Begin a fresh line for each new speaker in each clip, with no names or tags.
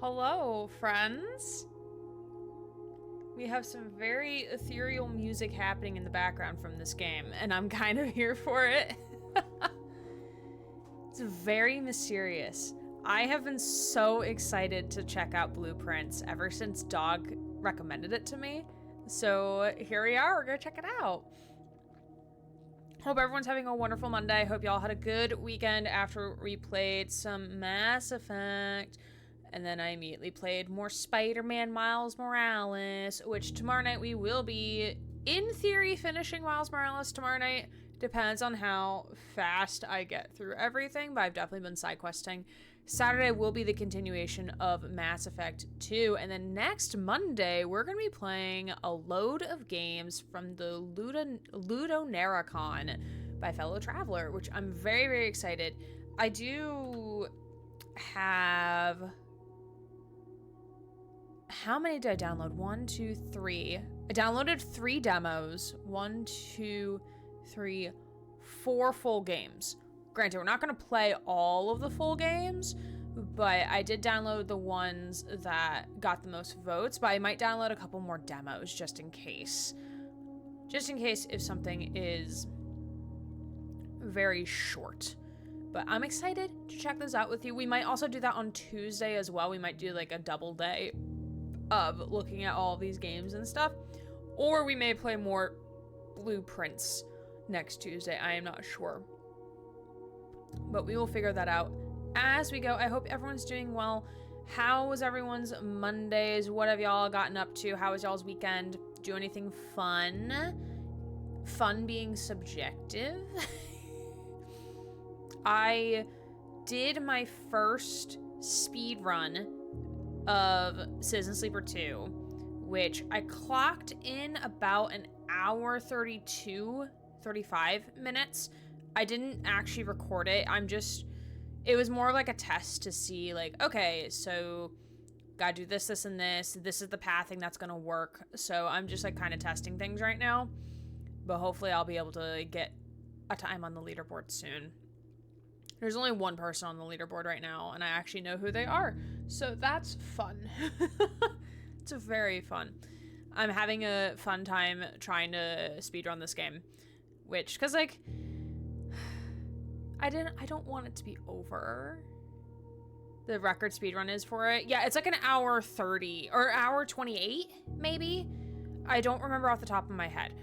Hello, friends. We have some very ethereal music happening in the background from this game, and I'm kind of here for it. It's very mysterious. I have been so excited to check out Blueprints ever since Dog recommended it to me. So here we are, we're gonna check it out. Hope everyone's having a wonderful Monday. Hope y'all had a good weekend after we played some Mass Effect. And then I immediately played more Spider-Man Miles Morales, which tomorrow night we will be, in theory, finishing Miles Morales tomorrow night. Depends on how fast I get through everything, but I've definitely been side questing. Saturday will be the continuation of Mass Effect 2, and then next Monday, we're going to be playing a load of games from the Ludonarracon by Fellow Traveler, which I'm very, very excited. I do have... How many did I download? 1, 2, 3. I downloaded 3 demos. 1, 2, 3, 4 full games. Granted, we're not going to play all of the full games, but I did download the ones that got the most votes, but I might download a couple more demos just in case. Just in case if something is very short. But I'm excited to check those out with you. We might also do that on Tuesday as well. We might do like a double day of looking at all these games and stuff. Or we may play more Blueprints next Tuesday. I am not sure. But we will figure that out as we go. I hope everyone's doing well. How was everyone's Mondays? What have y'all gotten up to? How was y'all's weekend? Do anything fun? Fun being subjective. I did my first speed run of Citizen Sleeper 2, which I clocked in about an hour 35 minutes. I didn't actually record it. It was more like a test to see like, okay, so gotta do this, this, and this. This is the pathing that's gonna work. So I'm just like kind of testing things right now, but hopefully I'll be able to get a time on the leaderboard soon. There's only one person on the leaderboard right now, and I actually know who they are. So that's fun. It's very fun. I'm having a fun time trying to speedrun this game. Which, because, like, I don't want it to be over. The record speedrun is for it. Yeah, it's like an hour 30, or hour 28, maybe? I don't remember off the top of my head.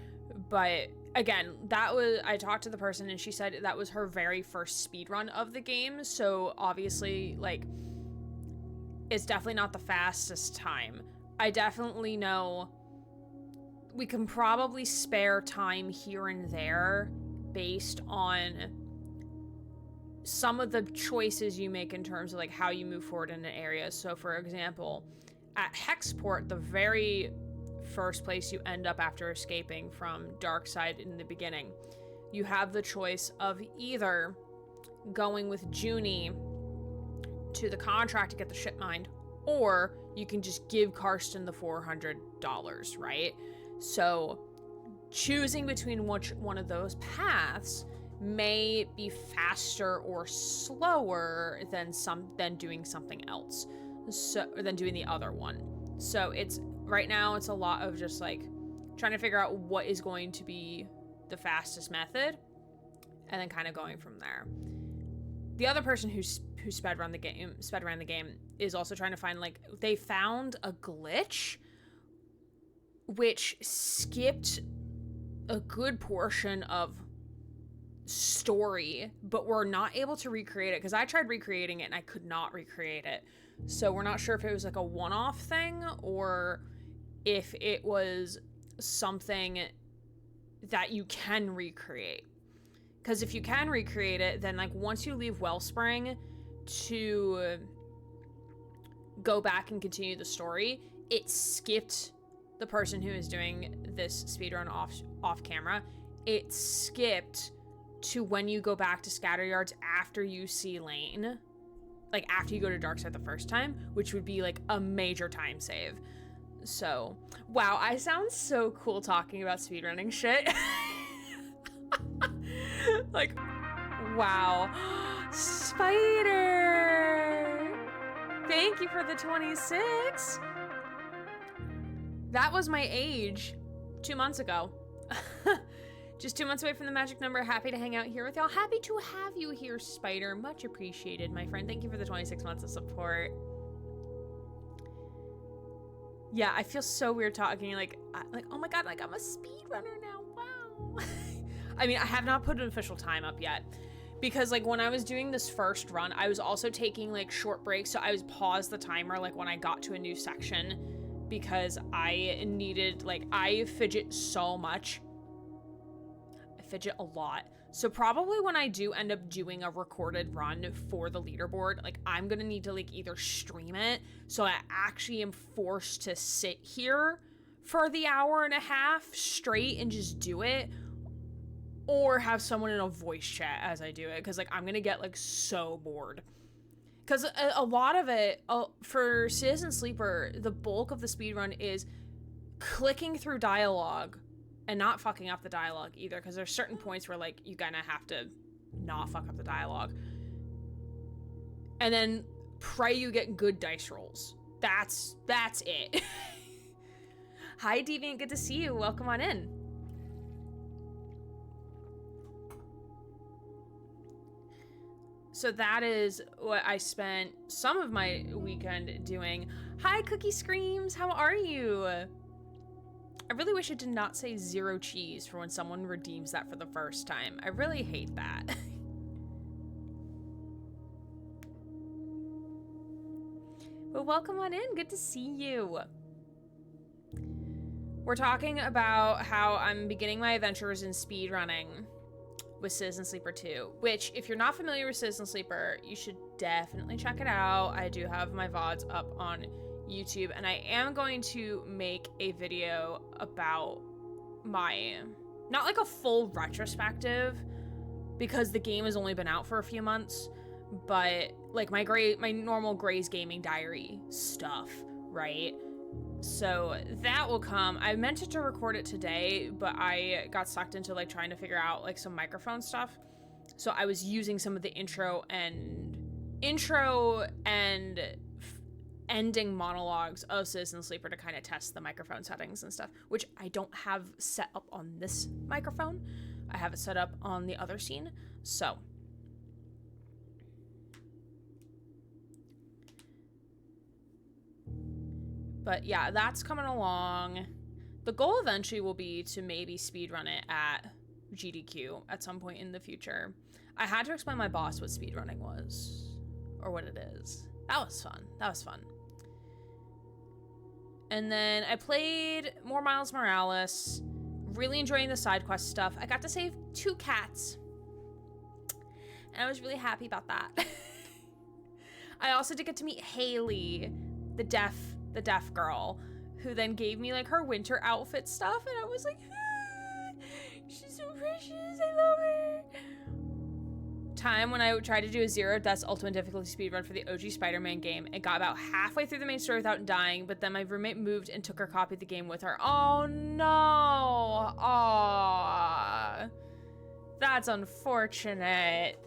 But... again, I talked to the person and she said that was her very first speedrun of the game, so obviously, like, it's definitely not the fastest time. I definitely know we can probably spare time here and there based on some of the choices you make in terms of, like, how you move forward in an area. So, for example, at Hexport, the very first place you end up after escaping from Darkside in the beginning, you have the choice of either going with Junie to the contract to get the ship mined, or you can just give Karsten the $400, right? So choosing between which one of those paths may be faster or slower than doing something else, than doing the other one. So right now it's a lot of just like trying to figure out what is going to be the fastest method and then kind of going from there. The other person who sped around the game is also trying to find, like, they found a glitch which skipped a good portion of story, but we're not able to recreate it because I tried recreating it and I could not recreate it. So we're not sure if it was like a one-off thing or if it was something that you can recreate. Because if you can recreate it, then, like, once you leave Wellspring to go back and continue the story, it skipped the person who is doing this speedrun off camera. It skipped to when you go back to Scatter Yards after you see Lane. Like, after you go to Darkside the first time, which would be, like, a major time save. So, wow, I sound so cool talking about speedrunning shit. Like, wow. Spider! Thank you for the 26. That was my age 2 months ago. Just 2 months away from the magic number. Happy to hang out here with y'all. Happy to have you here, Spider. Much appreciated, my friend. Thank you for the 26 months of support. Yeah, I feel so weird talking like, oh my god, like I'm a speedrunner now. Wow. I mean, I have not put an official time up yet. Because like when I was doing this first run, I was also taking like short breaks. So I was pause the timer like when I got to a new section because I needed, like, I fidget so much. I fidget a lot. So probably when I do end up doing a recorded run for the leaderboard, like I'm gonna need to like either stream it so I actually am forced to sit here for the hour and a half straight and just do it, or have someone in a voice chat as I do it, because like I'm gonna get like so bored. Because a lot of it, for Citizen Sleeper, the bulk of the speedrun is clicking through dialogue and not fucking up the dialogue either, because there's certain points where like you kind of have to not fuck up the dialogue. And then pray you get good dice rolls. That's it. Hi Deviant, good to see you. Welcome on in. So that is what I spent some of my weekend doing. Hi, Cookie Screams, how are you? I really wish it did not say 0 cheese for when someone redeems that for the first time. I really hate that. But welcome on in, good to see you. We're talking about how I'm beginning my adventures in speedrunning with Citizen Sleeper 2, which, if you're not familiar with Citizen Sleeper, you should definitely check it out. I do have my VODs up on YouTube, and I am going to make a video about my, not like a full retrospective, because the game has only been out for a few months, but like my normal Gray's Gaming Diary stuff, right? So that will come. I meant to record it today, but I got sucked into like trying to figure out like some microphone stuff. So I was using some of the intro and ending monologues of Citizen Sleeper to kind of test the microphone settings and stuff, which I don't have set up on this microphone. I have it set up on the other scene. So but yeah, that's coming along. The goal eventually will be to maybe speedrun it at GDQ at some point in the future. I had to explain my boss what speedrunning was, or what it is. That was fun. That was fun. And then I played more Miles Morales, really enjoying the side quest stuff. I got to save 2 cats, and I was really happy about that. I also did get to meet Haley, the deaf girl, who then gave me like her winter outfit stuff, and I was like, ah, she's so precious, I love her. Time when I tried to do a 0 deaths ultimate difficulty speedrun for the OG Spider-Man game. It got about halfway through the main story without dying, but then my roommate moved and took her copy of the game with her. Oh no. Aww. That's unfortunate.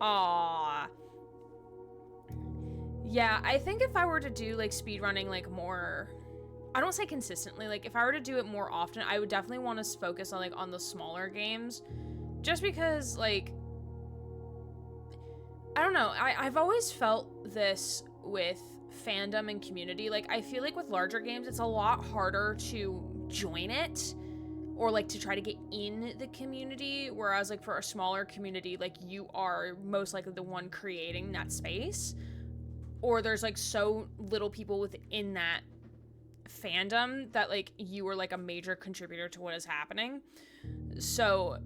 Aww. Yeah, I think if I were to do like speedrunning like more, I don't say consistently, like if I were to do it more often, I would definitely want to focus on like on the smaller games, just because like, I don't know, I've always felt this with fandom and community. Like I feel like with larger games, it's a lot harder to join it or like to try to get in the community, whereas like for a smaller community, like you are most likely the one creating that space. Or there's like so little people within that fandom that like you were like a major contributor to what is happening. So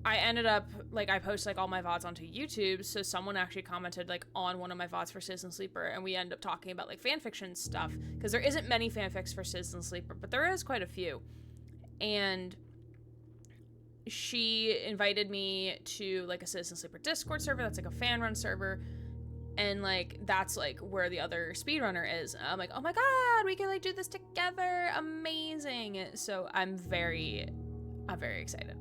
I ended up like, I post like all my VODs onto YouTube. So someone actually commented like on one of my VODs for Citizen Sleeper, and we end up talking about like fanfiction stuff, because there isn't many fanfics for Citizen Sleeper, but there is quite a few. And she invited me to like a Citizen Sleeper Discord server that's like a fan run server. And like that's like where the other speedrunner is. I'm like, oh my god, we can like do this together, amazing. So I'm very excited.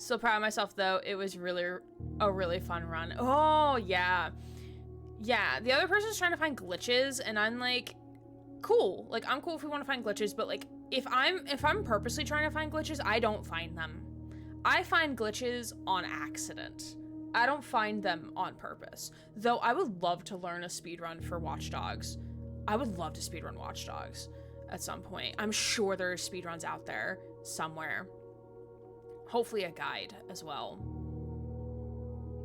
Still proud of myself, though. It was really a really fun run. Oh, yeah. Yeah, the other person's trying to find glitches, and I'm like, cool. Like, I'm cool if we want to find glitches, but, like, if I'm purposely trying to find glitches, I don't find them. I find glitches on accident. I don't find them on purpose. Though I would love to learn a speedrun for Watch Dogs. I would love to speedrun Watch Dogs at some point. I'm sure there are speedruns out there somewhere. Hopefully a guide as well.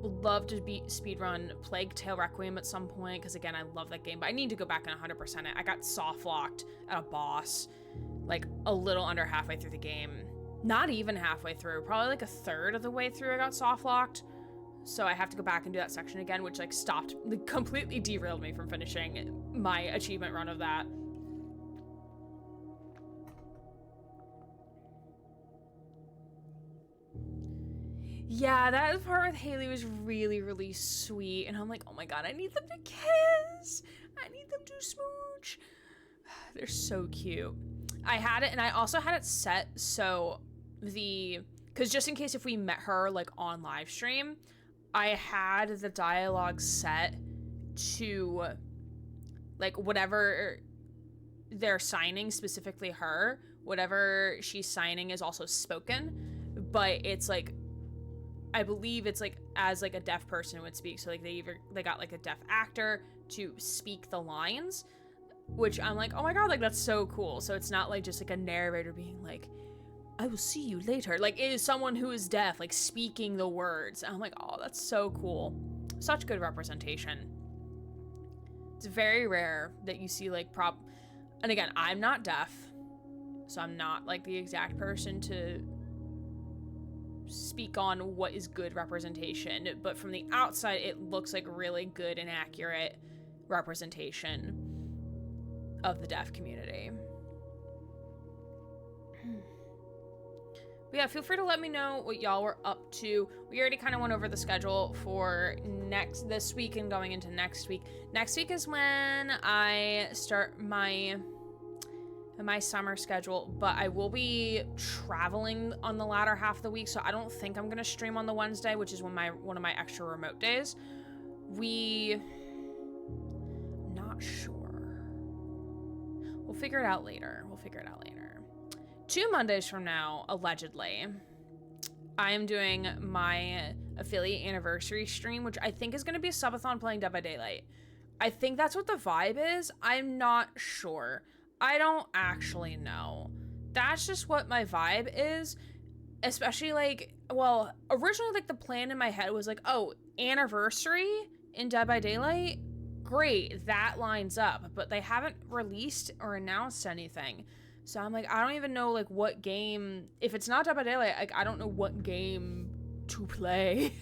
Would love to speedrun Plague Tale Requiem at some point, because again, I love that game, but I need to go back and 100% it. I got soft locked at a boss, like a little under halfway through the game. Not even halfway through, probably like a third of the way through I got soft locked. So I have to go back and do that section again, which like completely derailed me from finishing my achievement run of that. Yeah, that part with Haley was really, really sweet. And I'm like, oh my god, I need them to kiss. I need them to smooch. They're so cute. I had it, and I also had it set so because just in case if we met her like on live stream, I had the dialogue set to like whatever they're signing, specifically her, whatever she's signing is also spoken, but it's like, I believe it's like as like a deaf person would speak. So like they got like a deaf actor to speak the lines, which I'm like, oh my god, like that's so cool. So it's not like just like a narrator being like, I will see you later. Like it is someone who is deaf, like speaking the words. And I'm like, oh, that's so cool. Such good representation. It's very rare that you see like and again, I'm not deaf, so I'm not like the exact person to speak on what is good representation, but from the outside it looks like really good and accurate representation of the deaf community. But yeah, feel free to let me know what y'all were up to. We already kind of went over the schedule for this week and going into next week. Next week is when I start my summer schedule, but I will be traveling on the latter half of the week, so I don't think I'm gonna stream on the Wednesday, which is one of my extra remote days. Not sure. We'll figure it out later. 2 Mondays from now, allegedly, I am doing my affiliate anniversary stream, which I think is going to be a subathon playing Dead by Daylight. I think that's what the vibe is. I'm not sure. I don't actually know. That's just what my vibe is. Especially like, well, originally like the plan in my head was like, oh, anniversary in Dead by Daylight? Great, that lines up. But they haven't released or announced anything. So I'm like, I don't even know like what game, if it's not Dead by Daylight, like I don't know what game to play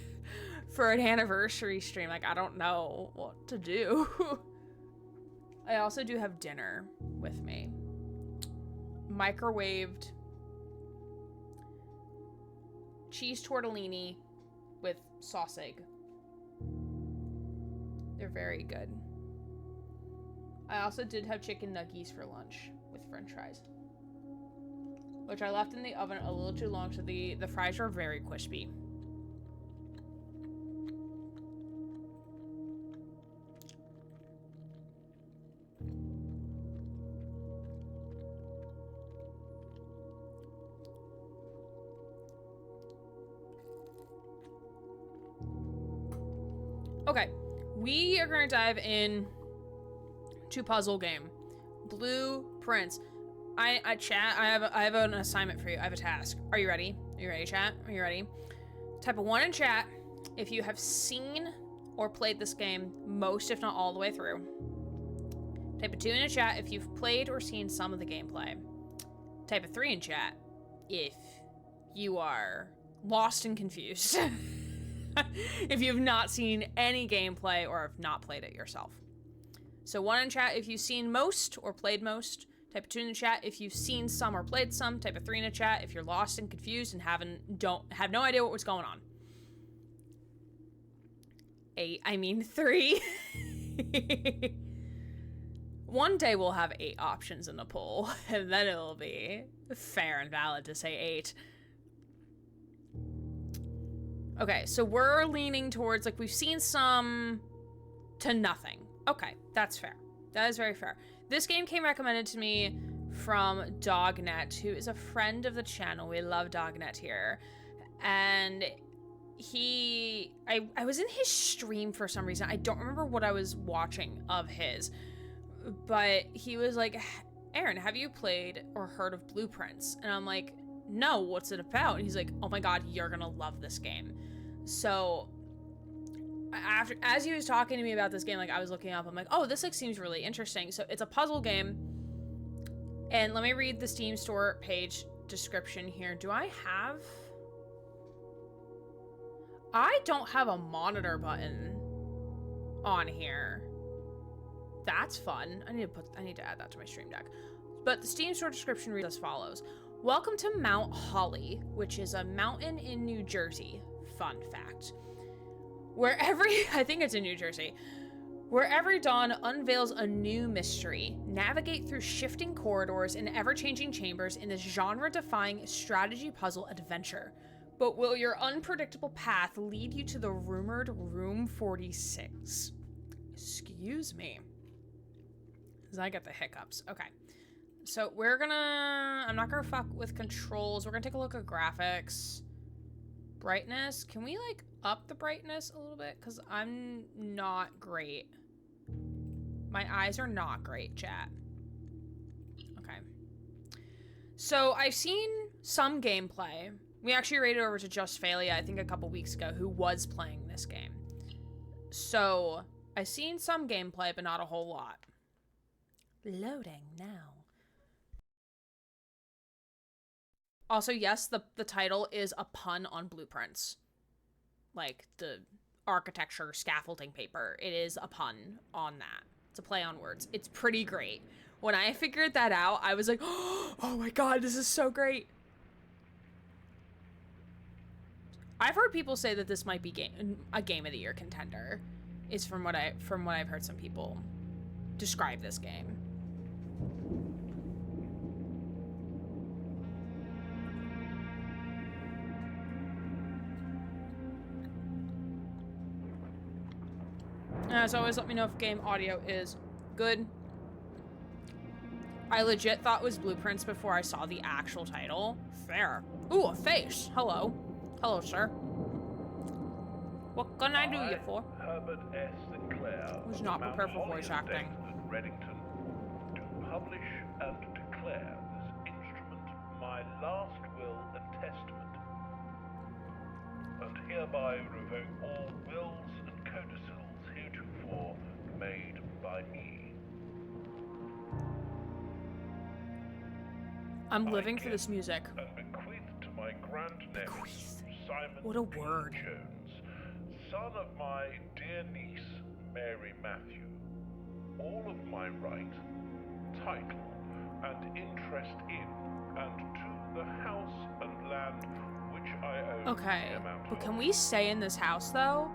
for an anniversary stream. Like I don't know what to do. I also do have dinner with me. Microwaved cheese tortellini with sauce egg. They're very good. I also did have chicken nuggies for lunch with french fries, which I left in the oven a little too long, so the fries were very crispy. Okay, we are going to dive in to puzzle game. Blueprints. Chat, I have an assignment for you. I have a task. Are you ready? Are you ready, chat? Are you ready? Type a 1 in chat if you have seen or played this game most, if not all the way through. Type a 2 in the chat if you've played or seen some of the gameplay. Type a 3 in chat if you are lost and confused. If you've not seen any gameplay or have not played it yourself. So 1 in chat if you've seen most or played most. Type a 2 in the chat if you've seen some or played some. Type a 3 in the chat if you're lost and confused and have no idea what was going on. 3. One day we'll have 8 options in the poll, and then it'll be fair and valid to say 8. Okay, so we're leaning towards, like, we've seen some to nothing. Okay, that's fair. That is very fair. This game came recommended to me from Dognet, who is a friend of the channel. We love Dognet here. And I was in his stream for some reason. I don't remember what I was watching of his, but he was like, Aaron, have you played or heard of Blueprints? And I'm like, no, what's it about? And he's like, oh my god, you're gonna love this game. So as he was talking to me about this game, like, I was looking up, I'm like, oh, this like seems really interesting. So it's a puzzle game, and let me read the Steam store page description here. I don't have a monitor button on here. That's fun. I need to add that to my stream deck. But the Steam store description reads as follows. Welcome to Mount Holly, which is a mountain in New Jersey. Fun fact. I think it's in New Jersey, where every dawn unveils a new mystery. Navigate through shifting corridors and ever-changing chambers in this genre-defying strategy puzzle adventure. But will your unpredictable path lead you to the rumored Room 46? Excuse me. Because I get the hiccups. Okay. So I'm not gonna fuck with controls. We're gonna take a look at graphics. Brightness. Can we, like, up the brightness a little bit? Because I'm not great. My eyes are not great, chat. Okay. So I've seen some gameplay. We actually raided over to Just Failure, I think a couple weeks ago, who was playing this game. So I've seen some gameplay, but not a whole lot. Loading now. Also, yes, the title is a pun on Blueprints. Like, the architecture scaffolding paper. It is a pun on that. It's a play on words. It's pretty great. When I figured that out, I was like, oh my god, this is so great. I've heard people say that this might be a Game of the Year contender. Is from what I've heard some people describe this game. As always, let me know if game audio is good. I legit thought it was Blueprints before I saw the actual title. Fair. Ooh, a face. Hello. Hello, sir. What can I do you for?
Herbert S. Sinclair.
Was not prepared for voice acting.
Reddington, do publish and declare this instrument my last will and testament, and hereby revoke all wills and codicils heretofore made by me.
I'm living for this music.
And bequeath to my grandnephew, Simon
What a word.
Jones, son of my dear niece, Mary Matthew, all of my right, title, and interest in, and to the house and land which I own.
Okay, but can we stay in this house, though?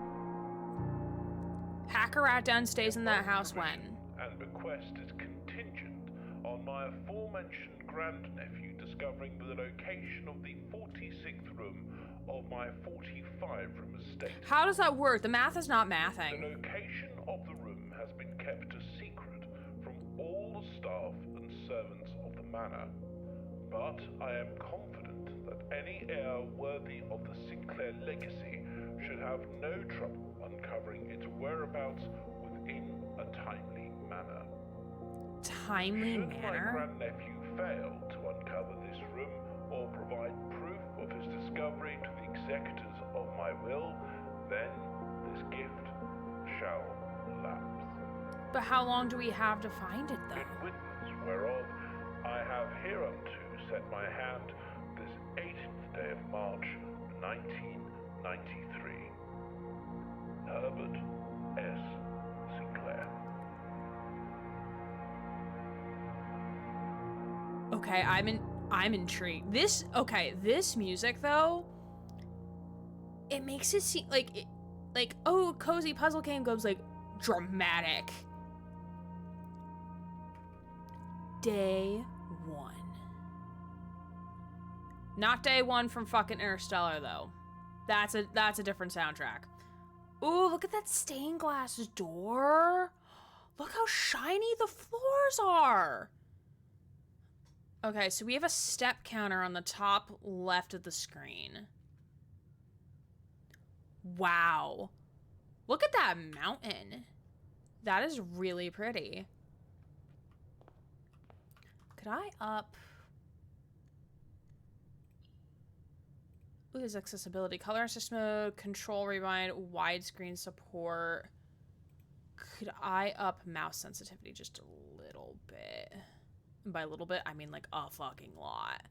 Hacker Down stays in that house when?
And bequest is contingent on my aforementioned grandnephew discovering the location of the 46th room of my 45-room estate.
How does that work? The math is not mathing.
The location of the room has been kept a secret from all the staff and servants of the manor, but I am confident that any heir worthy of the Sinclair legacy should have no trouble uncovering its whereabouts within a timely manner.
Timely
Should
manner?
my grandnephew fail to uncover this room or provide proof of his discovery to the executors of my will, then this gift shall lapse.
But how long do we have to find it, though?
In witness whereof I have hereunto set my hand this 18th day of March, 1993. Herbert S. Sinclair.
Okay, I'm intrigued. This music though, it makes it seem like oh, cozy puzzle game goes like dramatic. Day one. Not day one from fucking Interstellar though. That's a different soundtrack. Ooh, look at that stained glass door. Look how shiny the floors are. Okay, so we have a step counter on the top left of the screen. Wow. Look at that mountain. That is really pretty. Could I up? Ooh, there's accessibility. Color assist mode, control rewind, widescreen support. Could I up mouse sensitivity just a little bit? And by a little bit, I mean like a fucking lot.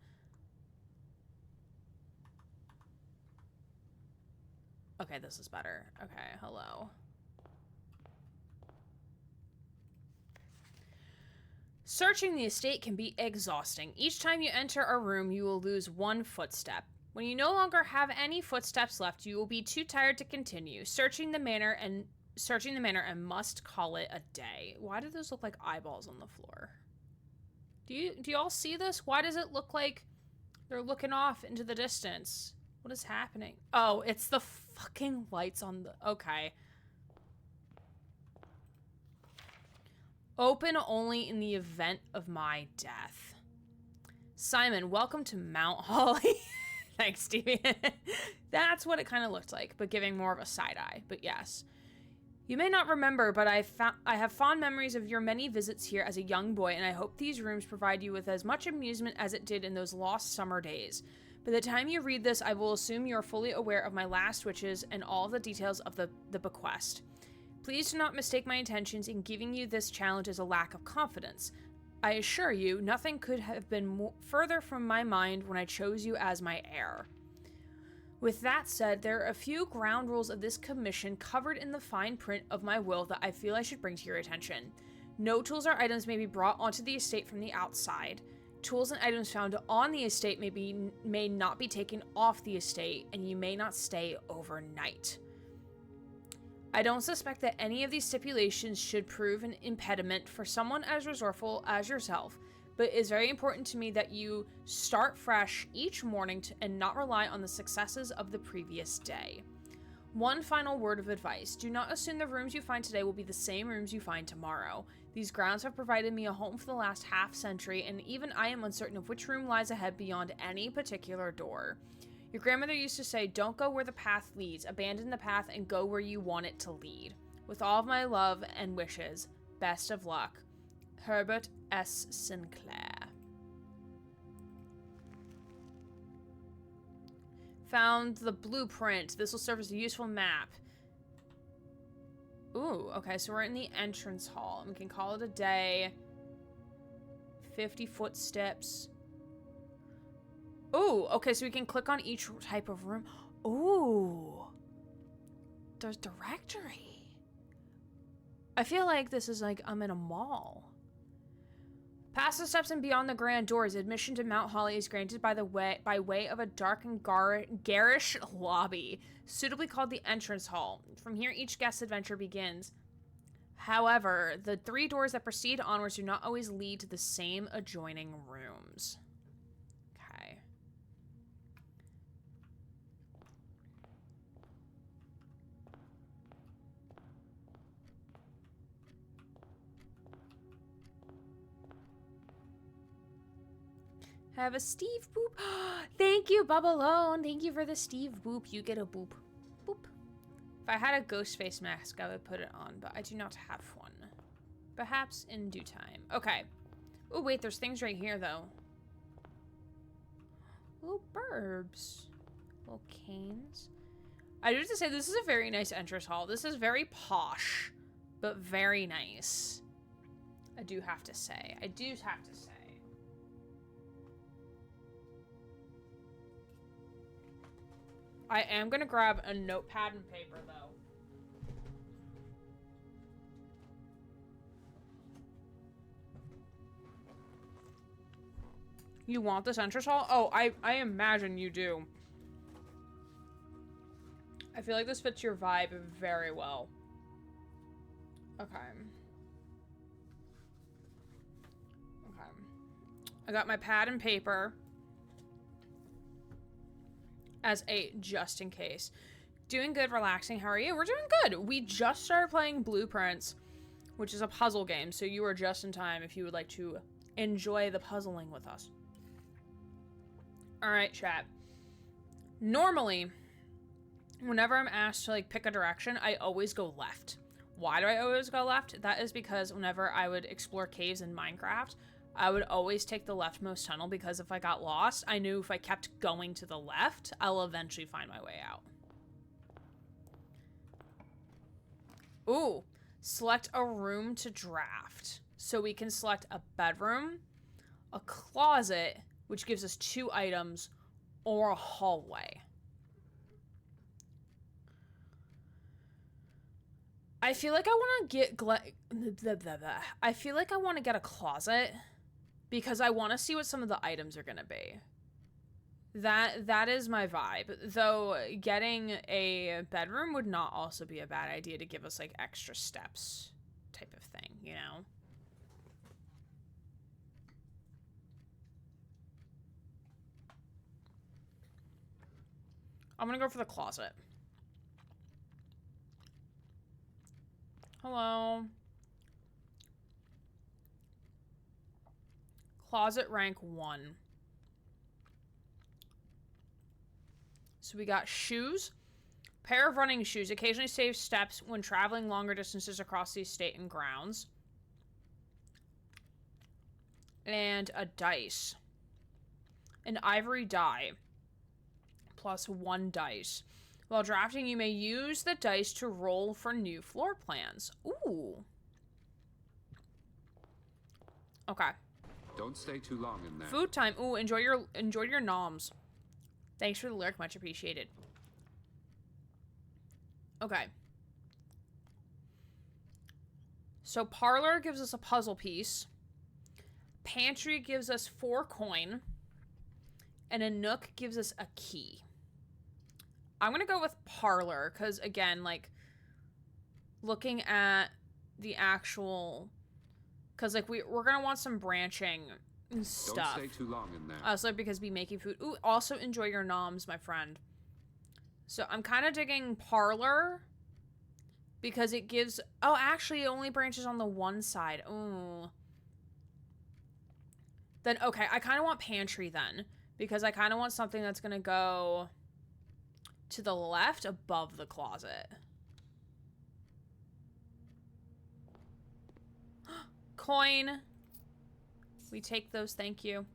Okay, this is better. Okay, hello. Searching the estate can be exhausting. Each time you enter a room, you will lose one footstep. When you no longer have any footsteps left, you will be too tired to continue. Searching the manor and must call it a day. Why do those look like eyeballs on the floor? Do you all see this? Why does it look like they're looking off into the distance? What is happening? Oh, it's the fucking lights on the... Okay. Open only in the event of my death. Simon, welcome to Mount Holly. Thanks, Stevie. That's what it kind of looked like, but giving more of a side eye. But yes. You may not remember, but I have fond memories of your many visits here as a young boy, and I hope these rooms provide you with as much amusement as it did in those lost summer days. By the time you read this, I will assume you are fully aware of my last wishes and all of the details of the bequest. Please do not mistake my intentions in giving you this challenge as a lack of confidence. I assure you, nothing could have been further from my mind when I chose you as my heir. With that said, there are a few ground rules of this commission covered in the fine print of my will that I feel I should bring to your attention. No tools or items may be brought onto the estate from the outside. Tools and items found on the estate may not be taken off the estate, and you may not stay overnight. I don't suspect that any of these stipulations should prove an impediment for someone as resourceful as yourself, but it is very important to me that you start fresh each morning and not rely on the successes of the previous day. One final word of advice. Do not assume the rooms you find today will be the same rooms you find tomorrow. These grounds have provided me a home for the last half century, and even I am uncertain of which room lies ahead beyond any particular door. Your grandmother used to say, don't go where the path leads, abandon the path and go where you want it to lead. With all of my love and wishes, best of luck. Herbert S. Sinclair. Found the blueprint. This will serve as a useful map. Ooh, okay, so we're in the entrance hall. And we can call it a day. 50 footsteps. Ooh, okay, so we can click on each type of room. Ooh. There's directory. I feel like this is like I'm in a mall. Past the steps and beyond the grand doors, admission to Mount Holly is granted by way of a dark and garish lobby, suitably called the entrance hall. From here, each guest's adventure begins. However, the 3 doors that proceed onwards do not always lead to the same adjoining rooms. Okay. Have a Steve boop. Thank you, Bubbalone. Thank you for the Steve boop. You get a boop. Boop. If I had a ghost face mask, I would put it on, but I do not have one. Perhaps in due time. Okay. Oh, wait, there's things right here, though. Little burbs. Little canes. I do have to say, this is a very nice entrance hall. This is very posh, but very nice. I do have to say. I do have to say. I am gonna grab a notepad and paper, though. You want this entrance hall? Oh, I imagine you do. I feel like this fits your vibe very well. Okay. Okay. I got my pad and paper. as a just in case. Doing good, relaxing. How are you? We're doing good. We just started playing Blueprints, which is a puzzle game, so you are just in time if you would like to enjoy the puzzling with us. Alright, chat. Normally, whenever I'm asked to like pick a direction, I always go left. Why do I always go left? That is because whenever I would explore caves in Minecraft, I would always take the leftmost tunnel, because if I got lost, I knew if I kept going to the left, I'll eventually find my way out. Ooh, select a room to draft. So we can select a bedroom, a closet, which gives us 2 items, or a hallway. I feel like I want to get I feel like I want to get a closet because I want to see what some of the items are going to be. That is my vibe. Though getting a bedroom would not also be a bad idea to give us like extra steps type of thing, you know? I'm gonna go for the closet. Hello. Closet rank 1. So we got shoes. Pair of running shoes. Occasionally save steps when traveling longer distances across the estate and grounds. And a dice. An ivory die. Plus 1 dice. While drafting, you may use the dice to roll for new floor plans. Ooh. Okay.
Don't stay too long in there.
Food time. Ooh, enjoy your noms. Thanks for the lurk, much appreciated. Okay. So parlor gives us a puzzle piece. Pantry gives us 4 coin. And a nook gives us a key. I'm gonna go with parlor, because again, like, looking at the actual, because like we're gonna want some branching stuff.
Don't stay too long in there.
So because be making food. Ooh, also enjoy your noms, my friend. So I'm kind of digging parlor because it gives, oh, actually it only branches on the one side. Ooh. Then, okay, I kind of want pantry then, because I kind of want something that's gonna go to the left above the closet. Coin. We take those, thank you.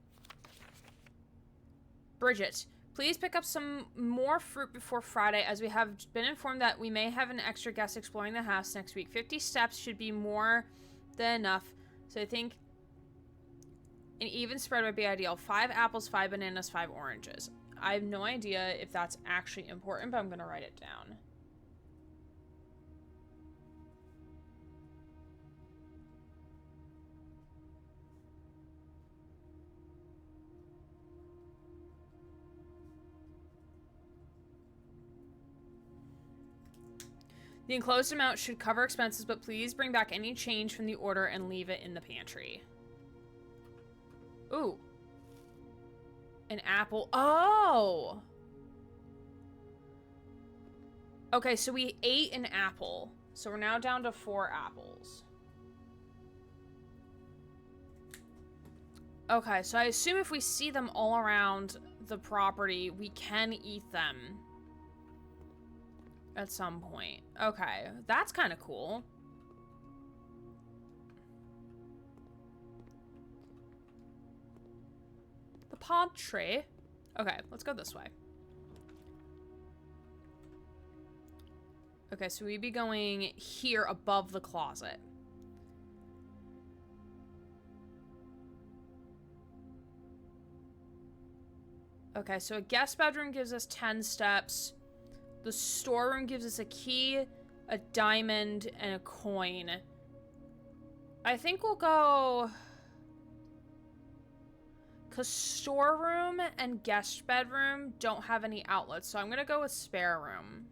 Bridget, please pick up some more fruit before Friday, as we have been informed that we may have an extra guest exploring the house next week. 50 steps should be more than enough, so I think an even spread would be ideal. 5 apples, 5 bananas, 5 oranges. I have no idea if that's actually important, but I'm gonna write it down. The enclosed amount should cover expenses, but please bring back any change from the order and leave it in the pantry. Ooh. An apple. Oh! Okay, so we ate an apple. So we're now down to 4 apples. Okay, so I assume if we see them all around the property, we can eat them at some point. Okay, that's kind of cool. The pod tray. Okay, let's go this way. Okay, so we'd be going here above the closet. Okay, so a guest bedroom gives us 10 steps. The storeroom gives us a key, a diamond, and a coin. I think we'll go... because storeroom and guest bedroom don't have any outlets, so I'm going to go with spare room.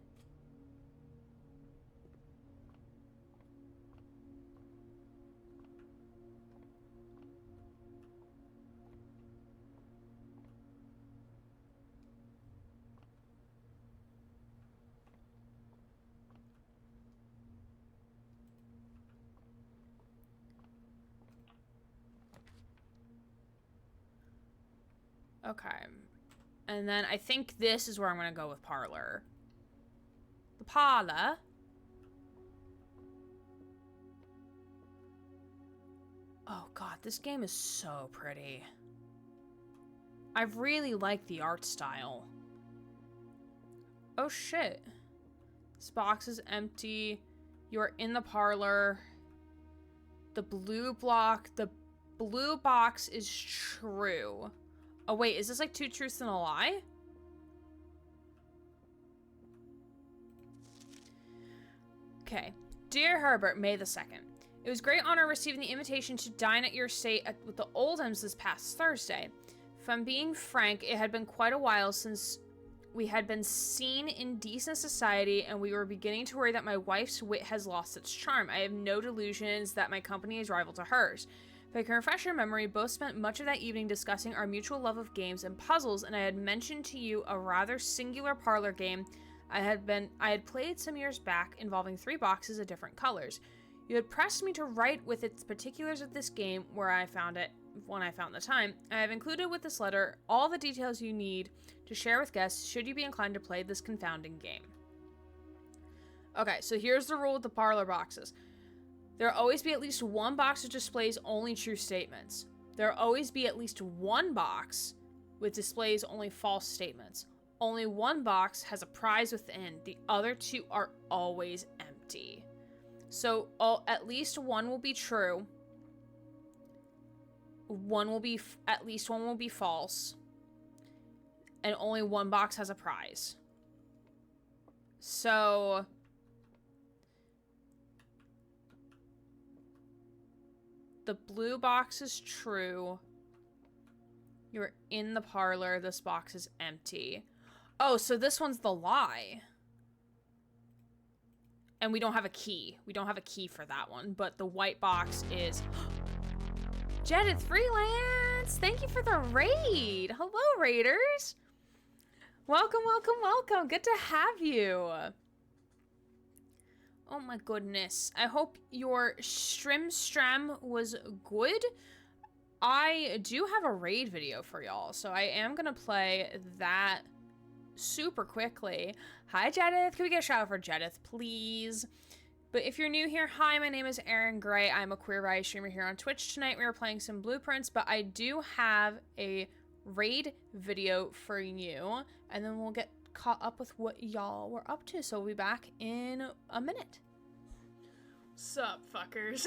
Okay. And then I think this is where I'm going to go with parlor. The parlor. Oh god, this game is so pretty. I really like the art style. Oh shit. This box is empty. You're in the parlor. The blue box is true. Oh wait, is this like 2 truths and a lie? Okay. Dear Herbert, May the 2nd. It was great honor receiving the invitation to dine at your estate with the Oldhams this past Thursday. If I'm being frank, it had been quite a while since we had been seen in decent society, and we were beginning to worry that my wife's wit has lost its charm. I have no delusions that my company is rival to hers. If I can refresh your memory, both spent much of that evening discussing our mutual love of games and puzzles, and I had mentioned to you a rather singular parlor game I had played some years back involving 3 boxes of different colors. You had pressed me to write with its particulars of this game when I found the time. I have included with this letter all the details you need to share with guests should you be inclined to play this confounding game. Okay, so here's the rule with the parlor boxes. There will always be at least 1 box that displays only true statements. There will always be at least 1 box which displays only false statements. Only 1 box has a prize within. The other 2 are always empty. So at least 1 will be true. At least one will be false. And only 1 box has a prize. So the blue box is true. You're in the parlor. This box is empty. Oh, so this one's the lie. And we don't have a key. We don't have a key for that one. But the white box is... Jedith Freelance! Thank you for the raid! Hello, raiders! Welcome, welcome, welcome! Good to have you! Oh my goodness. I hope your stram was good. I do have a raid video for y'all, so I am gonna play that super quickly. Hi, Jedith. Can we get a shout out for Jedith, please? But if you're new here, hi, my name is Erin Gray. I'm a Queer Riot streamer here on Twitch. Tonight we are playing some Blueprints, but I do have a raid video for you, and then we'll get caught up with what y'all were up to. So we'll be back in a minute. Sup, fuckers?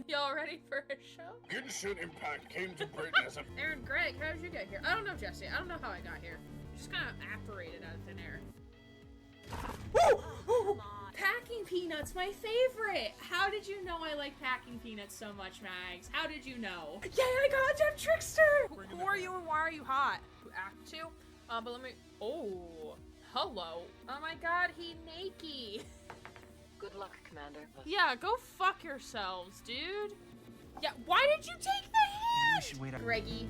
Y'all ready for a show?
Genshin Impact came to Britain as a...
Aaron, Greg, how did you get here? I don't know, Jesse. I don't know how I got here. Just kind of apparated out of thin air. Woo! Packing peanuts, my favorite! How did you know I like packing peanuts so much, Mags? How did you know? Yeah, I got Jeff Trickster! Who are you and why are you hot? Act 2? But let me... Oh, hello. Oh my god, he naked.
Good luck, Commander.
Yeah, go fuck yourselves, dude. Yeah, why did you take the hit? Greggy.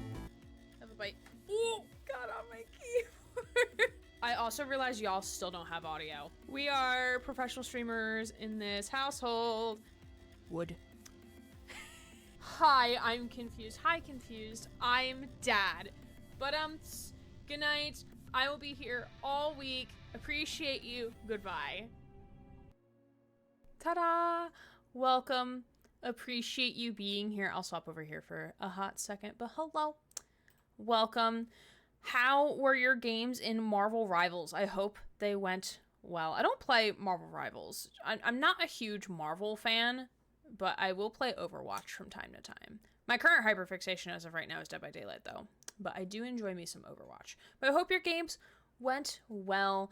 Have a bite. Oh, got on my keyboard. I also realized y'all still don't have audio. We are professional streamers in this household. Wood. Hi, I'm confused. Hi, confused. I'm Dad. But good night. I will be here all week. Appreciate you. Goodbye. Ta-da! Welcome. Appreciate you being here. I'll swap over here for a hot second, but hello. Welcome. How were your games in Marvel Rivals? I hope they went well. I don't play Marvel Rivals. I'm not a huge Marvel fan, but I will play Overwatch from time to time. My current hyperfixation as of right now is Dead by Daylight, though. But I do enjoy me some Overwatch. But I hope your games went well.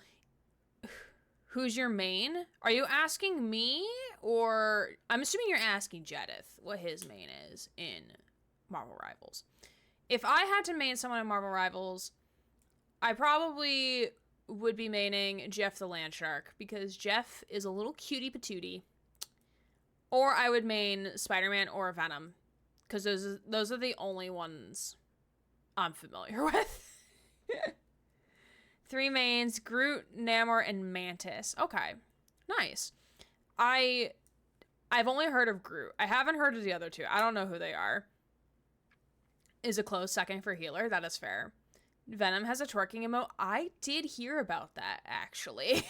Who's your main? Are you asking me? Or I'm assuming you're asking Jedith what his main is in Marvel Rivals. If I had to main someone in Marvel Rivals, I probably would be maining Jeff the Landshark, because Jeff is a little cutie patootie. Or I would main Spider-Man or Venom, because those are the only ones I'm familiar with. 3 mains: Groot, Namor, and Mantis. Okay, nice. I've only heard of Groot. I haven't heard of the other 2. I don't know who they are. Is a close second for healer. That is fair. Venom has a twerking emote. I did hear about that, actually.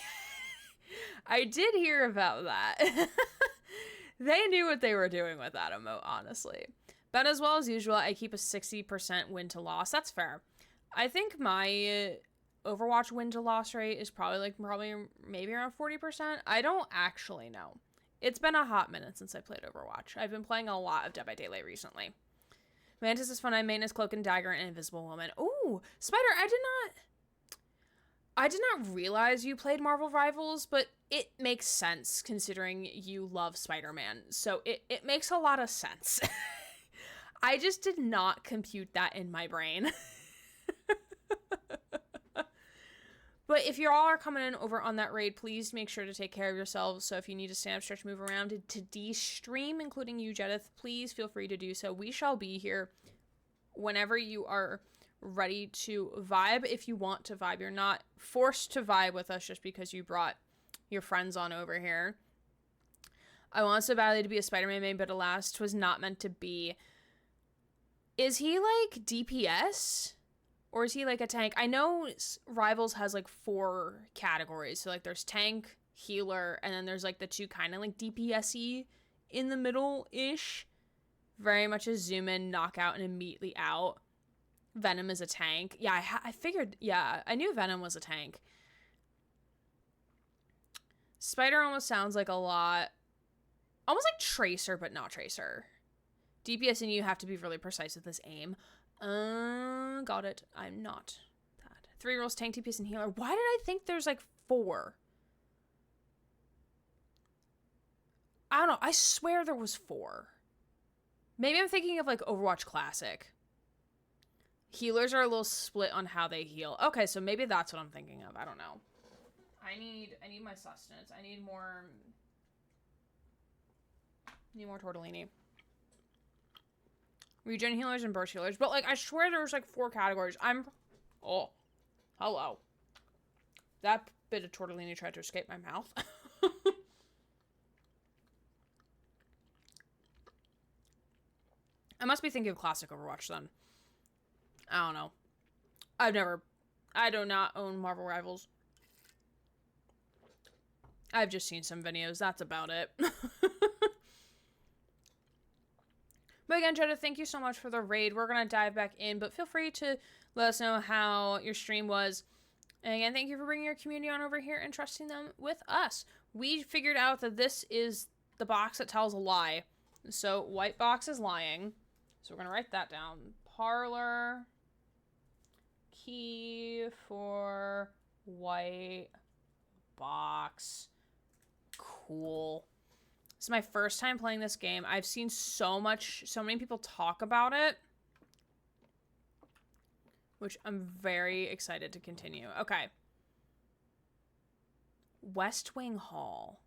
I did hear about that. They knew what they were doing with that emote, honestly. But as well as usual, I keep a 60% win to loss. That's fair. I think my Overwatch win to loss rate is probably maybe around 40%. I don't actually know. It's been a hot minute since I played Overwatch. I've been playing a lot of Dead by Daylight recently. Mantis is fun. I main as Cloak and Dagger and Invisible Woman. Ooh, Spider, I did not realize you played Marvel Rivals, but it makes sense considering you love Spider-Man. So it makes a lot of sense. I just did not compute that in my brain. But if you all are coming in over on that raid, please make sure to take care of yourselves. So if you need to stand up, stretch, move around to de-stream, including you, Jedith, please feel free to do so. We shall be here whenever you are ready to vibe. If you want to vibe, you're not forced to vibe with us just because you brought your friends on over here. I want so badly to be a Spider-Man main, but alas, 'twas not meant to be. Is he like DPS? Or is he like a tank? I know Rivals has like 4 categories. So like there's tank, healer, and then there's like the 2 kind of like DPS-y in the middle-ish. Very much a zoom in, knock out, and immediately out. Venom is a tank. Yeah, I figured, yeah, I knew Venom was a tank. Spider almost sounds like a lot, almost like Tracer, but not Tracer. DPS and you have to be really precise with this aim. Got it. I'm not that. 3 roles, tank, DPS, and healer. Why did I think there's like 4? I don't know. I swear there was 4. Maybe I'm thinking of like Overwatch Classic. Healers are a little split on how they heal. Okay, so maybe that's what I'm thinking of. I don't know. I need my sustenance. I need more tortellini. Regen healers and burst healers. But, like, I swear there was, like, 4 categories. Oh. Hello. That bit of tortellini tried to escape my mouth. I must be thinking of classic Overwatch, then. I don't know. I do not own Marvel Rivals. I've just seen some videos. That's about it. But again, Jeddah, thank you so much for the raid. We're going to dive back in, but feel free to let us know how your stream was. And again, thank you for bringing your community on over here and trusting them with us. We figured out that this is the box that tells a lie. So, white box is lying. So, we're going to write that down. Parlor key for white box. Cool. This is my first time playing this game. I've seen so many people talk about it, which I'm very excited to continue. Okay. West Wing Hall.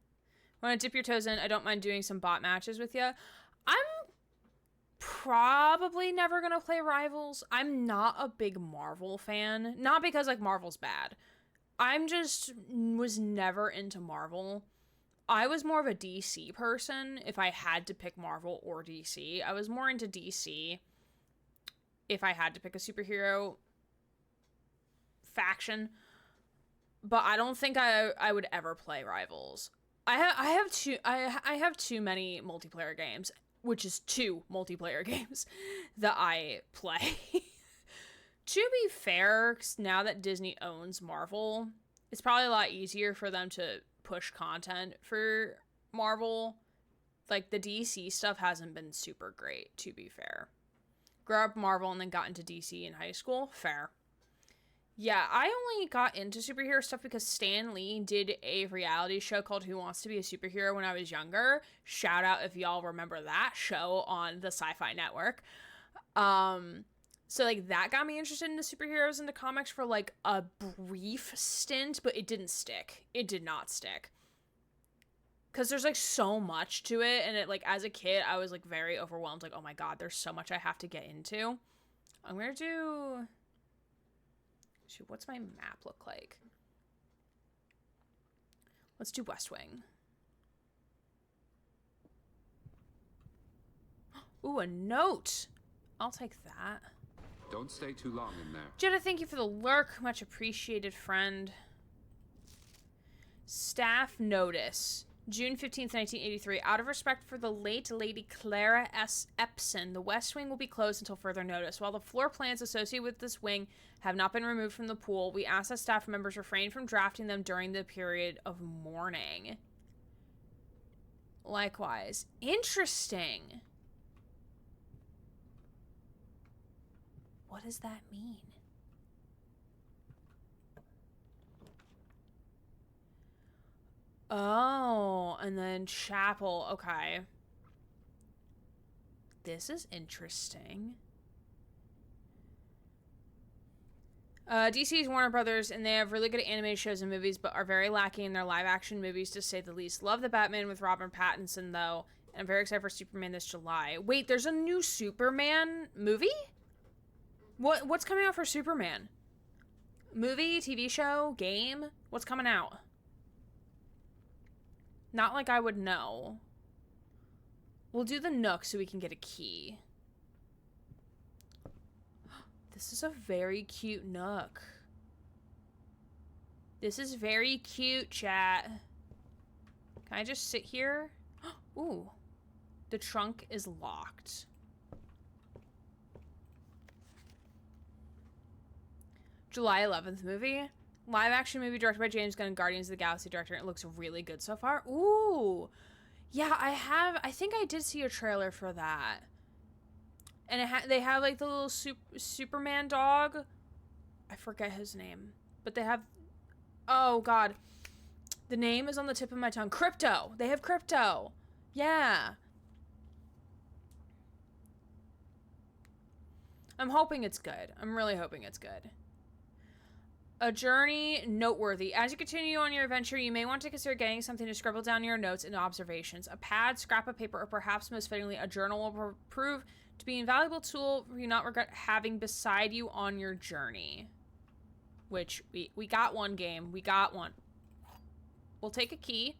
Want to dip your toes in? I don't mind doing some bot matches with you. I'm probably never going to play Rivals. I'm not a big Marvel fan. Not because, like, Marvel's bad. Was never into Marvel. I was more of a DC person if I had to pick Marvel or DC. I was more into DC if I had to pick a superhero faction. But I don't think I would ever play Rivals. I have too many multiplayer games, which is 2 multiplayer games that I play. To be fair, now that Disney owns Marvel, it's probably a lot easier for them to push content for Marvel. Like, the DC stuff hasn't been super great, to be fair. Grew up Marvel and then got into DC in high school. Fair. Yeah, I only got into superhero stuff because Stan Lee did a reality show called Who Wants to Be a Superhero when I was younger. Shout out if y'all remember that show on the Sci-Fi Network. So, like, that got me interested into superheroes, into comics for, like, a brief stint, but it didn't stick. It did not stick. Because there's, like, so much to it, and it, like, as a kid, I was, like, very overwhelmed. Like, oh my god, there's so much I have to get into. I'm gonna do... Shoot, what's my map look like? Let's do West Wing. Ooh, a note! I'll take that.
Don't stay too long in there.
Jenna, thank you for the lurk. Much appreciated, friend. Staff notice. June 15th, 1983. Out of respect for the late Lady Clara S. Epson, the West Wing will be closed until further notice. While the floor plans associated with this wing have not been removed from the pool, we ask that staff members refrain from drafting them during the period of mourning. Likewise. Interesting. What does that mean? Oh, and then chapel. Okay. This is interesting. DC is Warner Brothers, and they have really good animated shows and movies, but are very lacking in their live-action movies, to say the least. Love the Batman with Robert Pattinson, though, and I'm very excited for Superman this July. Wait, there's a new Superman movie? What's coming out for Superman? Movie, TV show, game? What's coming out? Not like I would know. We'll do the Nook so we can get a key. This is a very cute Nook. This is very cute, chat. Can I just sit here? Ooh. The trunk is locked. July 11th movie. Live action movie directed by James Gunn, Guardians of the Galaxy director. It looks really good so far. Ooh. Yeah, I think I did see a trailer for that. And they have like the little Superman dog. I forget his name. But they have, oh god. The name is on the tip of my tongue. Crypto. They have Crypto. Yeah. I'm hoping it's good. I'm really hoping it's good. A journey noteworthy. As you continue on your adventure, you may want to consider getting something to scribble down your notes and observations. A pad, scrap of paper, or perhaps most fittingly, a journal will prove to be an invaluable tool you not regret having beside you on your journey. Which, we got one, game. We got one. We'll take a key.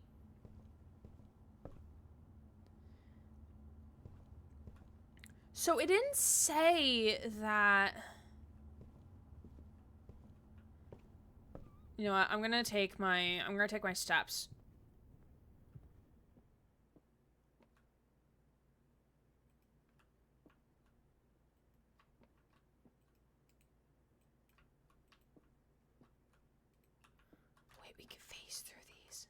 So it didn't say that... You know what? I'm gonna take my steps. Wait, we can phase through these.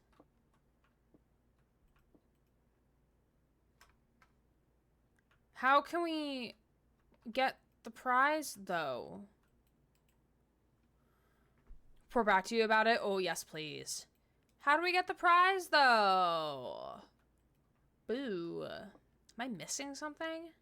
How can we get the prize, though? Pour back to you about it? Oh, yes, please. How do we get the prize, though? Boo. Am I missing something?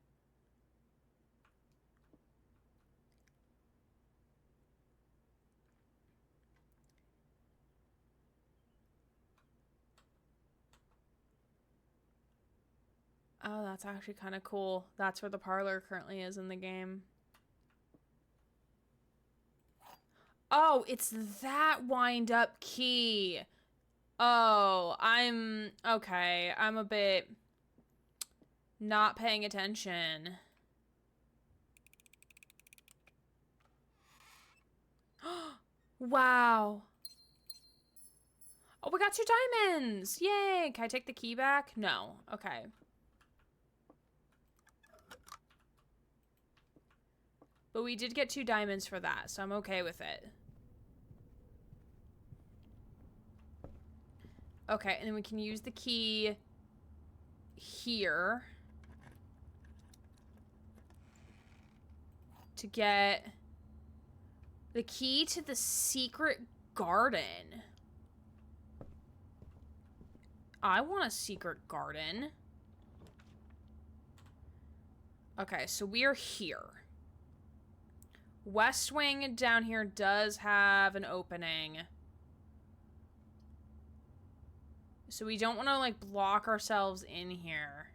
Oh, that's actually kind of cool. That's where the parlor currently is in the game. Oh, it's that wind-up key. Oh, okay. I'm a bit not paying attention. Wow. Oh, we got 2 diamonds. Yay. Can I take the key back? No. Okay. But we did get 2 diamonds for that, so I'm okay with it. Okay, and then we can use the key here to get the key to the secret garden. I want a secret garden. Okay, so we are here. West Wing down here does have an opening. So we don't want to, like, block ourselves in here.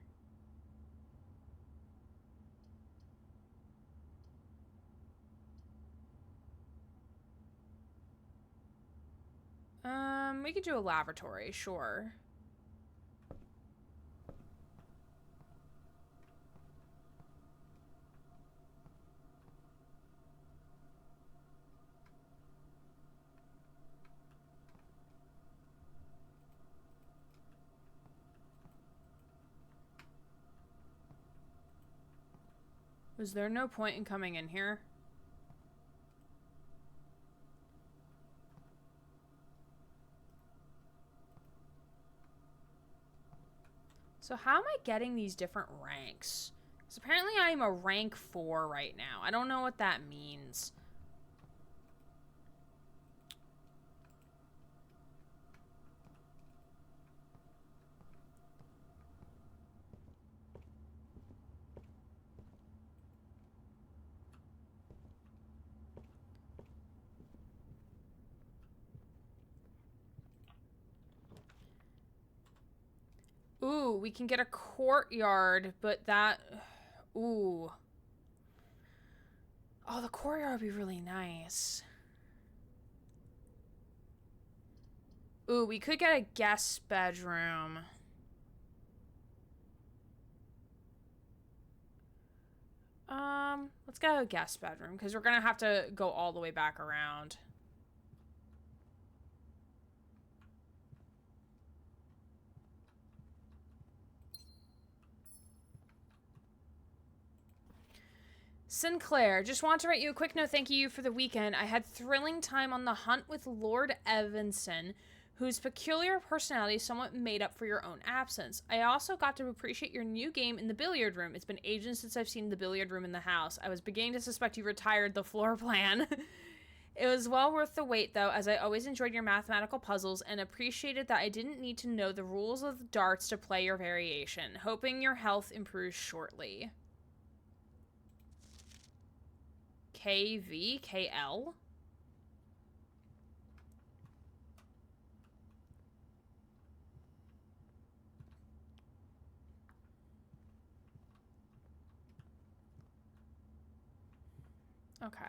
We could do a lavatory, sure. Was there no point in coming in here? So how am I getting these different ranks? Because apparently I'm a rank 4 right now. I don't know what that means. Ooh, we can get a courtyard, but that... Ooh. Oh, the courtyard would be really nice. Ooh, we could get a guest bedroom. Let's get a guest bedroom, because we're gonna have to go all the way back around. Sinclair, just want to write you a quick note. Thank you for the weekend. I had thrilling time on the hunt with Lord Evanson, whose peculiar personality somewhat made up for your own absence. I also got to appreciate your new game in the billiard room. It's been ages since I've seen the billiard room in the house. I was beginning to suspect you retired the floor plan. It was well worth the wait, though, as I always enjoyed your mathematical puzzles and appreciated that I didn't need to know the rules of darts to play your variation. Hoping your health improves shortly. KVKL. Okay.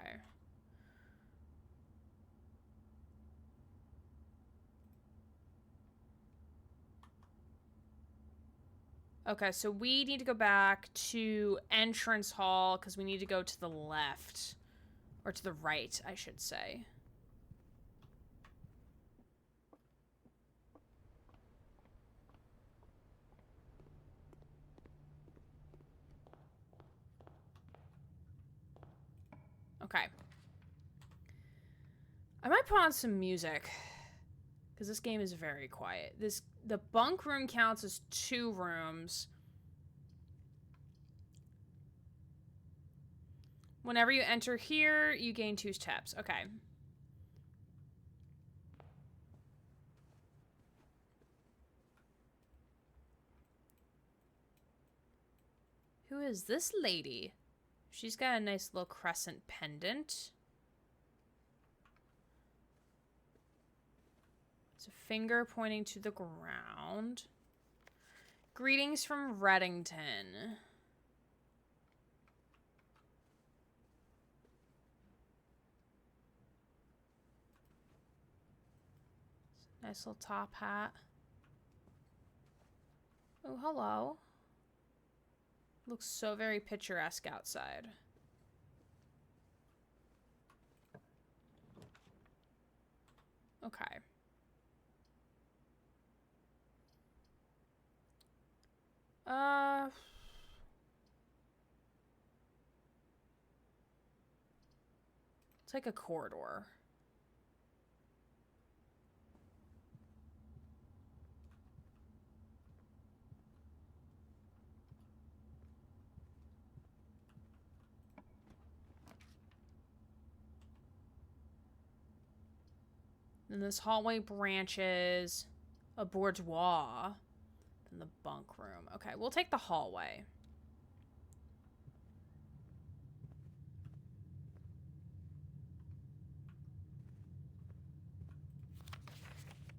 Okay, so we need to go back to entrance hall because we need to go to the left. Or to the right, I should say. Okay. I might put on some music. Because this game is very quiet. The bunk room counts as 2 rooms. Whenever you enter here, you gain 2 steps. Okay. Who is this lady? She's got a nice little crescent pendant. It's a finger pointing to the ground. Greetings from Reddington. Nice little top hat. Oh, hello. Looks so very picturesque outside. Okay. It's like a corridor. Then this hallway branches a boudoir. Then the bunk room. Okay, we'll take the hallway.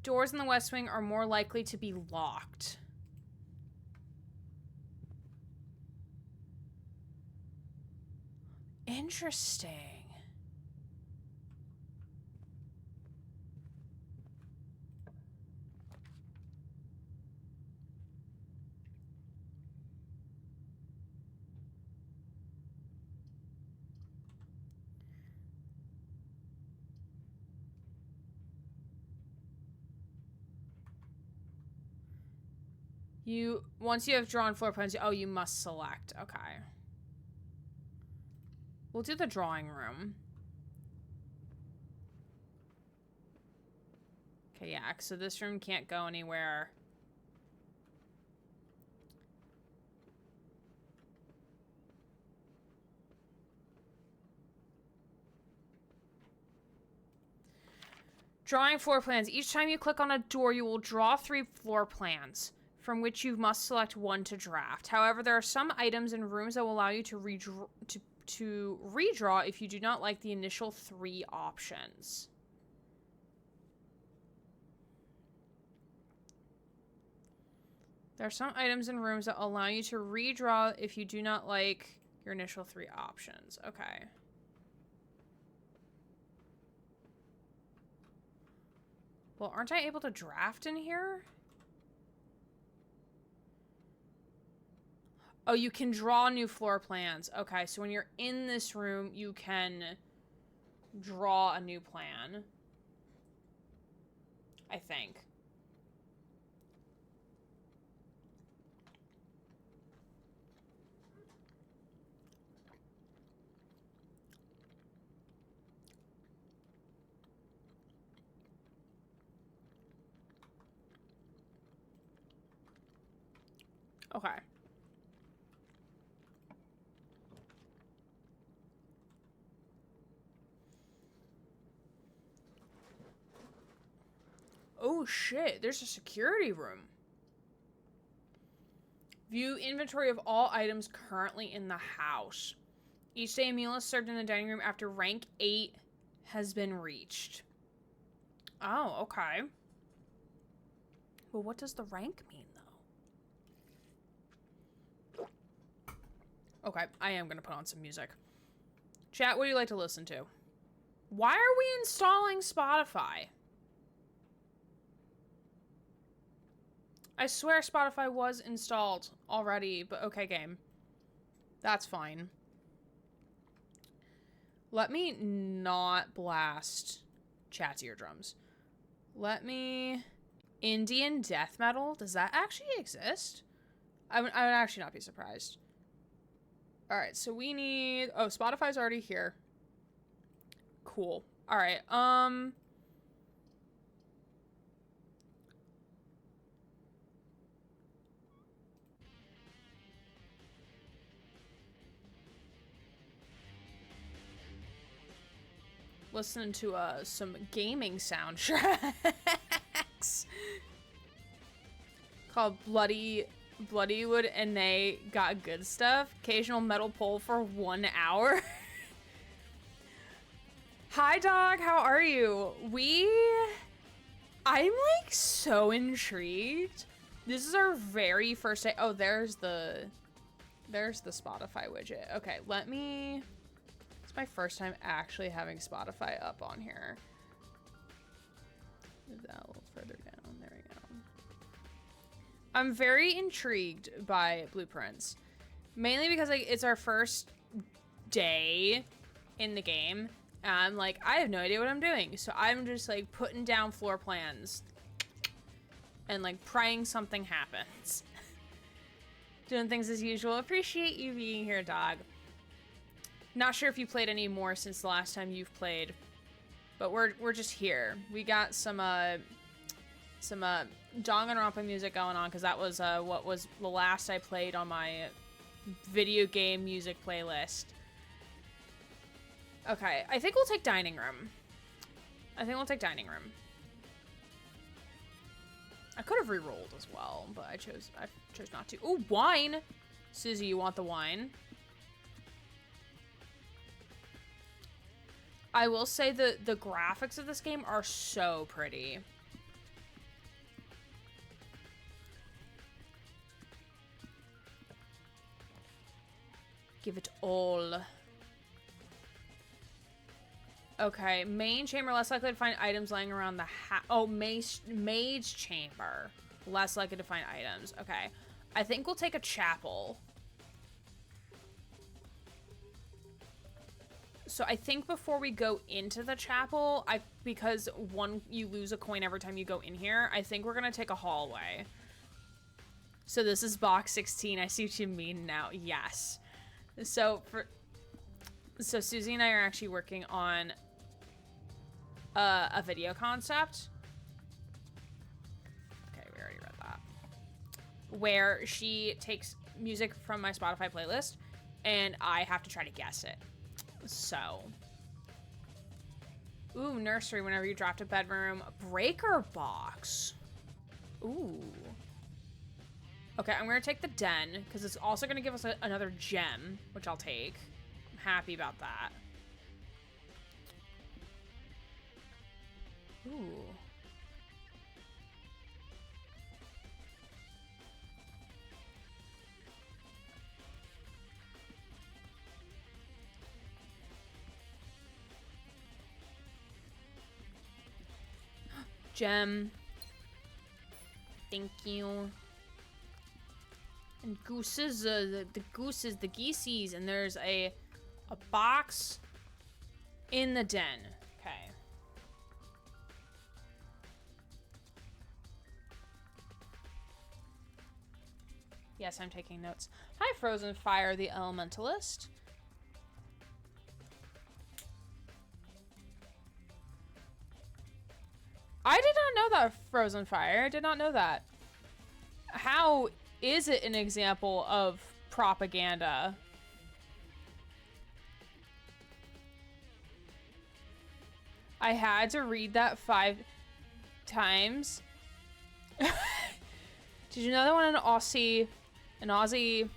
Doors in the West Wing are more likely to be locked. Interesting. Once you have drawn floor plans, oh, you must select. Okay. We'll do the drawing room. Okay, yeah, so this room can't go anywhere. Drawing floor plans. Each time you click on a door, you will draw 3 floor plans, from which you must select one to draft. However, there are some items in rooms that will allow you to redraw if you do not like the initial 3 options. There are some items in rooms that allow you to redraw if you do not like your initial 3 options. Okay. Well, aren't I able to draft in here? Oh, you can draw new floor plans. Okay, so when you're in this room, you can draw a new plan. I think. Okay. Oh shit, there's a security room. View inventory of all items currently in the house. Each day a meal is served in the dining room after rank 8 has been reached. Oh, okay. Well, what does the rank mean, though? Okay, I am going to put on some music. Chat, what do you like to listen to? Why are we installing Spotify? I swear Spotify was installed already, but okay, game. That's fine. Let me not blast chat's eardrums. Let me... Indian death metal? Does that actually exist? I would actually not be surprised. Alright, so we need... Oh, Spotify's already here. Cool. Alright, listening to some gaming soundtracks called Bloodywood and They Got Good Stuff. Occasional metal pull for 1 hour. Hi dog, how are you? I'm like so intrigued. This is our very first day. Oh, there's the Spotify widget. Okay, let me... It's my first time actually having Spotify up on here. Move that a little further down. There we go. I'm very intrigued by Blueprints. Mainly because like it's our first day in the game. And I'm like, I have no idea what I'm doing. So I'm just like putting down floor plans and like praying something happens. Doing things as usual. Appreciate you being here, dog. Not sure if you played any more since the last time you've played, but we're just here. We got some Danganronpa music going on because that was what was the last I played on my video game music playlist. Okay, I think we'll take dining room. I could have re-rolled as well, but I chose not to. Ooh, wine! Susie, you want the wine? I will say the graphics of this game are so pretty. Give it all. Okay, main chamber, less likely to find items lying around the house. Oh, mage chamber. Less likely to find items. Okay. I think we'll take a chapel. So I think before we go into the chapel, because you lose a coin every time you go in here, I think we're gonna take a hallway. So this is box 16. I see what you mean now. Yes. So So Susie and I are actually working on a video concept. Okay, we already read that. Where she takes music from my Spotify playlist and I have to try to guess it. So. Ooh, nursery whenever you dropped a bedroom. Breaker box. Ooh. Okay, I'm gonna take the den because it's also gonna give us another gem, which I'll take. I'm happy about that. Ooh. Gem. Thank you. And gooses, the gooses, the geesies, and there's a box in the den. Okay. Yes, I'm taking notes. Hi, Frozen Fire, the Elementalist. I did not know that, Frozen Fire. I did not know that. How is it an example of propaganda? I had to read that 5 times. Did you know that when an Aussie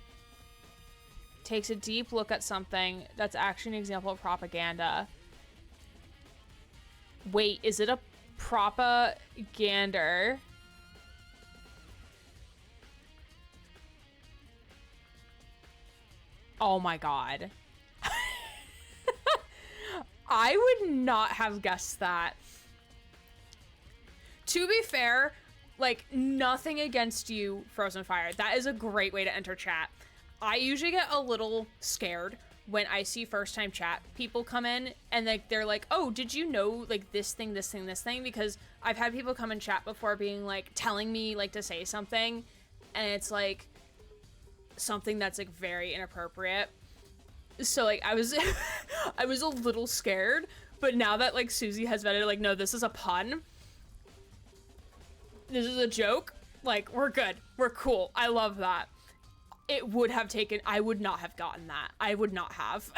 takes a deep look at something, that's actually an example of propaganda? Wait, is it a propagander? Oh my god. I would not have guessed that. To be fair, like, nothing against you, Frozen Fire. That is a great way to enter chat. I usually get a little scared when I see first time chat people come in and like they're like, oh, did you know like this thing, this thing, this thing? Because I've had people come in chat before being like telling me like to say something and it's like something that's like very inappropriate. So like I was I was a little scared, but now that like Susie has vetted like, no, this is a pun. This is a joke. Like, we're good. We're cool. I love that. It would have taken, I would not have gotten that. I would not have.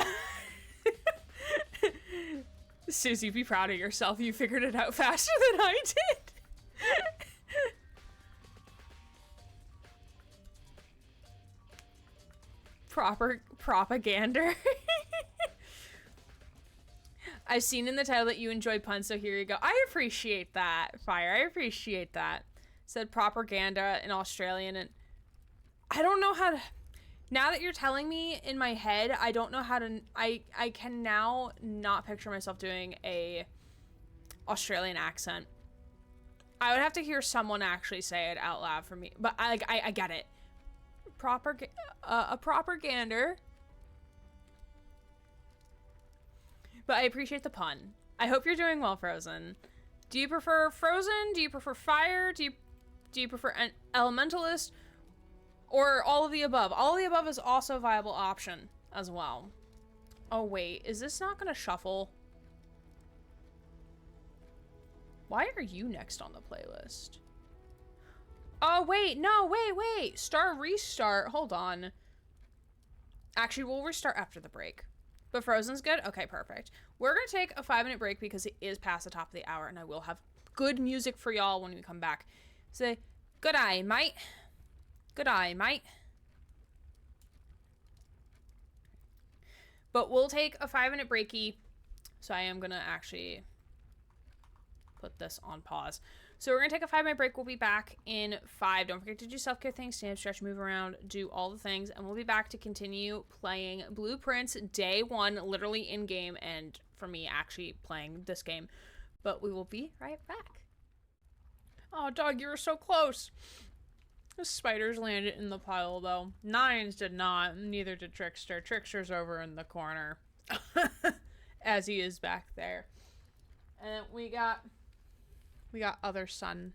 Susie, be proud of yourself. You figured it out faster than I did. Proper propaganda. I've seen in the title that you enjoy puns, so here you go. I appreciate that, Fire. I appreciate that. Said propaganda in Australian, and I don't know how to... Now that you're telling me in my head, I don't know how to... I can now not picture myself doing a Australian accent. I would have to hear someone actually say it out loud for me. But I get it. A propagander. But I appreciate the pun. I hope you're doing well, Frozen. Do you prefer Frozen? Do you prefer Fire? Do you prefer an Elementalist? Or all of the above? All of the above is also a viable option as well. Oh wait, is this not gonna shuffle? Why are you next on the playlist? Oh wait, no, wait. Restart, hold on. Actually, we'll restart after the break. But Frozen's good? Okay, perfect. We're gonna take a 5-minute break because it is past the top of the hour and I will have good music for y'all when we come back. Say, good eye, mate. Good eye, mate. But we'll take a 5-minute breaky. So I am gonna actually put this on pause. So we're gonna take a 5-minute break. We'll be back in 5. Don't forget to do self-care things, stand, stretch, move around, do all the things, and we'll be back to continue playing Blueprints day 1, literally in game, and for me actually playing this game. But we will be right back. Oh, dog, you were so close. The spiders landed in the pile though. Nines did not. Neither did Trickster. Trickster's over in the corner, as he is back there. And then we got other son.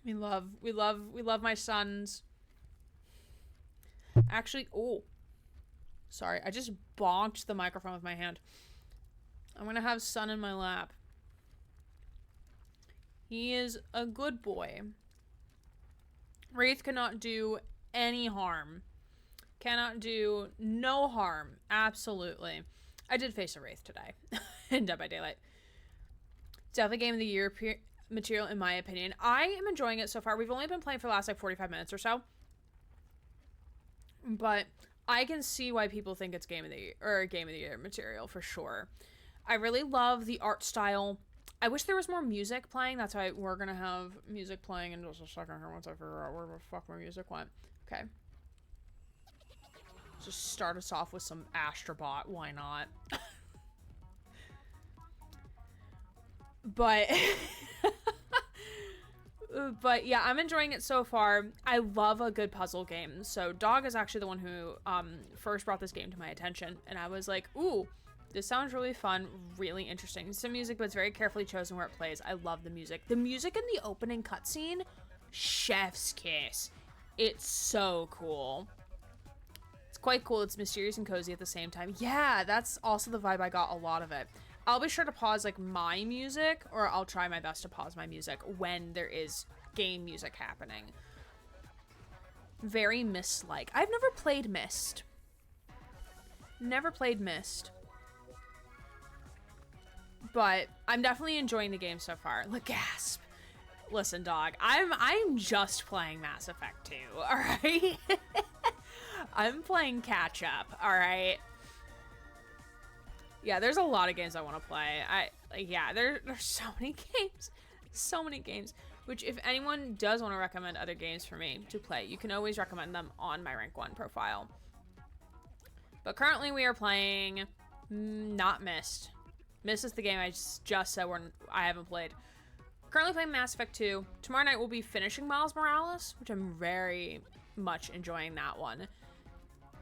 We love my sons. Actually, oh. Sorry, I just bonked the microphone with my hand. I'm gonna have Sun in my lap. He is a good boy. Wraith cannot do any harm. Cannot do no harm. Absolutely. I did face a Wraith today in Dead by Daylight. Definitely game of the year material in my opinion. I am enjoying it so far. We've only been playing for the last like 45 minutes or so. But I can see why people think it's game of the year material for sure. I really love the art style. I wish there was more music playing. That's why we're gonna have music playing in just a second here once I figure out where the fuck my music went. Okay. Just start us off with some Astrobot. Why not? But but yeah, I'm enjoying it so far. I love a good puzzle game. So Dog is actually the one who first brought this game to my attention, and I was like, ooh, this sounds really fun, really interesting. Some music, but it's very carefully chosen where it plays. I love the music. The music in the opening cutscene, chef's kiss. It's so cool. It's quite cool. It's mysterious and cozy at the same time. Yeah, that's also the vibe I got a lot of it. I'll be sure to pause like my music, or I'll try my best to pause my music when there is game music happening. Very Myst-like. I've never played Myst. Never played Myst. But I'm definitely enjoying the game so far. Like, gasp. Listen, Dog, I'm just playing Mass Effect 2, alright? I'm playing catch up, alright? Yeah, there's a lot of games I want to play. There's so many games. So many games. Which, if anyone does want to recommend other games for me to play, you can always recommend them on my Rank 1 profile. But currently we are playing not Myst. Myst is the game I just said I haven't played. Currently playing Mass Effect 2. Tomorrow night we'll be finishing Miles Morales, which I'm very much enjoying that one.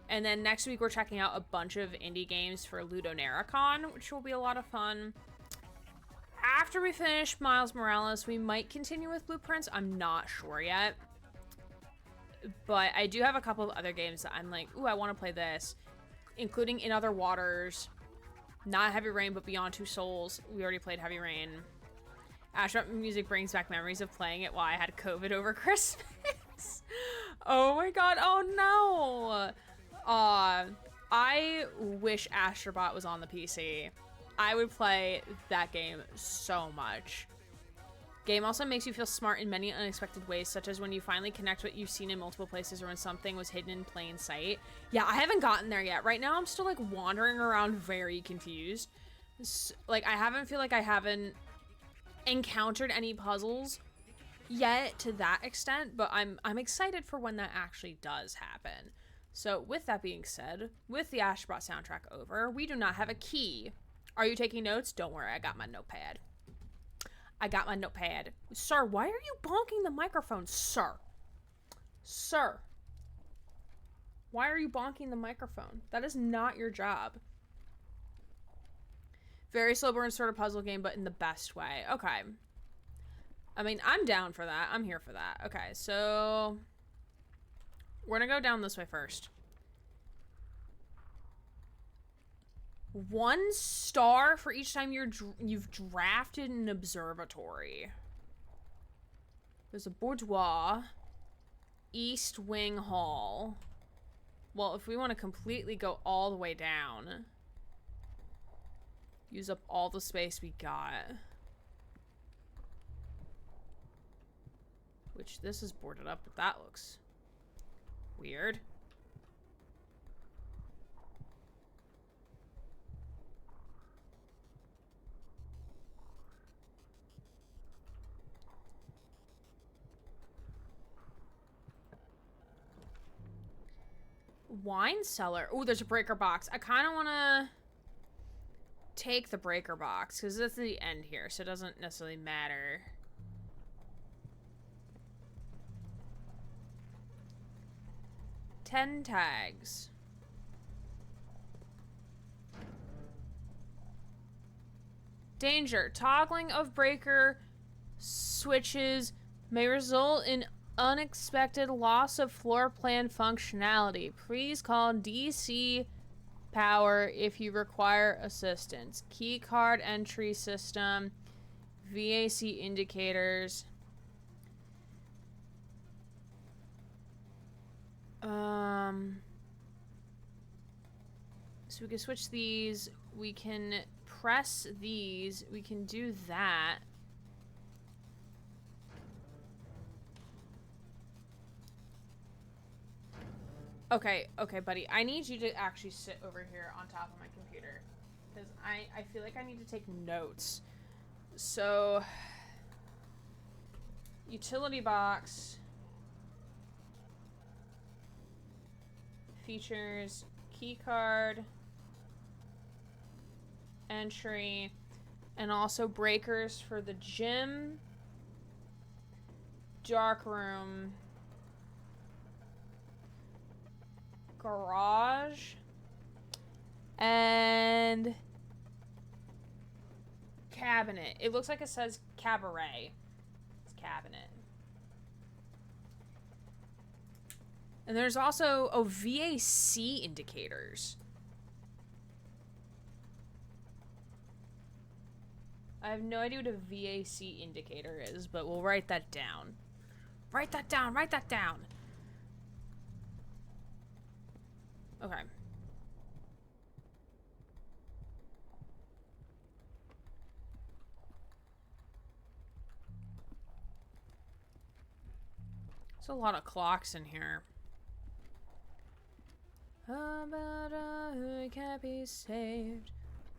And then next week we're checking out a bunch of indie games for Ludonarracon, which will be a lot of fun. After we finish Miles Morales, we might continue with Blueprints. I'm not sure yet. But I do have a couple of other games that I'm like, ooh, I want to play this. Including In Other Waters. Not Heavy Rain, but Beyond Two Souls. We already played Heavy Rain. Astronaut music brings back memories of playing it while I had COVID over Christmas. Oh my god, oh no! I wish Astrobot was on the PC. I would play that game so much. Game also makes you feel smart in many unexpected ways, such as when you finally connect what you've seen in multiple places or when something was hidden in plain sight. Yeah, I haven't gotten there yet. Right now, I'm still, like, wandering around very confused. Like, I haven't encountered any puzzles yet to that extent, but I'm excited for when that actually does happen. So, with that being said, with the Astrobot soundtrack over, we do not have a key. Are you taking notes? Don't worry, I got my notepad. Sir, why are you bonking the microphone, sir? Sir. Why are you bonking the microphone? That is not your job. Very slow burn sort of puzzle game, but in the best way. Okay. I mean, I'm down for that. I'm here for that. Okay, so we're gonna go down this way first. 1 star for each time you've drafted an observatory. There's a boudoir. East Wing Hall. Well, if we want to completely go all the way down, use up all the space we got. Which this is boarded up, but that looks weird. Wine cellar. Oh, there's a breaker box. I kind of want to take the breaker box because that's the end here, so it doesn't necessarily matter. $10 tags. Danger. Toggling of breaker switches may result in unexpected loss of floor plan functionality. Please call DC power if you require assistance. Key card entry system. VAC indicators. So we can switch these. We can press these. We can do that. Okay, okay, buddy. I need you to actually sit over here on top of my computer. Because I feel like I need to take notes. So, utility box. Features. Key card. Entry. And also breakers for the gym. Dark room. Garage. And cabinet. It looks like it says cabaret. It's cabinet. And there's also VAC indicators. I have no idea what a VAC indicator is, but we'll write that down. Write that down, write that down. Okay. There's a lot of clocks in here. How about who can't be saved?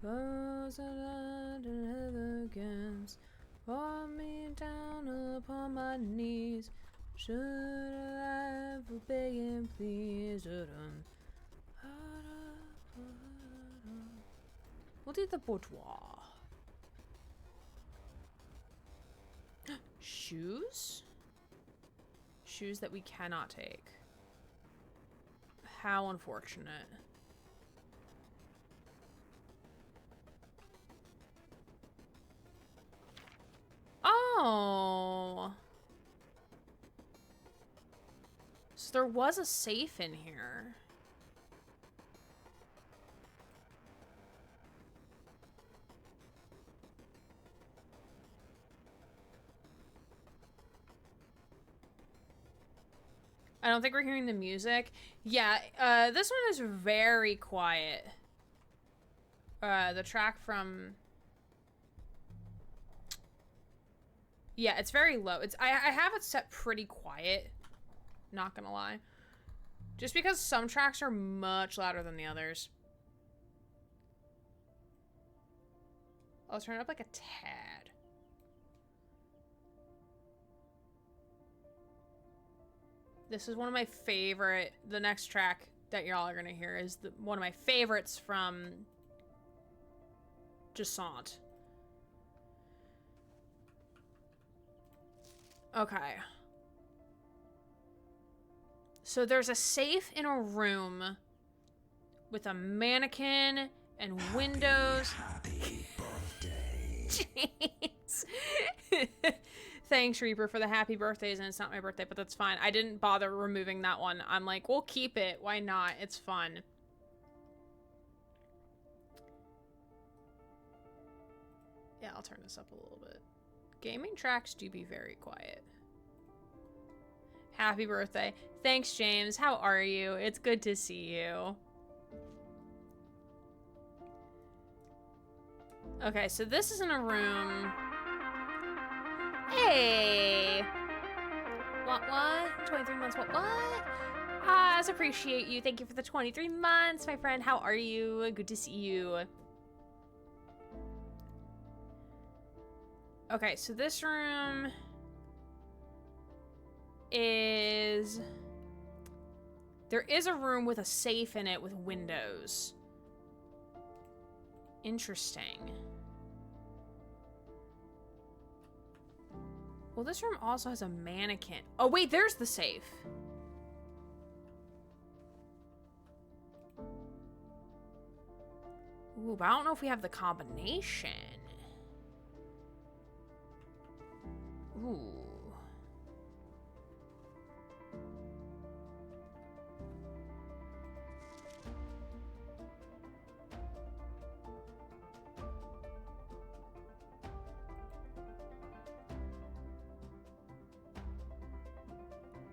Those that never against. Pour me down upon my knees. Should I ever beg and please? We'll do the boudoir. Shoes? Shoes that we cannot take. How unfortunate. Oh. So there was a safe in here. I don't think we're hearing the music. Yeah, this one is very quiet. The track from... Yeah, it's very low. I have it set pretty quiet. Not gonna lie. Just because some tracks are much louder than the others. I'll turn it up like a tad. This is one of my favorite... The next track that y'all are gonna hear is one of my favorites from... Jasant. Okay. So there's a safe in a room with a mannequin and windows.
Happy birthday.
Jeez. Thanks, Reaper, for the happy birthdays, and it's not my birthday, but that's fine. I didn't bother removing that one. I'm like, we'll keep it. Why not? It's fun. Yeah, I'll turn this up a little bit. Gaming tracks do be very quiet. Happy birthday. Thanks, James. How are you? It's good to see you. Okay, so this is in a room. Hey! What? 23 months, what? I appreciate you. Thank you for the 23 months, my friend. How are you? Good to see you. Okay, so this room is... There is a room with a safe in it with windows. Interesting. Well, this room also has a mannequin. Oh, wait, there's the safe. Ooh, but I don't know if we have the combination. Ooh.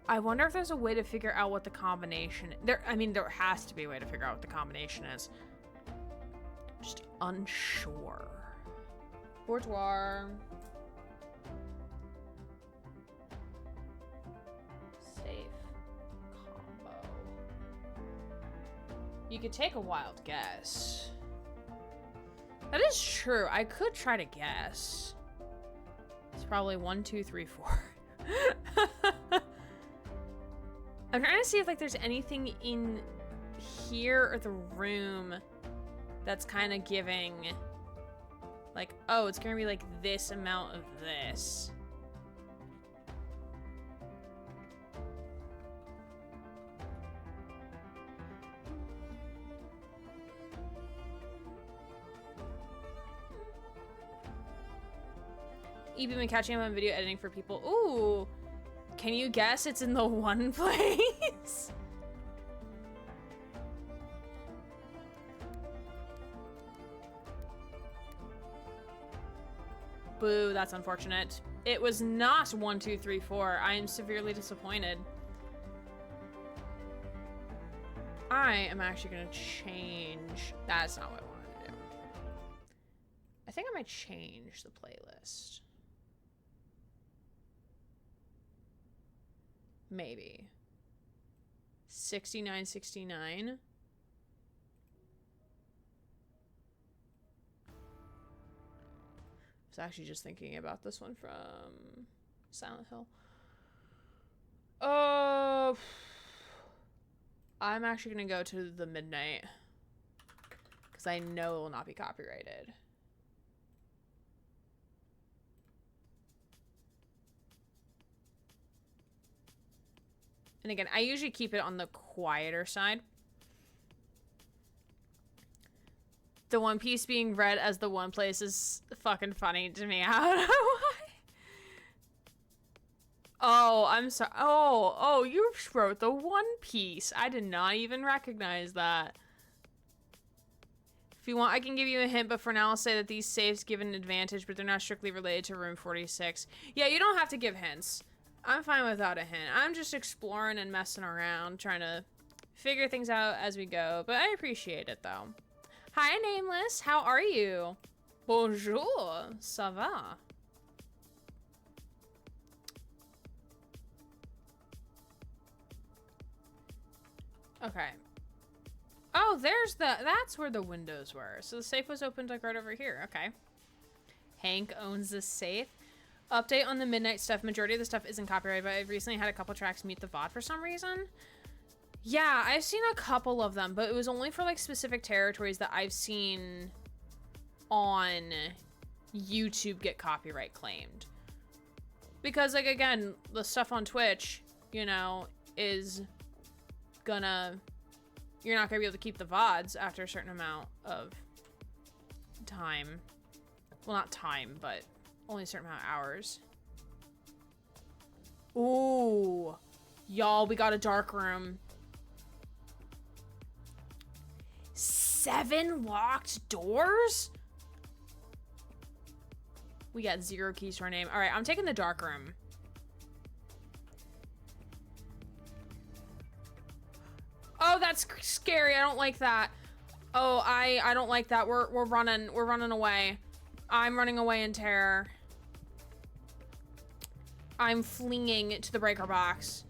I wonder if there's a way to figure out what the combination... I mean, there has to be a way to figure out what the combination is. Just unsure. Boudoir. Safe. Combo. You could take a wild guess. That is true. I could try to guess. It's probably 1, 2, 3, 4. I'm trying to see if like there's anything in here or the room that's kind of giving like, oh, it's gonna be like this amount of this. You've been catching up on video editing for people. Ooh, can you guess it's in the one place? Boo, that's unfortunate. It was not 1, 2, 3, 4. I am severely disappointed. I am actually gonna change. That's not what I wanted to do. I think I might change the playlist. Maybe. 6969. I was actually just thinking about this one from Silent Hill. Oh, I'm actually gonna go to the midnight because I know it will not be copyrighted. And again, I usually keep it on the quieter side. The One Piece being read as the one place is fucking funny to me. I don't know why. Oh, I'm sorry. Oh, you wrote the One Piece. I did not even recognize that. If you want, I can give you a hint, but for now I'll say that these saves give an advantage, but they're not strictly related to room 46. Yeah, you don't have to give hints. I'm fine without a hint. I'm just exploring and messing around, trying to figure things out as we go, but I appreciate it though. Hi, Nameless. How are you? Bonjour. Ça va? Okay. Oh, that's where the windows were. So the safe was opened like right over here. Okay. Hank owns the safe. Update on the midnight stuff. Majority of the stuff isn't copyrighted, but I've recently had a couple tracks meet the VOD for some reason. Yeah, I've seen a couple of them, but it was only for like specific territories that I've seen on YouTube get copyright claimed. Because like, again, the stuff on Twitch, you know, is gonna, you're not gonna be able to keep the VODs after a certain amount of time. Well, not time, but only a certain amount of hours. Ooh. Y'all, we got a dark room. 7 locked doors? We got 0 keys to our name. All right, I'm taking the dark room. Oh, that's scary. I don't like that. Oh, I don't like that. We're running away. I'm running away in terror. I'm fleeing to the breaker box.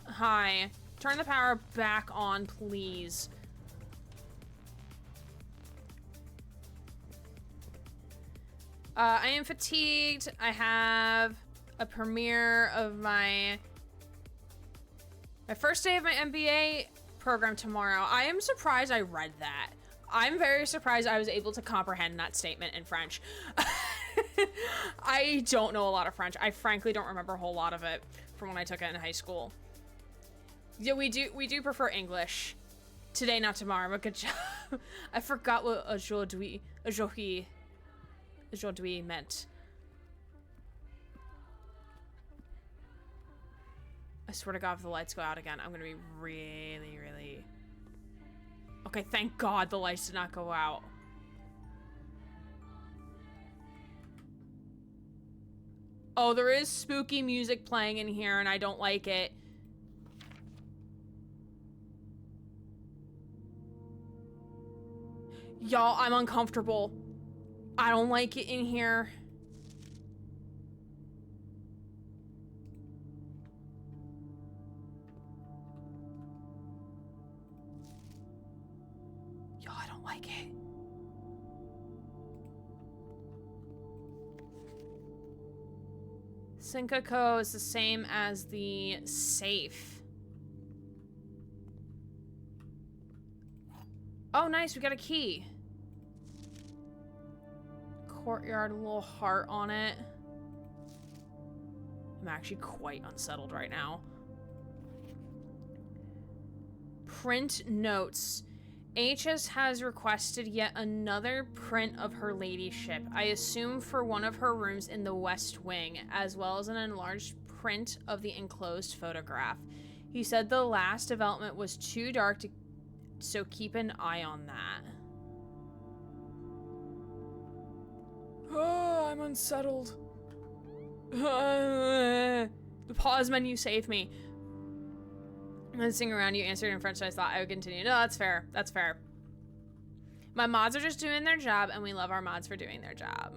Hi. Turn the power back on, please. I am fatigued. I have a premiere of my first day of my MBA program tomorrow. I am surprised I read that. I'm very surprised I was able to comprehend that statement in French. I don't know a lot of French. I frankly don't remember a whole lot of it from when I took it in high school. Yeah, we do prefer English. Today, not tomorrow, but good job. I forgot what aujourd'hui meant. I swear to God, if the lights go out again, I'm gonna be really... Okay, thank God the lights did not go out. Oh, there is spooky music playing in here, and I don't like it. Y'all, I'm uncomfortable. I don't like it in here. Y'all, I don't like it. Sinkako is the same as the safe. Oh, nice, we got a key. Courtyard, a little heart on it. I'm actually quite unsettled right now. Print notes. HS has requested yet another print of her ladyship, I assume for one of her rooms in the West Wing, as well as an enlarged print of the enclosed photograph. He said the last development was too dark to, so keep an eye on that. Oh, I'm unsettled. The pause menu saved me. And sing around, you answered in French, so I thought I would continue. No, that's fair. That's fair. My mods are just doing their job, and we love our mods for doing their job.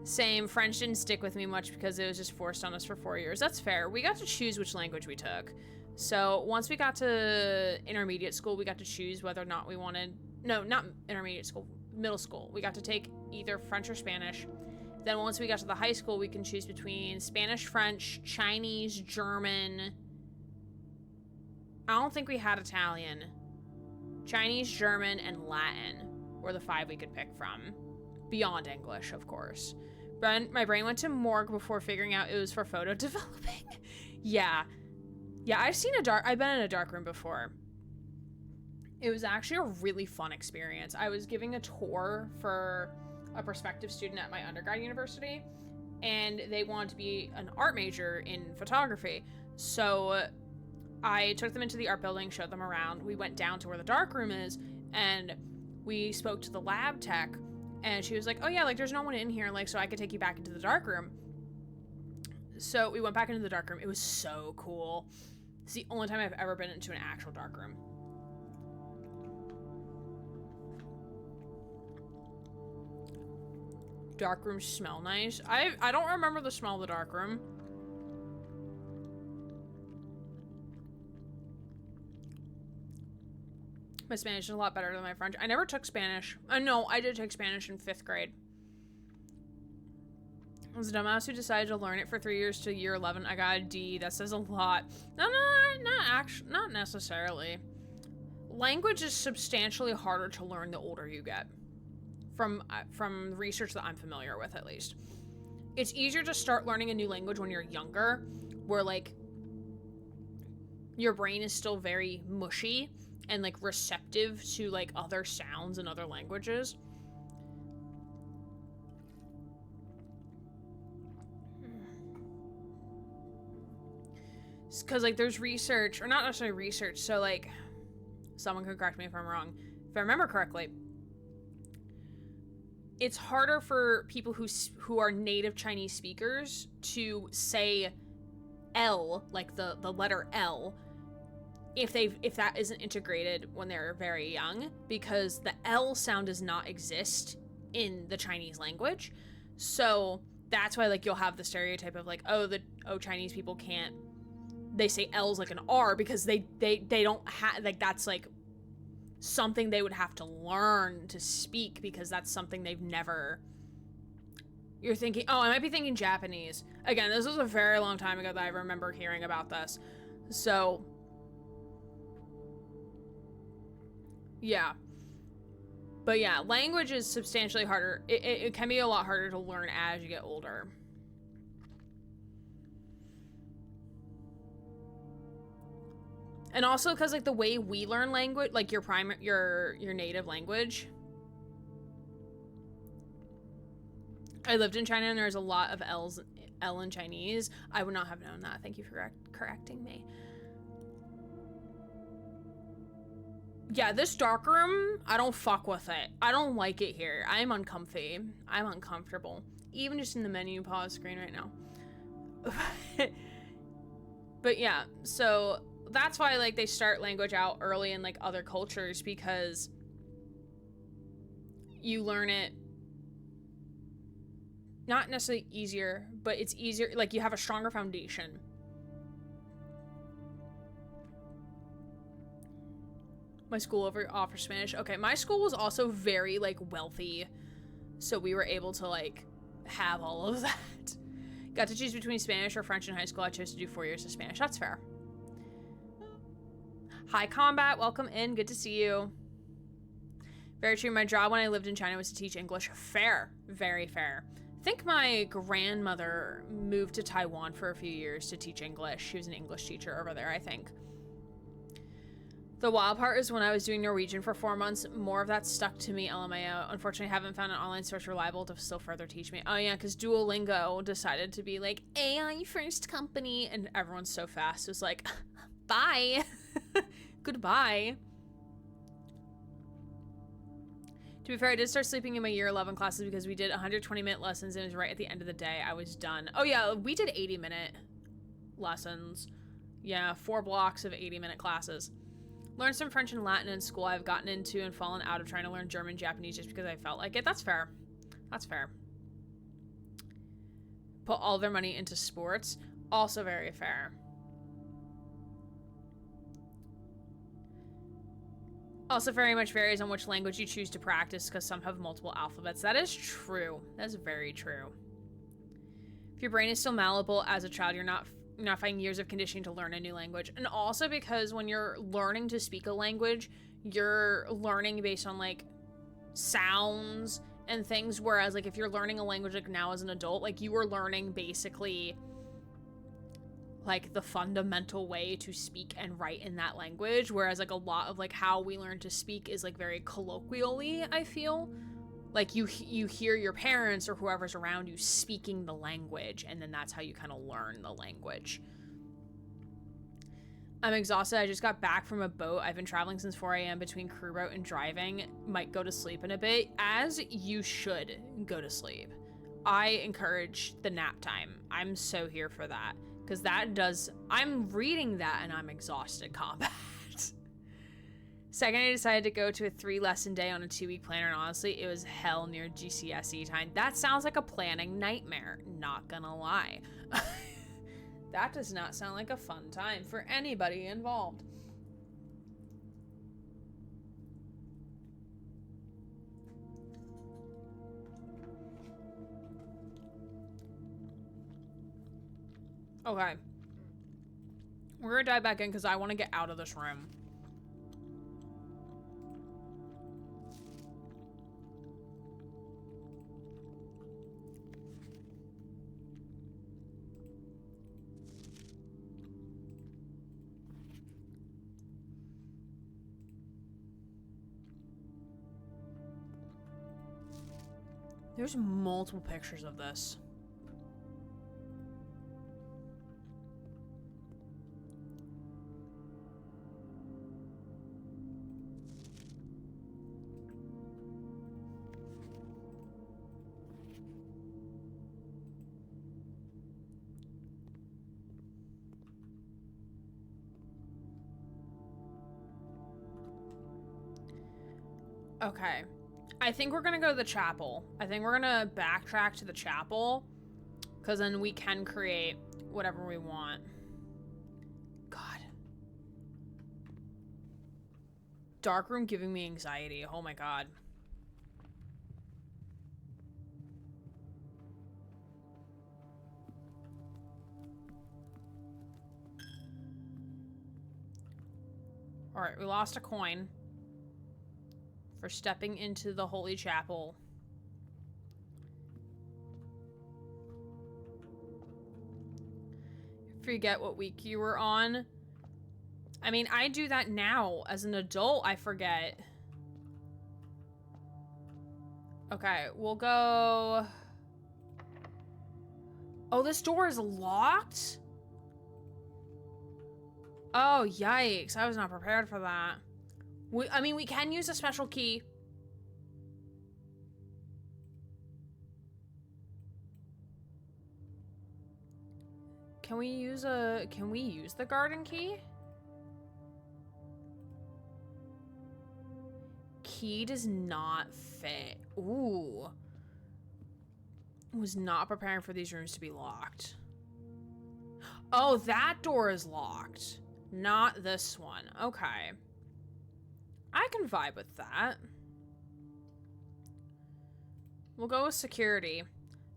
Same. French didn't stick with me much because it was just forced on us for 4 years. That's fair. We got to choose which language we took. So once we got to intermediate school, we got to choose whether or not we wanted... No, not intermediate school. Middle school. We got to take either French or Spanish. Then once we got to the high school, we can choose between Spanish, French, Chinese, German... I don't think we had Italian. Chinese, German, and Latin were the 5 we could pick from. Beyond English, of course. But my brain went to morgue before figuring out it was for photo developing. Yeah. Yeah, I've been in a dark room before. It was actually a really fun experience. I was giving a tour for a prospective student at my undergrad university, and they wanted to be an art major in photography. So I took them into the art building, showed them around. We went down to where the dark room is, and we spoke to the lab tech, and she was like, oh yeah, like there's no one in here, like so I could take you back into the dark room. So we went back into the dark room. It was so cool. It's the only time I've ever been into an actual dark room. Dark rooms smell nice. I don't remember the smell of the dark room. My Spanish is a lot better than my French. I never took Spanish. No, I did take Spanish in 5th grade. I was a dumbass who decided to learn it for 3 years to year 11. I got a D. That says a lot. No, not necessarily. Language is substantially harder to learn the older you get. From research that I'm familiar with, at least. It's easier to start learning a new language when you're younger, where, like, your brain is still very mushy and, like, receptive to, like, other sounds and other languages. Because, like, there's research, or not necessarily research, so, like, someone could correct me if I'm wrong. If I remember correctly, it's harder for people who are native Chinese speakers to say L, like the letter L, if that isn't integrated when they're very young, because the L sound does not exist in the Chinese language. So that's why, like, you'll have the stereotype of, like, Chinese people can't, they say L's like an R because they don't have, like, that's like something they would have to learn to speak because that's something they've never. You're thinking, oh, I might be thinking Japanese. Again, this was a very long time ago that I remember hearing about this. So, yeah. But yeah, language is substantially harder. It can be a lot harder to learn as you get older. And also because, like, the way we learn language, like your native language. I lived in China and there's a lot of L in Chinese. I would not have known that. Thank you for correcting me. Yeah, this dark room, I don't fuck with it. I don't like it here. I'm uncomfy. I'm uncomfortable. Even just in the menu pause screen right now. But yeah, so that's why, like, they start language out early in, like, other cultures, because you learn it not necessarily easier, but it's easier, like you have a stronger foundation. My school offers Spanish. Okay, my school was also very like wealthy, so we were able to like have all of that. Got to choose between Spanish or French in high school. I chose to do 4 years of Spanish. That's fair. Hi, Combat. Welcome in. Good to see you. Very true. My job when I lived in China was to teach English. Fair. Very fair. I think my grandmother moved to Taiwan for a few years to teach English. She was an English teacher over there, I think. The wild part is when I was doing Norwegian for 4 months, more of that stuck to me, LMAO. Unfortunately, I haven't found an online source reliable to still further teach me. Oh yeah, because Duolingo decided to be like, AI first company, and everyone's so fast. It was like, bye. Goodbye. To be fair, I did start sleeping in my year 11 classes because we did 120-minute lessons and it was right at the end of the day. I was done. Oh yeah, we did 80-minute lessons. Yeah, 4 blocks of 80-minute classes. Learned some French and Latin in school. I've gotten into and fallen out of trying to learn German, Japanese just because I felt like it. That's fair. That's fair. Put all their money into sports. Also very fair. Also very much varies on which language you choose to practice because some have multiple alphabets. That is true. That's very true. If your brain is still malleable as a child, you're not finding years of conditioning to learn a new language. And also because when you're learning to speak a language, you're learning based on like sounds and things, whereas like if you're learning a language like now as an adult, like you were learning basically like the fundamental way to speak and write in that language, whereas like a lot of like how we learn to speak is like very colloquially, I feel. Like you hear your parents or whoever's around you speaking the language, and then that's how you kind of learn the language. I'm exhausted. I just got back from a boat. I've been traveling since 4 a.m. between crew boat and driving. Might go to sleep in a bit. As you should go to sleep. I encourage the nap time. I'm so here for that. Because that does... I'm reading that and I'm exhausted, Combat. Second, I decided to go to a 3-lesson day on a 2-week planner, and honestly, it was hell near GCSE time. That sounds like a planning nightmare, not gonna lie. That does not sound like a fun time for anybody involved. Okay. We're gonna dive back in because I want to get out of this room. There's multiple pictures of this. Okay. I think we're gonna go to the chapel. I think we're gonna backtrack to the chapel, because then we can create whatever we want. God. Dark room giving me anxiety. Oh my god. Alright, we lost a coin for stepping into the holy chapel. Forget what week you were on. I mean, I do that now. As an adult, I forget. Okay, we'll go... Oh, this door is locked? Oh, yikes. I was not prepared for that. I mean, we can use a special key. Can we use the garden key? Key does not fit. Ooh. Was not preparing for these rooms to be locked. Oh, that door is locked. Not this one. Okay. I can vibe with that. We'll go with security.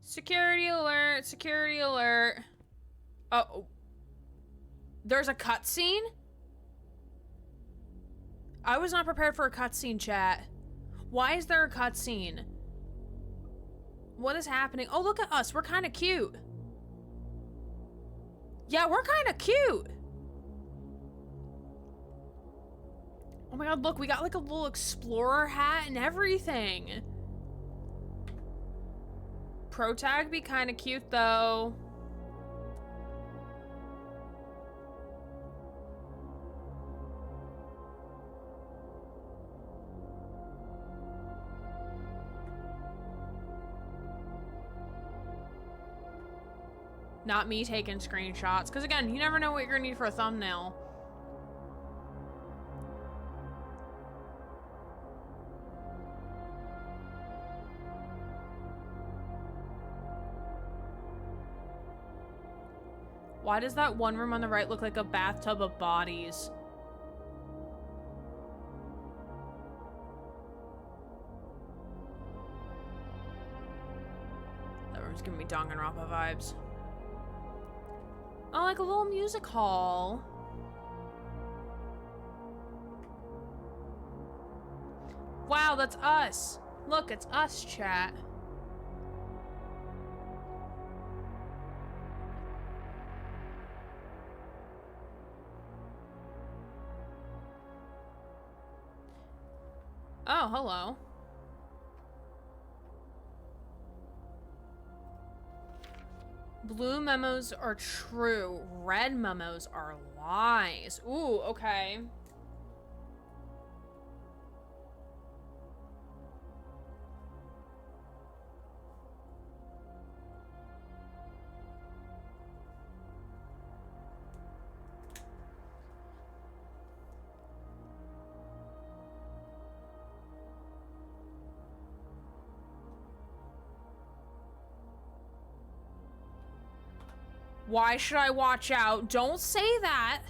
Security alert, security alert. Oh. There's a cutscene? I was not prepared for a cutscene, chat. Why is there a cutscene? What is happening? Oh, look at us. We're kind of cute. Yeah, we're kind of cute. Oh my god, look, we got like a little explorer hat and everything. Pro tag be kind of cute though. Not me taking screenshots, because again, you never know what you're gonna need for a thumbnail. Why does that one room on the right look like a bathtub of bodies? That room's giving me Danganronpa vibes. Oh, like a little music hall. Wow, that's us. Look, it's us, chat. Oh, hello. Blue memos are true. Red memos are lies. Ooh, okay. Why should I watch out? Don't say that.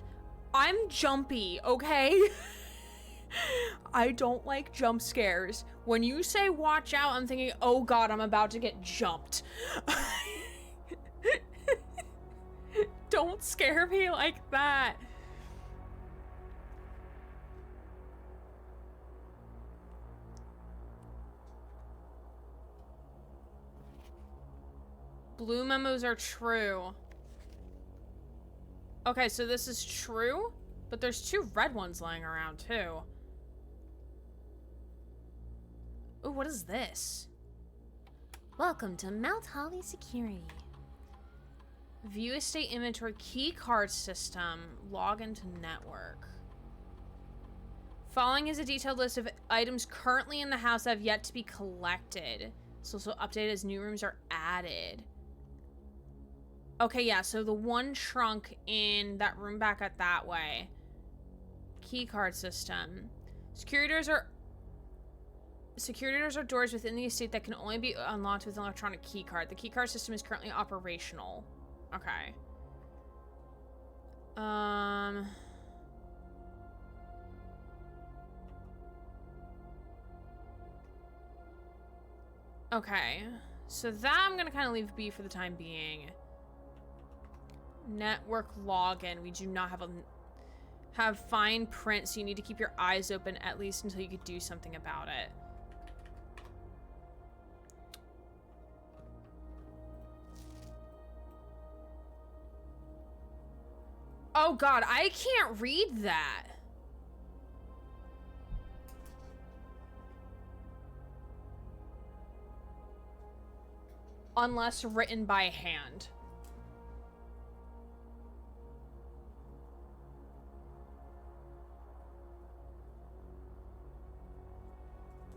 I'm jumpy, okay? I don't like jump scares. When you say watch out, I'm thinking, oh god, I'm about to get jumped. Don't scare me like that. Blue memos are true. Okay, so this is true, but there's two red ones lying around too. Ooh, what is this? Welcome to Mount Holly Security. View estate inventory key card system. Log into network. Following is a detailed list of items currently in the house that have yet to be collected. It's also updated as new rooms are added. Okay, yeah, so the one trunk in that room back at that way. Key card system. Security doors are doors within the estate that can only be unlocked with an electronic key card. The key card system is currently operational. Okay. Okay. So that I'm gonna kind of leave be for the time being. Network login. We do not have fine print, so you need to keep your eyes open at least until you could do something about it. Oh god, I can't read that. Unless written by hand.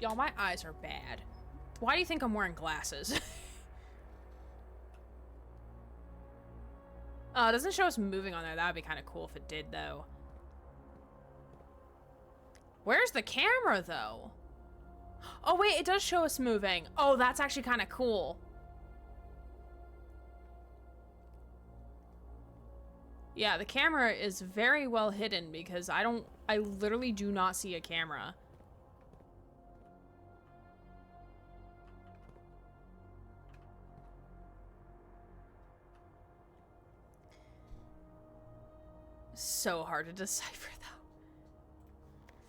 Y'all, my eyes are bad. Why do you think I'm wearing glasses? Oh, it doesn't show us moving on there. That would be kind of cool if it did, though. Where's the camera, though? Oh wait, it does show us moving. Oh, that's actually kind of cool. Yeah, the camera is very well hidden because I literally do not see a camera. So hard to decipher though.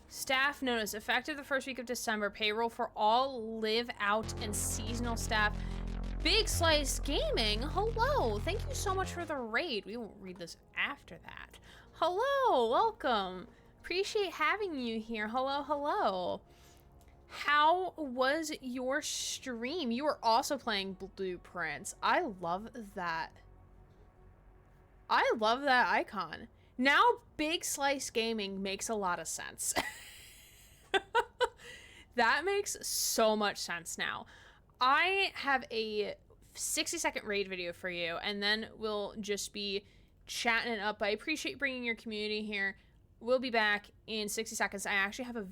Staff notice, effective the first week of December, payroll for all live out and seasonal staff. Big Slice Gaming, hello. Thank you so much for the raid. We will read this after that. Hello, welcome. Appreciate having you here. Hello, hello. How was your stream? You were also playing Blueprints. I love that. I love that icon. Now Big Slice Gaming makes a lot of sense. That makes so much sense now. I have a 60-second raid video for you, and then we'll just be chatting it up. I appreciate bringing your community here. We'll be back in 60 seconds. I actually have a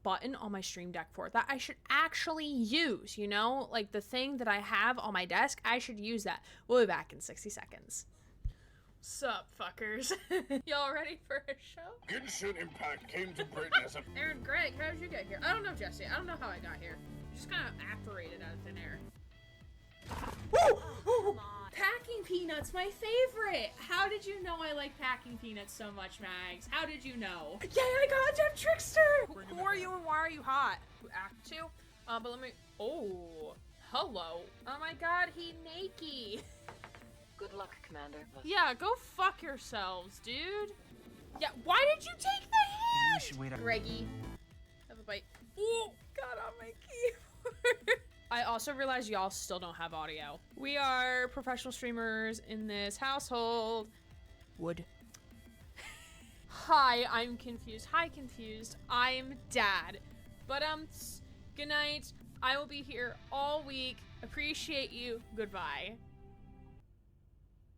button on my stream deck for it that I should actually use, you know? Like the thing that I have on my desk, I should use that. We'll be back in 60 seconds. Sup, fuckers? Y'all ready for a show?
Genshin Impact came to Britain as a...
Aaron, Greg, how did you get here? I don't know, Jesse. I don't know how I got here. Just kind of apparated out of thin air. Woo! Packing peanuts, my favorite! How did you know I like packing peanuts so much, Mags? How did you know? Yeah, I got Jeff Trickster! Who are you and why are you hot? Act 2? But let me... Oh, hello. Oh my god, he naked.
Good luck, Commander.
Yeah, go fuck yourselves, dude. Yeah, why did you take the hit?
You should wait.
Reggie, have a bite. Ooh, got on my keyboard. I also realized y'all still don't have audio. We are professional streamers in this household. Wood. Hi, I'm confused. Hi, confused. I'm dad. But good night. I will be here all week. Appreciate you. Goodbye.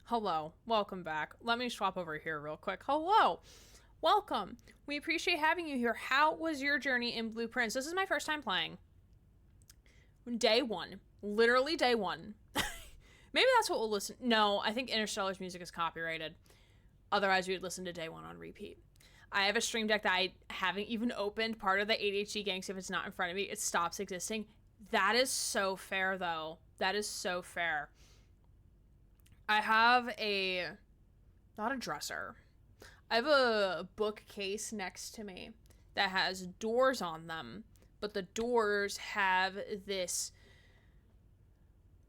Hello, welcome back. Let me swap over here real quick. Hello, welcome. We appreciate having you here. How was your journey in Blueprints? This is my first time playing. Day one, literally day one. Maybe that's what we'll listen. No, I think Interstellar's music is copyrighted. Otherwise, we would listen to day one on repeat. I have a stream deck that I haven't even opened. Part of the ADHD gangs, if it's not in front of me, it stops existing. That is so fair, though. That is so fair. I have not a dresser. I have a bookcase next to me that has doors on them, but the doors have this,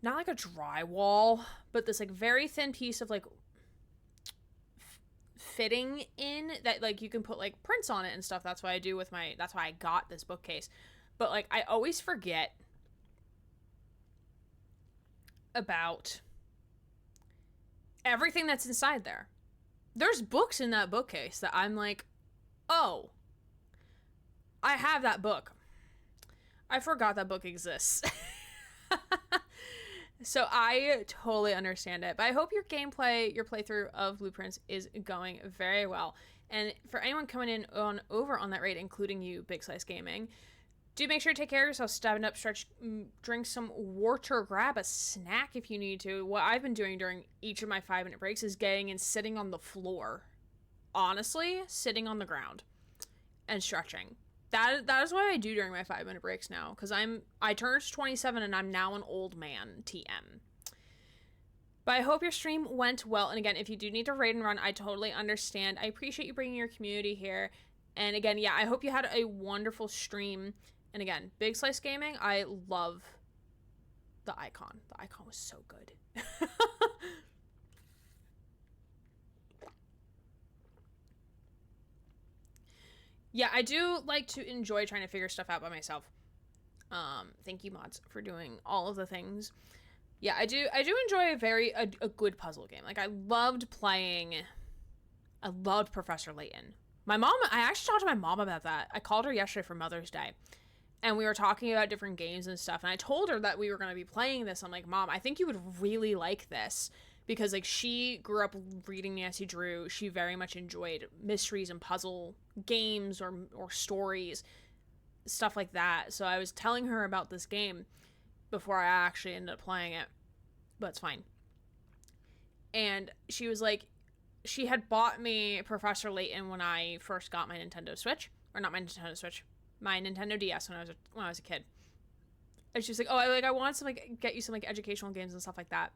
not like a drywall, but this like very thin piece of like fitting in that like you can put like prints on it and stuff. That's what I do with that's why I got this bookcase. But like I always forget about everything that's inside there. There's books in that bookcase that I'm like, oh, I have that book. I forgot that book exists. So I totally understand it. But I hope your playthrough of Blueprints is going very well. And for anyone coming in over on that raid, including you, Big Slice Gaming, do make sure to take care of yourself. Stand up, stretch, drink some water, grab a snack if you need to. What I've been doing during each of my 5-minute breaks is getting and sitting on the floor. Honestly, sitting on the ground and stretching. That is what I do during my 5-minute breaks now, because I turned 27 and I'm now an old man, TM. But I hope your stream went well. And again, if you do need to raid and run, I totally understand. I appreciate you bringing your community here. And again, yeah, I hope you had a wonderful stream. And again, Big Slice Gaming, I love the icon. The icon was so good. Yeah, I do like to enjoy trying to figure stuff out by myself. Thank you, mods, for doing all of the things. Yeah, I do enjoy a good puzzle game. Like, I loved Professor Layton. I actually talked to my mom about that. I called her yesterday for Mother's Day. And we were talking about different games and stuff. And I told her that we were going to be playing this. I'm like, Mom, I think you would really like this. Because, like, she grew up reading Nancy Drew. She very much enjoyed mysteries and puzzle games or stories. stuff like that. So I was telling her about this game before I actually ended up playing it, but it's fine. And she was like, she had bought me Professor Layton when I first got my Nintendo Switch, or not my Nintendo Switch, my Nintendo DS when I was a kid. And she was like, "Oh, I want to like get you some like educational games and stuff like that."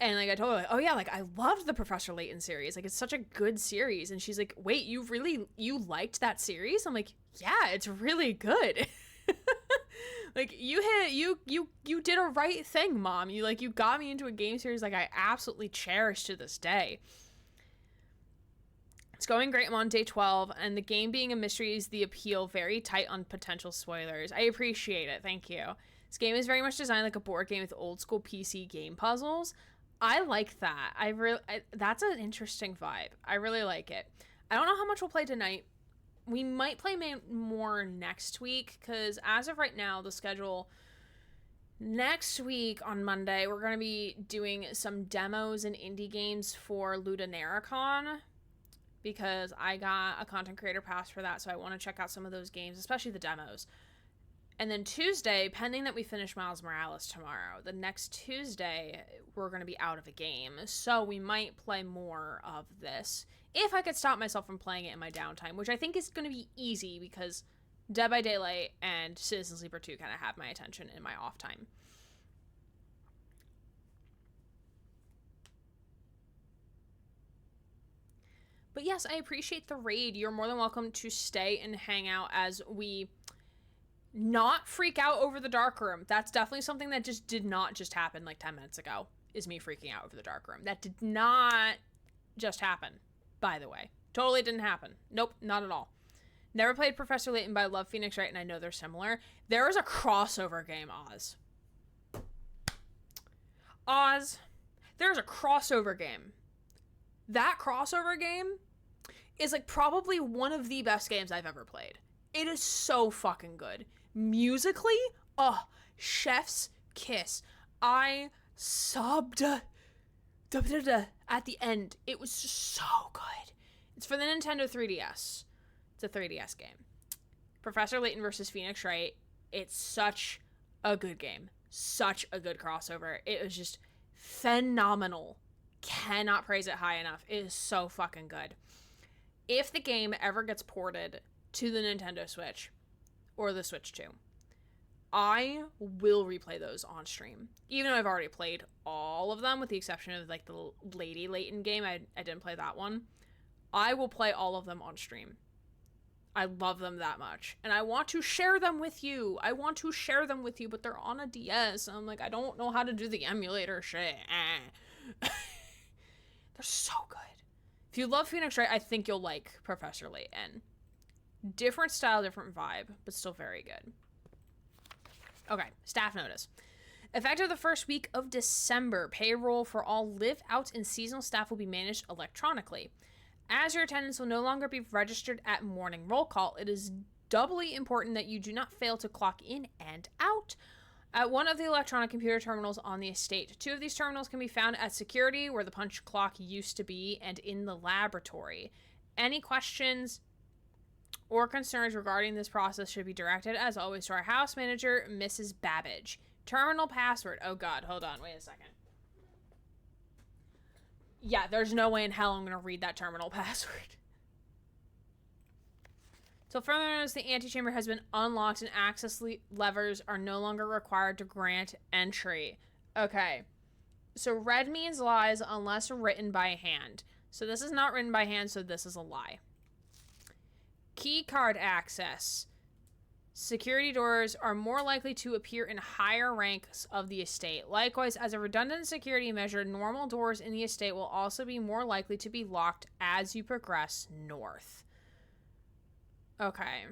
And like I told her, like, "Oh yeah, like I loved the Professor Layton series. Like it's such a good series." And she's like, "Wait, you liked that series?" I'm like, "Yeah, it's really good." Like you did a right thing, Mom. You got me into a game series like I absolutely cherish to this day. It's going great. I'm on day 12, and the game being a mystery is the appeal. Very tight on potential spoilers. I appreciate it. Thank you. This game is very much designed like a board game with old school PC game puzzles. I like that. That's an interesting vibe. I really like it. I don't know how much we'll play tonight. We might play more next week, because as of right now, the schedule next week on Monday, we're going to be doing some demos and indie games for Ludonericon, because I got a content creator pass for that, so I want to check out some of those games, especially the demos. And then Tuesday, pending that we finish Miles Morales tomorrow, the next Tuesday, we're going to be out of a game, so we might play more of this, if I could stop myself from playing it in my downtime, which I think is going to be easy, because Dead by Daylight and Citizen Sleeper 2 kind of have my attention in my off time. But yes, I appreciate the raid. You're more than welcome to stay and hang out as we not freak out over the dark room. That's definitely something that just did not just happen like 10 minutes ago, is me freaking out over the dark room. That did not just happen, by the way. Totally didn't happen. Nope, not at all. Never played Professor Layton, but I love Phoenix Wright, and I know they're similar. There is a crossover game, Oz. Oz, there's a crossover game. That crossover game is like probably one of the best games I've ever played. It is so fucking good. Musically, chef's kiss. I subbed at the end. It was just so good. It's for the Nintendo 3DS. It's a 3DS game. Professor Layton versus Phoenix Wright. It's such a good game. Such a good crossover. It was just phenomenal. Cannot praise it high enough. It is so fucking good. If the game ever gets ported to the Nintendo Switch or the Switch 2, I will replay those on stream. Even though I've already played all of them, with the exception of like the Lady Layton game. I didn't play that one. I will play all of them on stream. I love them that much. And I want to share them with you. But they're on a DS. And I'm like, I don't know how to do the emulator shit. They're so good. If you love Phoenix Wright, I think you'll like Professor Layton. Different style, different vibe, but still very good. Okay, staff notice. Effective the first week of December, payroll for all live-out and seasonal staff will be managed electronically. As your attendance will no longer be registered at morning roll call, it is doubly important that you do not fail to clock in and out at one of the electronic computer terminals on the estate. 2 of these terminals can be found at security, where the punch clock used to be, and in the laboratory. Any questions or concerns regarding this process should be directed, as always, to our house manager, Mrs. Babbage. Terminal password. Oh god, hold on, wait a second. Yeah, there's no way in hell I'm going to read that terminal password. So further notice, the antechamber has been unlocked and access levers are no longer required to grant entry. Okay. So red means lies unless written by hand. So this is not written by hand, so this is a lie. Key card access. Security doors are more likely to appear in higher ranks of the estate. Likewise, as a redundant security measure, normal doors in the estate will also be more likely to be locked as you progress north. Okay.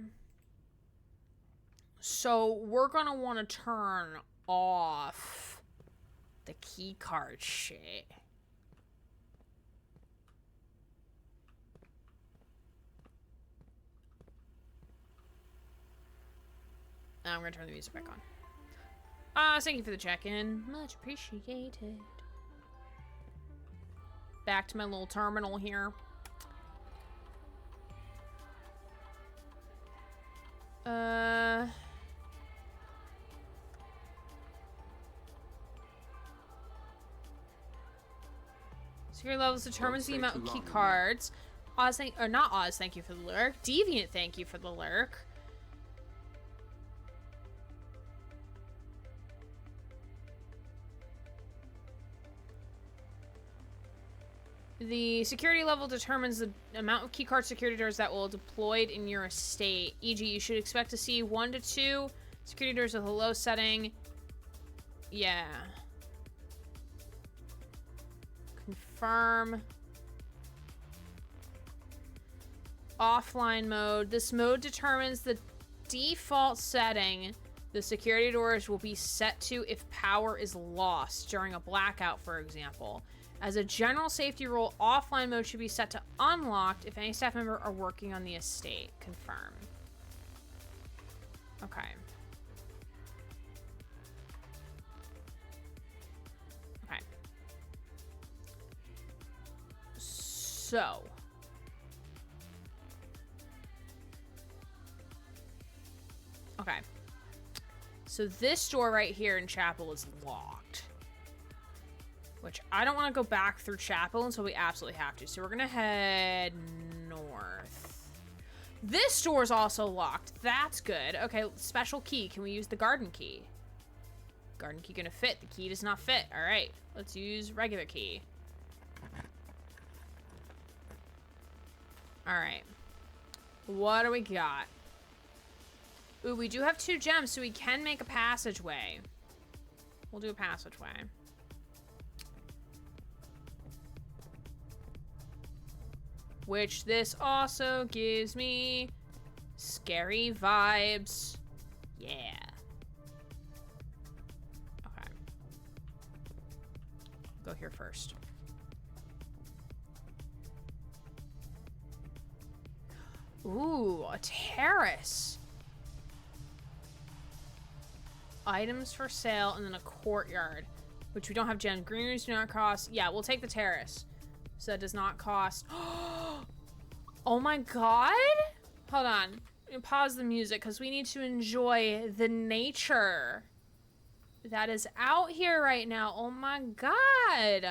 So we're going to want to turn off the key card shit. I'm going to turn the music back on. Thank you for the check-in. Much appreciated. Back to my little terminal here. Security levels determines the amount of key cards. Oz, not Oz, thank you for the lurk. Deviant, thank you for the lurk. The security level determines the amount of keycard security doors that will deployed in your estate. E.g., you should expect to see 1 to 2 security doors with a low setting. Yeah. Confirm. Offline mode. This mode determines the default setting the security doors will be set to if power is lost during a blackout, for example. As a general safety rule, offline mode should be set to unlocked if any staff member are working on the estate. Confirm. Okay. Okay. So. Okay. So this door right here in Chapel is locked. Which I don't want to go back through Chapel until we absolutely have to. So we're going to head north. This door is also locked. That's good. Okay, special key. Can we use the garden key? Garden key going to fit. The key does not fit. All right, let's use regular key. All right. What do we got? Ooh, we do have 2 gems, so we can make a passageway. We'll do a passageway. Which this also gives me scary vibes. Yeah. Okay. Go here first. Ooh, a terrace. Items for sale and then a courtyard. Which we don't have gems. Green rooms do not cost. Yeah, we'll take the terrace. So that does not cost. Oh my god. Hold on. Pause the music because we need to enjoy the nature that is out here right now. Oh my god.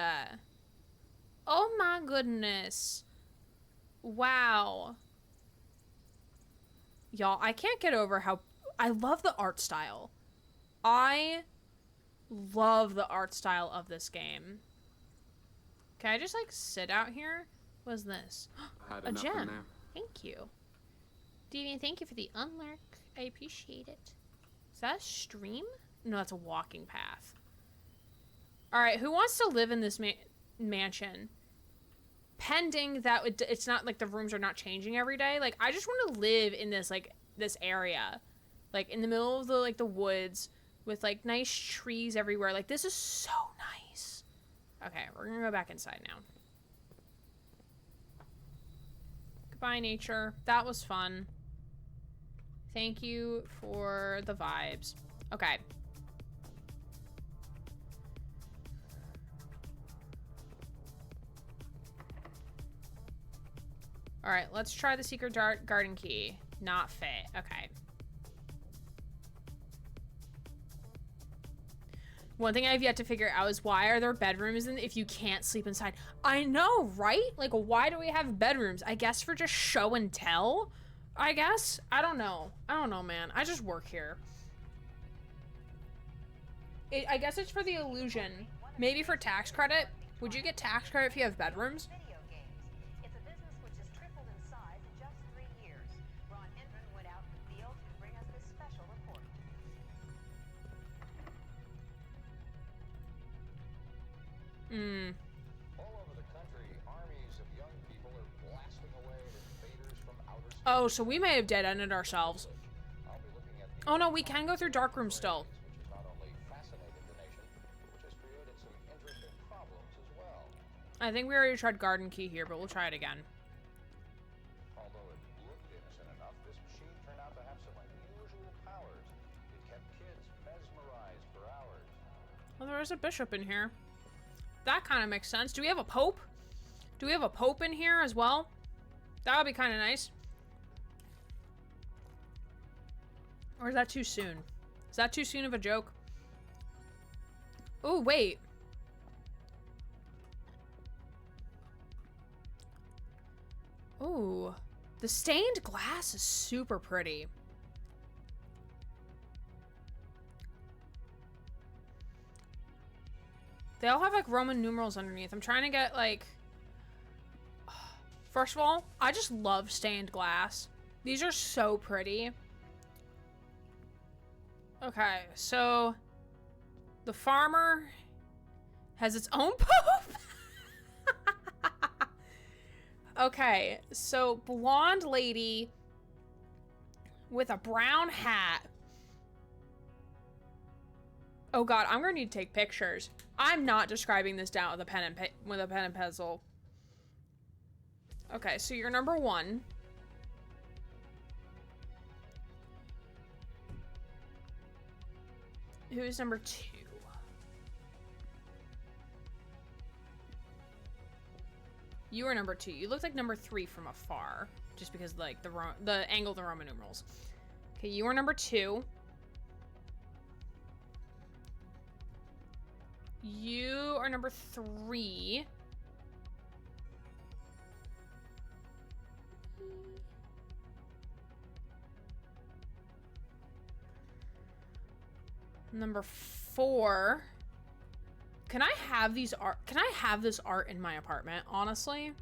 Oh my goodness. Wow. Y'all, I can't get over how I love the art style. I love the art style of this game. Can I just like sit out here? What's this? A gem. Thank you. Deviant, thank you for the unlurk. I appreciate it. Is that a stream? No, that's a walking path. Alright, who wants to live in this mansion? Pending that it's not like the rooms are not changing every day. Like, I just want to live in this, like, this area. Like, in the middle of the, like, the woods with, like, nice trees everywhere. Like, this is so nice. Okay, we're gonna go back inside now. Goodbye, nature. That was fun. Thank you for the vibes. Okay. Alright, let's try the secret garden key. Not fit. Okay. One thing I've yet to figure out is why are there bedrooms if you can't sleep inside? I know, right? Like, why do we have bedrooms? I guess for just show and tell? I guess? I don't know. I don't know, man. I just work here. I guess it's for the illusion. Maybe for tax credit. Would you get tax credit if you have bedrooms?
All over the country, armies of young people are blasting away at invaders from outer space.
Oh, so we may have dead-ended ourselves.
I'll be looking at the
Oh no, we can go through dark rooms still.
which has not only fascinated the nation, which has created some interesting problems as well.
I think we already tried garden key here, but we'll try it again.
Although it looked innocent enough, this machine turned out to have some unusual powers. It kept kids mesmerized for hours.
Well, there is a bishop in here. That kind of makes sense. Do we have a pope? Do we have a pope in here as well? That would be kind of nice. Or is that too soon? Is that too soon of a joke? Oh, wait. Ooh. The stained glass is super pretty. They all have like Roman numerals underneath. I'm trying to get like... First of all, I just love stained glass. These are so pretty. Okay, so... The farmer has its own pope. Okay, so blonde lady with a brown hat. Oh god, I'm gonna need to take pictures. I'm not describing this down with a pen and pencil. Okay, so you're number 1. Who's number 2? You are number 2. You look like number 3 from afar, just because like the angle of the Roman numerals. Okay, you are number 2. You are number 3. Number 4. Can I have these art? Can I have this art in my apartment, honestly?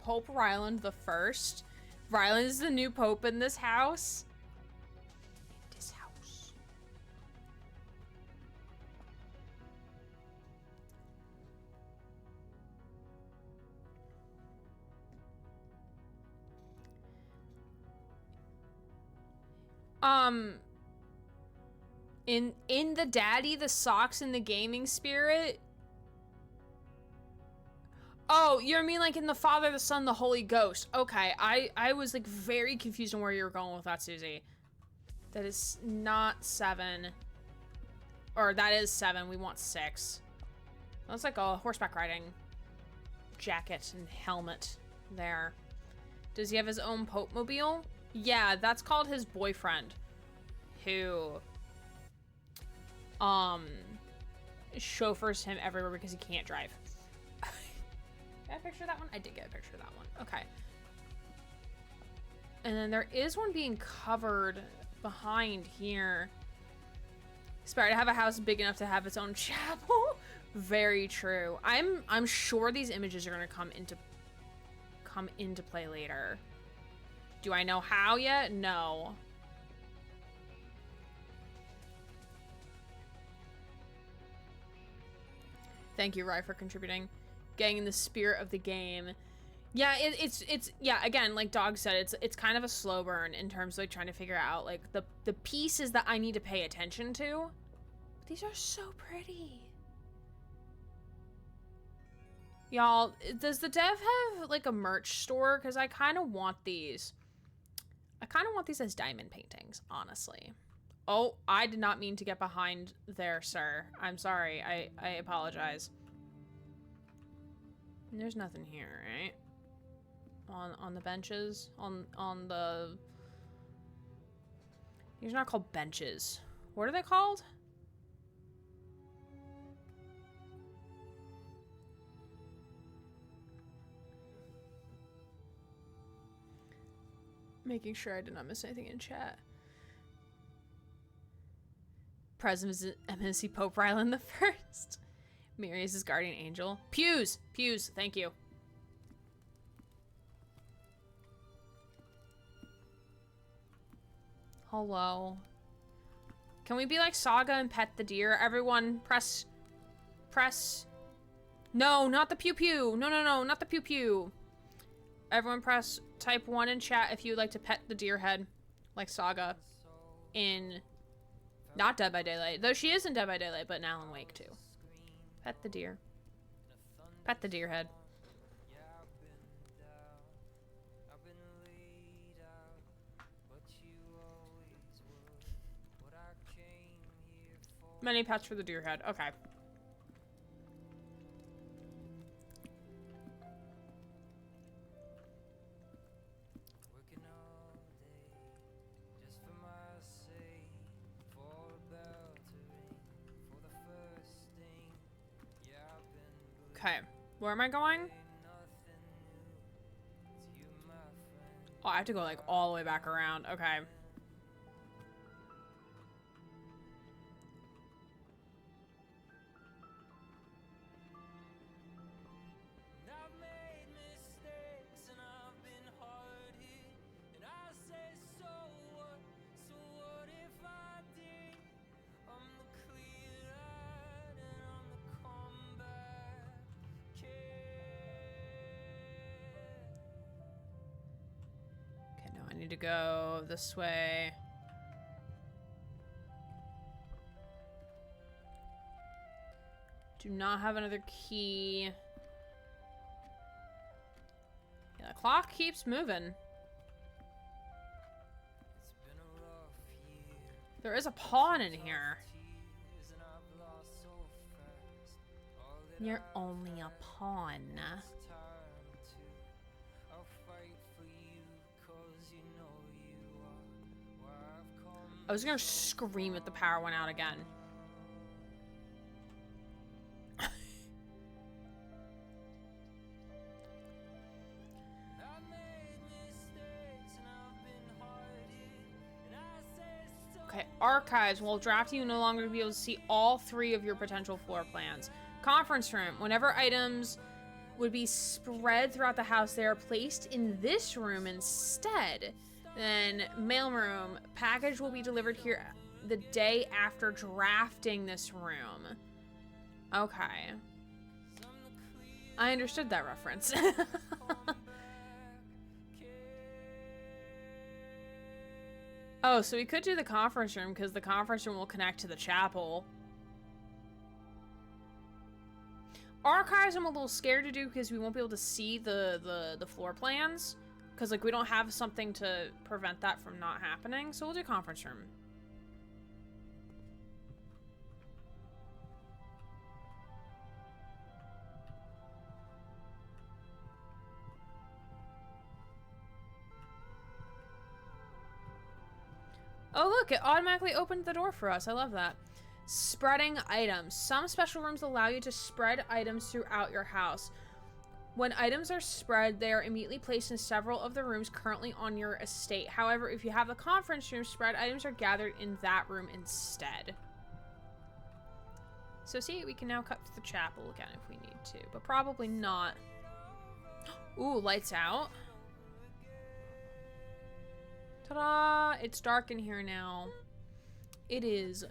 Pope Ryland the First. Ryland is the new pope in this house. In this house. In the daddy, the socks, and the gaming spirit. Oh, you mean like in the Father, the Son, the Holy Ghost. Okay, I was like very confused on where you were going with that, Susie. That is not 7. Or that is 7. We want 6. That's like a horseback riding jacket and helmet there. Does he have his own Pope mobile? Yeah, that's called his boyfriend. Who chauffeurs him everywhere because he can't drive. Did I picture that one? I did get a picture of that one. Okay. And then there is one being covered behind here. Aspire to have a house big enough to have its own chapel. Very true. I'm sure these images are gonna come into play later. Do I know how yet? No. Thank you, Rye, for contributing. Getting in the spirit of the game. Yeah, it's yeah, again, like Dog said, it's kind of a slow burn in terms of like trying to figure out like the pieces that I need to pay attention to. These are so pretty. Y'all, does the dev have like a merch store? Because I kind of want these. I kind of want these as diamond paintings, honestly. Oh, I did not mean to get behind there, sir. I'm sorry. I apologize. There's nothing here, right? On the benches? On the... These are not called benches. What are they called? Making sure I did not miss anything in chat. President Eminency Pope Ryland the First. Mary is his guardian angel. Pews! Pews, thank you. Hello. Can we be like Saga and pet the deer? Everyone press. No, not the pew pew. No, not the pew pew. Everyone press type 1 in chat if you would like to pet the deer head. Like Saga. In... Not Dead by Daylight. Though she is in Dead by Daylight, but in Alan Wake too. Pet the deer. Pet the deer head. Many pets for the deer head. Okay. Okay, where am I going? Oh, I have to go like all the way back around. Okay. I need to go this way. Do not have another key. Yeah, the clock keeps moving. There is a pawn in here. You're only a pawn. I was gonna scream if the power went out again. Okay, archives. While drafting, you no longer be able to see all 3 of your potential floor plans. Conference room. Whenever items would be spread throughout the house, they are placed in this room instead. Then mailroom. Package will be delivered here the day after drafting this room. Okay. I understood that reference. Oh, so we could do the conference room because the conference room will connect to the chapel. Archives I'm a little scared to do because we won't be able to see the floor plans. Because, like, we don't have something to prevent that from not happening. So we'll do conference room. Oh, look, it automatically opened the door for us. I love that. Spreading items. Some special rooms allow you to spread items throughout your house. When items are spread, they are immediately placed in several of the rooms currently on your estate. However, if you have a conference room, spread items are gathered in that room instead. So see, we can now cut to the chapel again if we need to, but probably not. Ooh, lights out. Ta-da! It's dark in here now. It is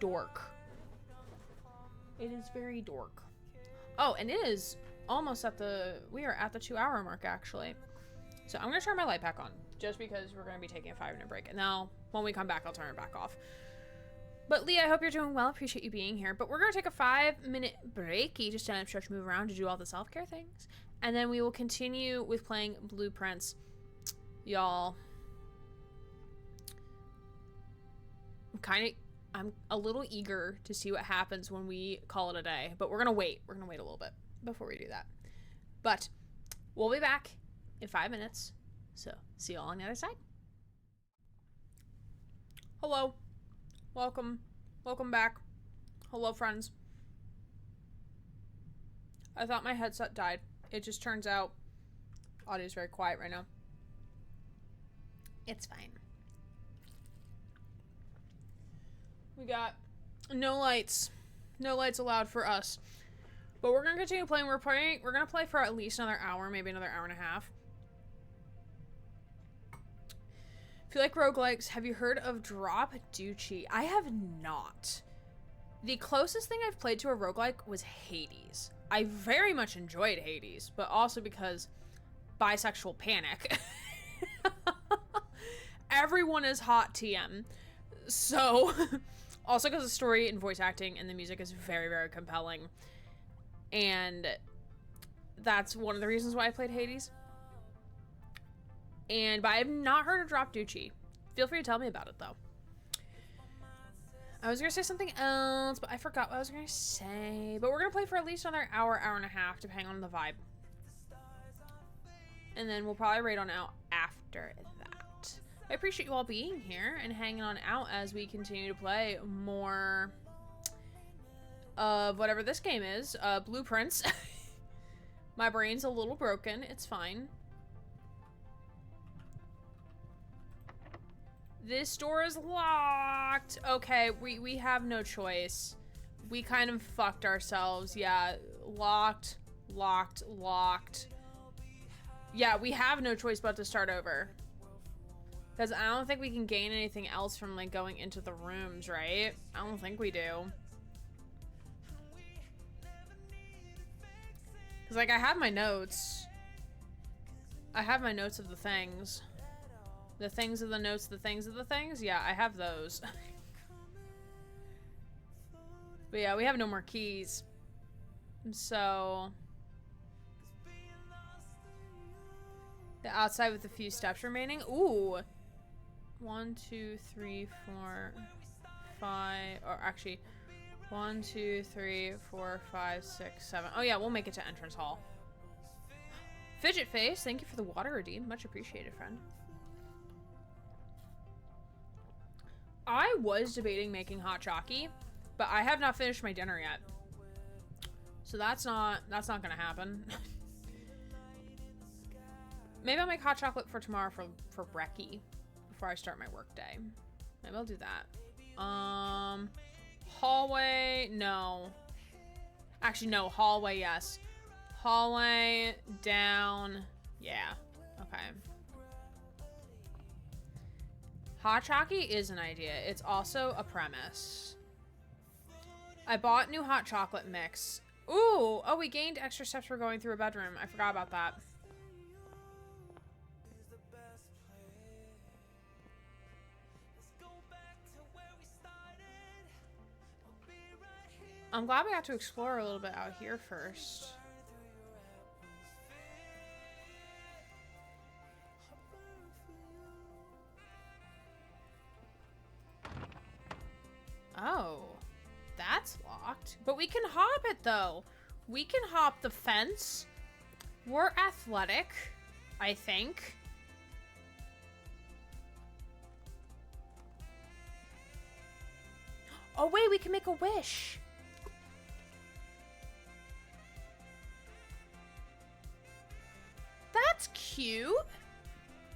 dork. It is very dork. Oh, and it is almost at the... We are at the 2-hour mark, actually. So I'm going to turn my light back on, just because we're going to be taking a 5-minute break. And now, when we come back, I'll turn it back off. But Leah, I hope you're doing well. Appreciate you being here. But we're going to take a 5-minute breaky, just stand up, stretch, move around to do all the self-care things. And then we will continue with playing Blueprints. Y'all... I'm a little eager to see what happens when we call it a day, but we're gonna wait. We're gonna wait a little bit before we do that. But we'll be back in 5 minutes. So see you all on the other side. Hello. Welcome. Welcome back. Hello, friends. I thought my headset died. It just turns out audio is very quiet right now. It's fine. We got no lights. No lights allowed for us. But we're going to continue playing. We're going to play for at least another hour, maybe another hour and a half. If you like roguelikes, have you heard of Drop Duchy? I have not. The closest thing I've played to a roguelike was Hades. I very much enjoyed Hades, but also because bisexual panic. Everyone is hot TM. So... Also because the story and voice acting and the music is very, very compelling. And that's one of the reasons why I played Hades. But I have not heard of Drop Duchy. Feel free to tell me about it, though. I was going to say something else, but I forgot what I was going to say. But we're going to play for at least another hour, hour and a half, depending on the vibe. And then we'll probably raid on out after that. I appreciate you all being here and hanging on out as we continue to play more of whatever this game is. Blueprints. My brain's a little broken. It's fine. This door is locked. Okay, we have no choice. We kind of fucked ourselves. Yeah, locked, locked, locked. Yeah, we have no choice but to start over. Because I don't think we can gain anything else from, like, going into the rooms, right? I don't think we do. Because, like, I have my notes. I have my notes of the things. The things of the notes, the things of the things? Yeah, I have those. But yeah, we have no more keys. So... the outside with a few steps remaining? Ooh! 1, 2, 3, 4, 5... or actually... 1, 2, 3, 4, 5, 6, 7... oh yeah, we'll make it to entrance hall. Fidget Face, thank you for the water redeem. Much appreciated, friend. I was debating making hot chocky, but I have not finished my dinner yet. So that's not gonna happen. Maybe I'll make hot chocolate for tomorrow for brekkie before I start my work day. Maybe I'll do that. Hallway, no. Actually, no, hallway, yes. Hallway, down, yeah, okay. Hot chocky is an idea. It's also a premise. I bought new hot chocolate mix. Ooh, oh, we gained extra steps for going through a bedroom. I forgot about that. I'm glad we got to explore a little bit out here first. Oh, that's locked. But we can hop it, though. We can hop the fence. We're athletic, I think. Oh, wait, we can make a wish. That's cute.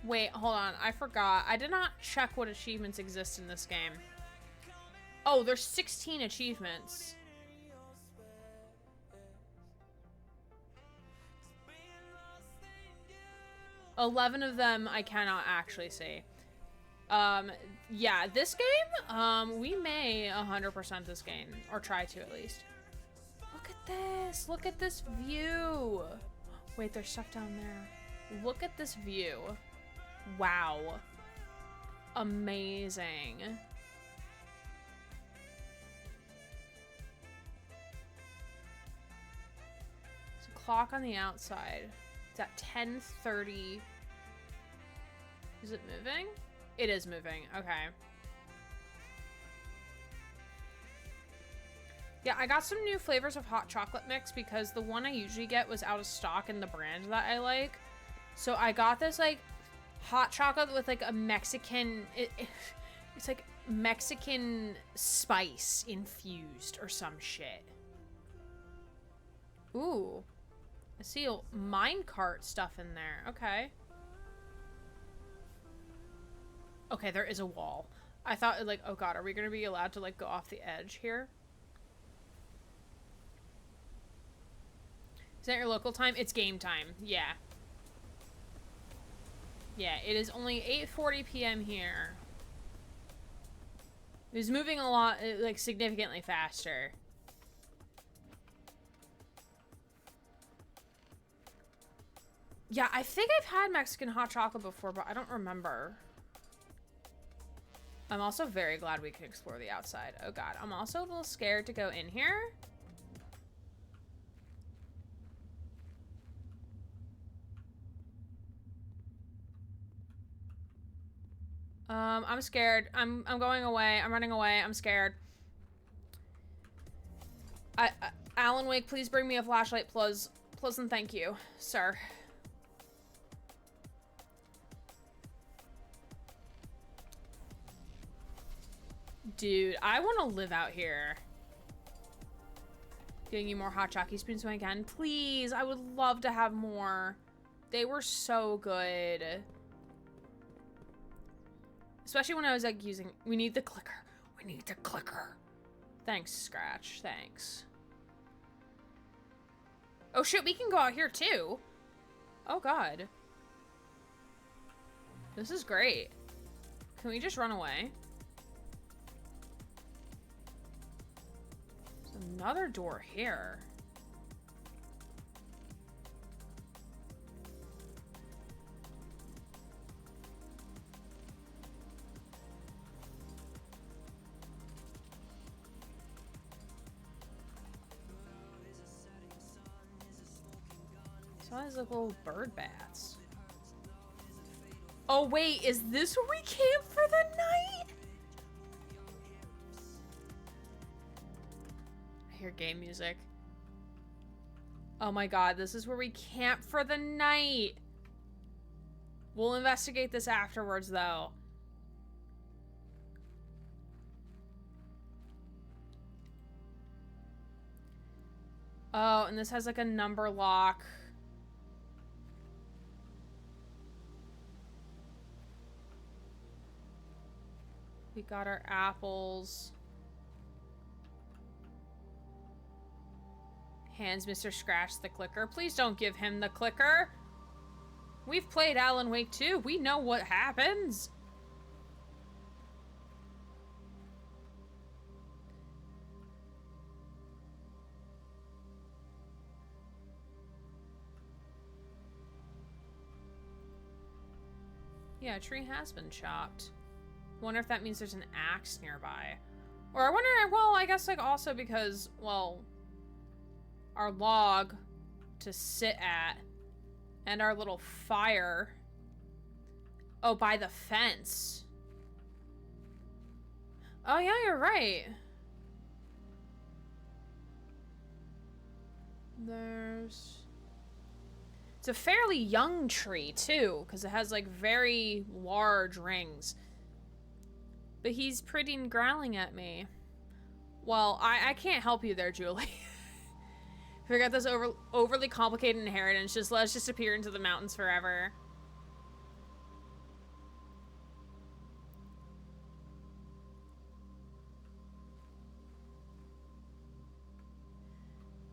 Wait, hold on. I forgot. I did not check what achievements exist in this game. Oh, there's 16 achievements. $11 of them I cannot actually see. Yeah, this game, we may 100% this game. Or try to, at least. Look at this. Look at this view. Wait, there's stuff down there. Look at this view. Wow. Amazing. There's a clock on the outside. It's at 10:30. Is it moving? It is moving. Okay. Yeah, I got some new flavors of hot chocolate mix because the one I usually get was out of stock in the brand that I like. So I got this, like, hot chocolate with, like, a Mexican... It's, like, Mexican spice infused or some shit. Ooh. I see minecart stuff in there. Okay. Okay, there is a wall. I thought, like, oh god, are we gonna be allowed to, like, go off the edge here? Is that your local time? It's game time. Yeah. Yeah, it is only 8:40 p.m. here. It was moving a lot, like, significantly faster. Yeah, I think I've had Mexican hot chocolate before, but I don't remember. I'm also very glad we can explore the outside. Oh god, I'm also a little scared to go in here. I'm scared. I'm going away. I'm running away. I'm scared. Alan Wake, please bring me a flashlight, please. Please and thank you, sir. Dude, I want to live out here. Giving you more hot Jockey spoons when I can. Please, I would love to have more. They were so good. Especially when I was like using, we need the clicker. We need the clicker. Thanks, Scratch. Thanks. Oh shit, we can go out here too. Oh god. This is great. Can we just run away? There's another door here. So these little bird bats. Oh wait, is this where we camp for the night? I hear game music. Oh my god, this is where we camp for the night. We'll investigate this afterwards though. Oh, and this has like a number lock. We got our apples. Hands Mr. Scratch the clicker. Please don't give him the clicker. We've played Alan Wake 2. We know what happens. Yeah, a tree has been chopped. Wonder if that means there's an axe nearby. Or I wonder, well, I guess like also because, well, our log to sit at and our little fire. Oh, by the fence. Oh yeah, you're right. It's a fairly young tree too, because it has like very large rings. But he's pretty and growling at me. Well, I can't help you there, Julie. Forget this overly complicated inheritance. Just let's just appear into the mountains forever.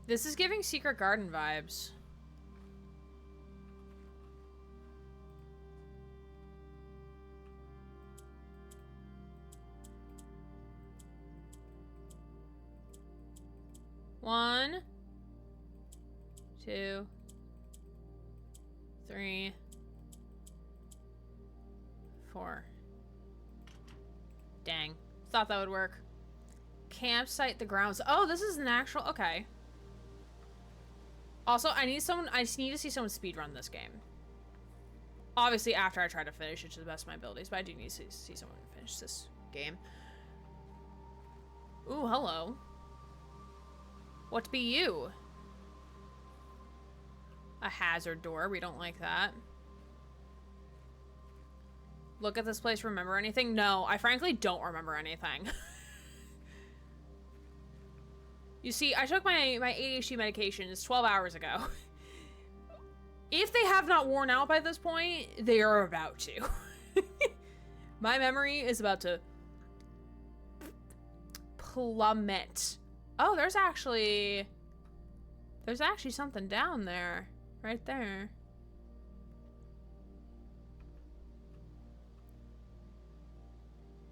This is giving Secret Garden vibes. One, 2, 3, 4. Dang. Thought that would work. Campsite, the grounds. Oh, this is an actual... Okay. Also, I just need to see someone speedrun this game. Obviously, after I try to finish it to the best of my abilities, but I do need to see someone finish this game. Ooh, hello. What be you? A hazard door. We don't like that. Look at this place. Remember anything? No, I frankly don't remember anything. You see, I took my ADHD medications 12 hours ago. If they have not worn out by this point, they are about to. My memory is about to plummet. Oh, there's actually something down there. Right there.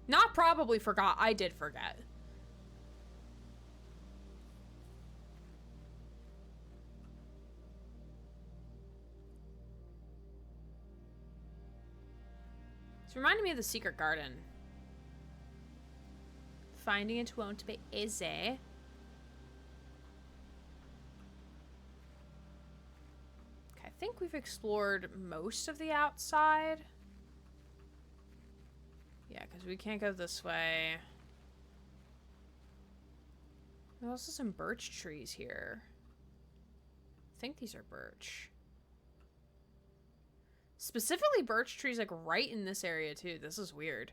Not probably forgot. I did forget. It's reminding me of the Secret Garden. Finding it won't be easy. I think we've explored most of the outside. Yeah, because we can't go this way. There's also some birch trees here. I think these are birch. Specifically birch trees like right in this area too. This is weird.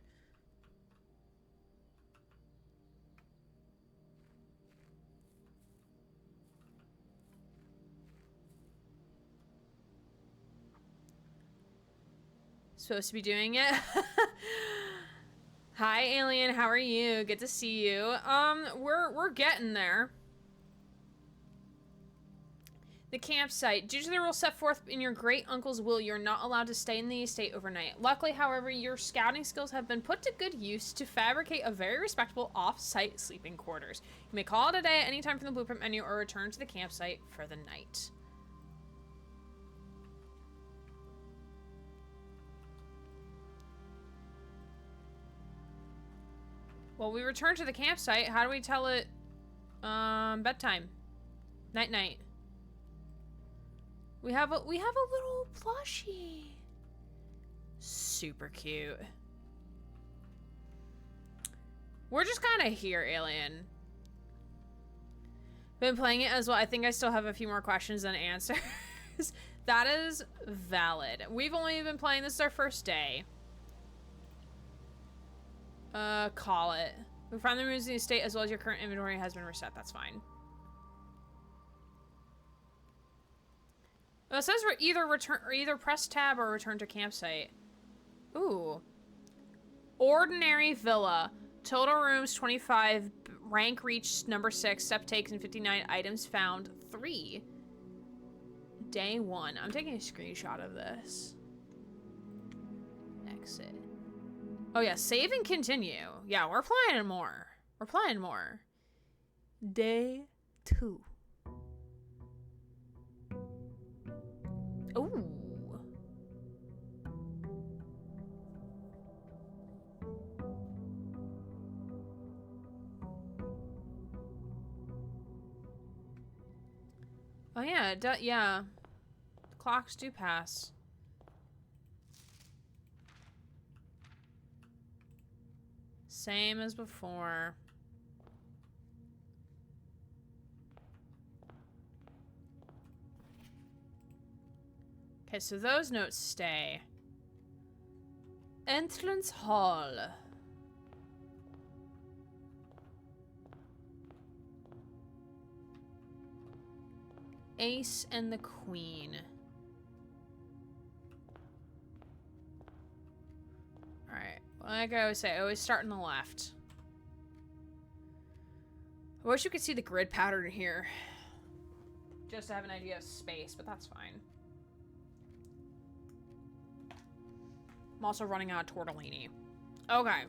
Supposed to be doing it. Hi, alien. How are you? Good to see you. We're getting there. The campsite. Due to the rules set forth in your great uncle's will, you're not allowed to stay in the estate overnight. Luckily, however, your scouting skills have been put to good use to fabricate a very respectable off-site sleeping quarters. You may call it a day at any time from the blueprint menu or return to the campsite for the night. Well, we return to the campsite. How do we tell it bedtime? Night-night. We have a little plushie. Super cute. We're just kind of here, alien. Been playing it as well. I think I still have a few more questions than answers. That is valid. We've only been playing. This is our first day. Call it. We found the rooms in the estate as well as your current inventory has been reset. That's fine. Well, it says we're either press tab or return to campsite. Ooh. Ordinary villa. Total rooms 25. Rank reached number 6. Step taken 59. Items found 3. Day 1. I'm taking a screenshot of this. Exit. Oh yeah, save and continue. Yeah, we're playing more. We're playing more. Day 2. Ooh. Oh yeah, yeah. Clocks do pass. Same as before. Okay, so those notes stay. Entrance hall. Ace and the Queen. Alright, like I always say, I always start on the left. I wish you could see the grid pattern here. Just to have an idea of space, but that's fine. I'm also running out of tortellini. Okay.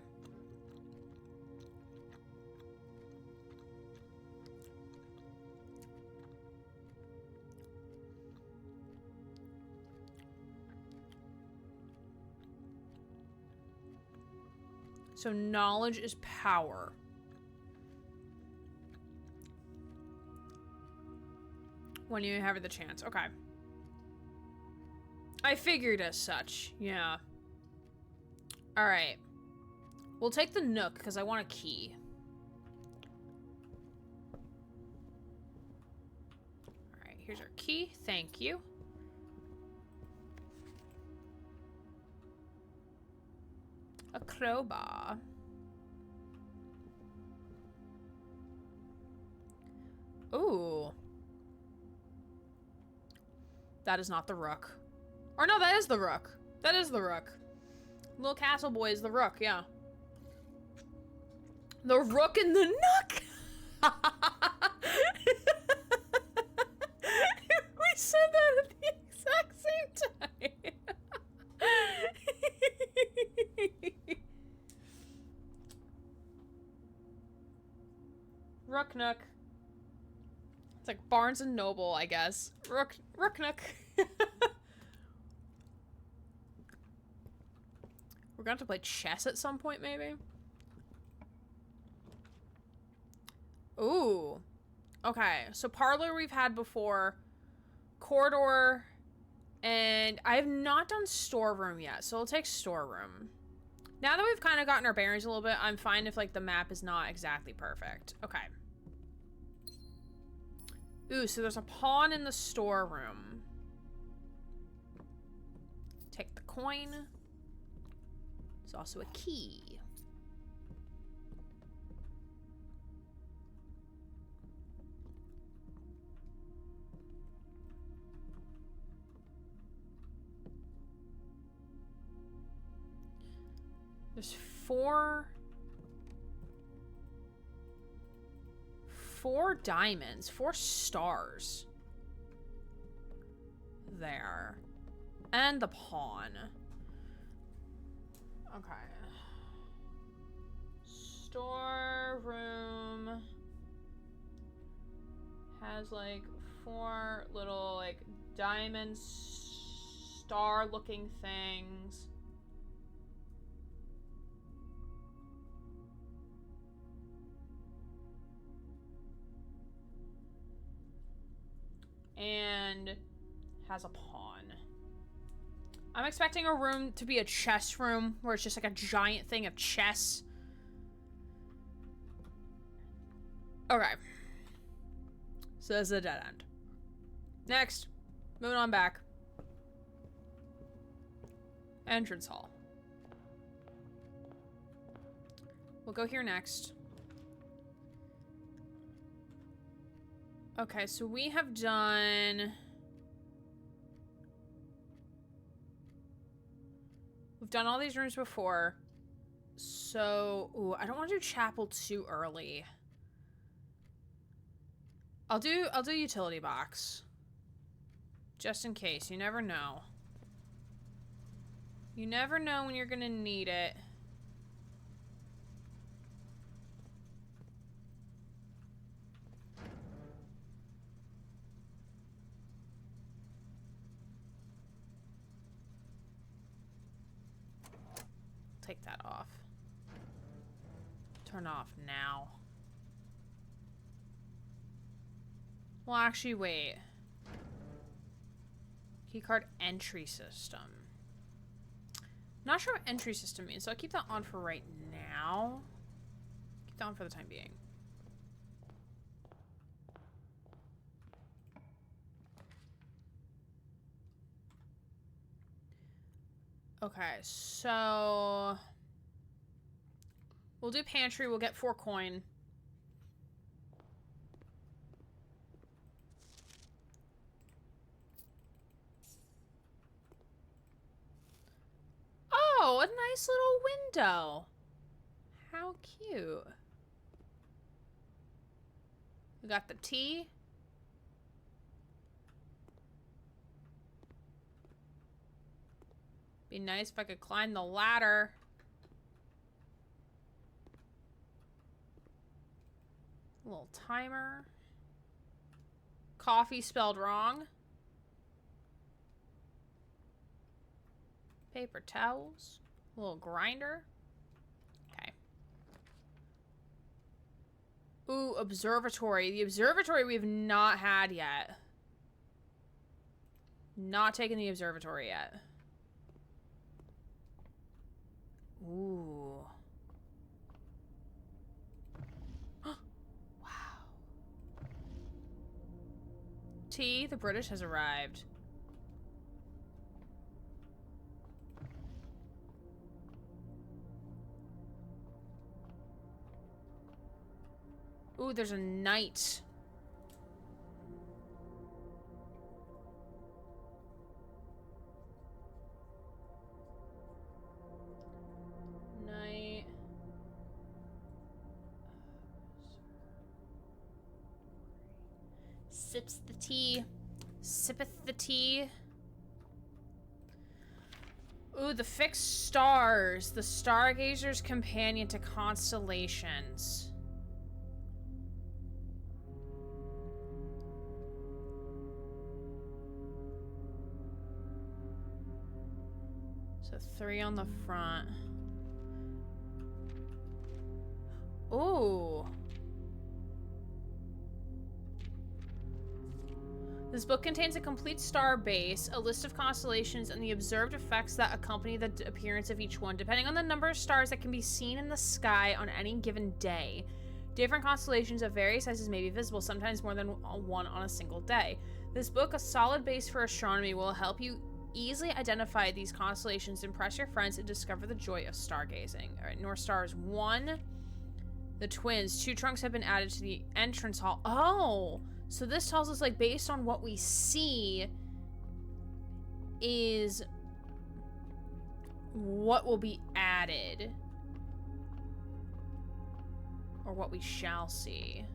So knowledge is power. When you have the chance. Okay. I figured as such. Yeah. Alright. We'll take the Nook because I want a key. Alright, here's our key. Thank you. A crowbar. Ooh. That is not the Rook. Or no, that is the Rook. That is the Rook. Little castle boy is the Rook, yeah. The Rook and the Nook! We said that at the exact same time. Rook Nook. It's like Barnes and Noble, I guess. Rook Nook. We're gonna have to play chess at some point, maybe? Ooh. Okay, so parlor we've had before. Corridor. And I have not done storeroom yet, so we'll take storeroom. Now that we've kind of gotten our bearings a little bit, I'm fine if, like, the map is not exactly perfect. Okay. Ooh, so there's a pawn in the storeroom. Take the coin. There's also a key. There's four diamonds, 4 stars there. And the pawn. Okay. Storeroom has like 4 little like diamond star looking things. And has a pawn. I'm expecting a room to be a chess room where it's just like a giant thing of chess. Okay. So this is a dead end. Next. Moving on back. Entrance hall. We'll go here next. Okay, so we have done... We've done all these rooms before. So, ooh, I don't want to do chapel too early. I'll do utility box. Just in case. You never know. You never know when you're gonna need it. Take that off. Turn off now. Well, actually, wait. Keycard entry system. Not sure what entry system means, so I'll keep that on for right now. Keep that on for the time being. Okay, so we'll do pantry. We'll get 4 coin. Oh, a nice little window. How cute. We got the tea. Be nice if I could climb the ladder. A little timer. Coffee spelled wrong. Paper towels. A little grinder. Okay. Ooh, observatory. The observatory we've not had yet. Not taken the observatory yet. Ooh. Wow. Tea, the British has arrived. Ooh, there's a knight. Knight. Sips the tea. Sippeth the tea. Ooh, the fixed stars. The stargazer's companion to constellations. So 3 on the front. Ooh. This book contains a complete star base, a list of constellations, and the observed effects that accompany the appearance of each one, depending on the number of stars that can be seen in the sky on any given day. Different constellations of various sizes may be visible, sometimes more than one on a single day. This book, a solid base for astronomy, will help you easily identify these constellations, impress your friends, and discover the joy of stargazing. All right, North Stars 1. The twins. 2 trunks have been added to the entrance hall. Oh! So this tells us, like, based on what we see is what will be added. Or what we shall see.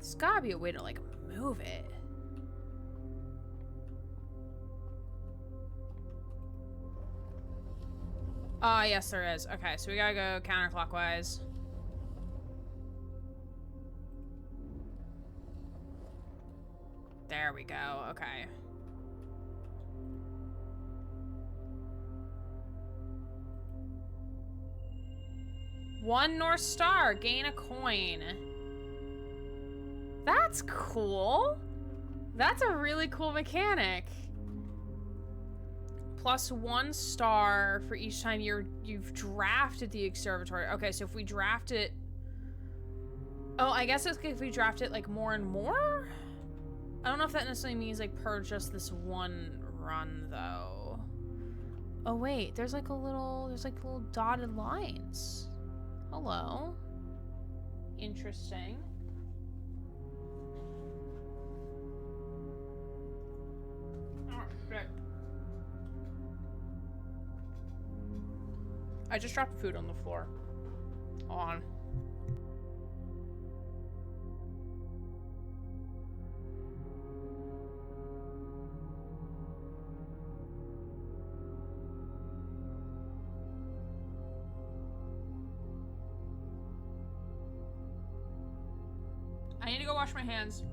There's gotta be a way to, like, move it. Ah, yes, there is. Okay, so we gotta go counterclockwise. There we go. Okay. One North Star. Gain a coin. That's cool. That's a really cool mechanic. Plus 1 star for each time you've drafted the observatory. Okay, so if we draft it... Oh, I guess it's if we draft it, like, more and more? I don't know if that necessarily means, like, per just this one run, though. Oh, wait. There's, like, little dotted lines. Hello. Interesting. I just dropped food on the floor. Hold on. I need to go wash my hands.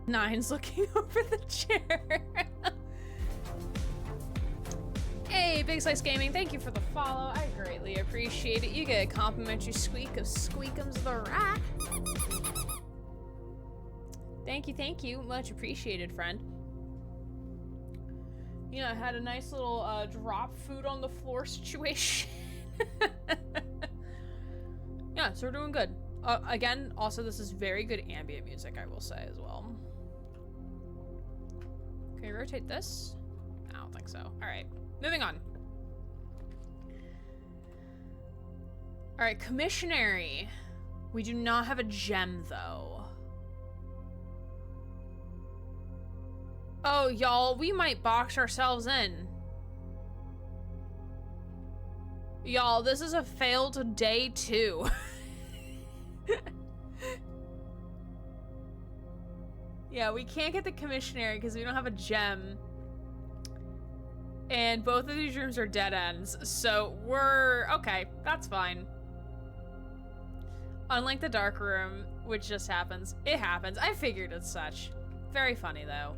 Nine's looking over the chair. Hey, Big Slice Gaming, thank you for the follow. I greatly appreciate it. You get a complimentary squeak of Squeakums the Rat. Thank you. Much appreciated, friend. You know, I had a nice little drop food on the floor situation. Yeah, so we're doing good. Again, also, this is very good ambient music, I will say, as well. Can we rotate this? I don't think so. Alright, moving on. Alright, commissionary. We do not have a gem, though. Oh, y'all, we might box ourselves in. Y'all, this is a failed day 2. Yeah, we can't get the commissionary because we don't have a gem. And both of these rooms are dead ends, so we're... okay, that's fine. Unlike the dark room, which just happens. It happens. I figured as such. Very funny, though.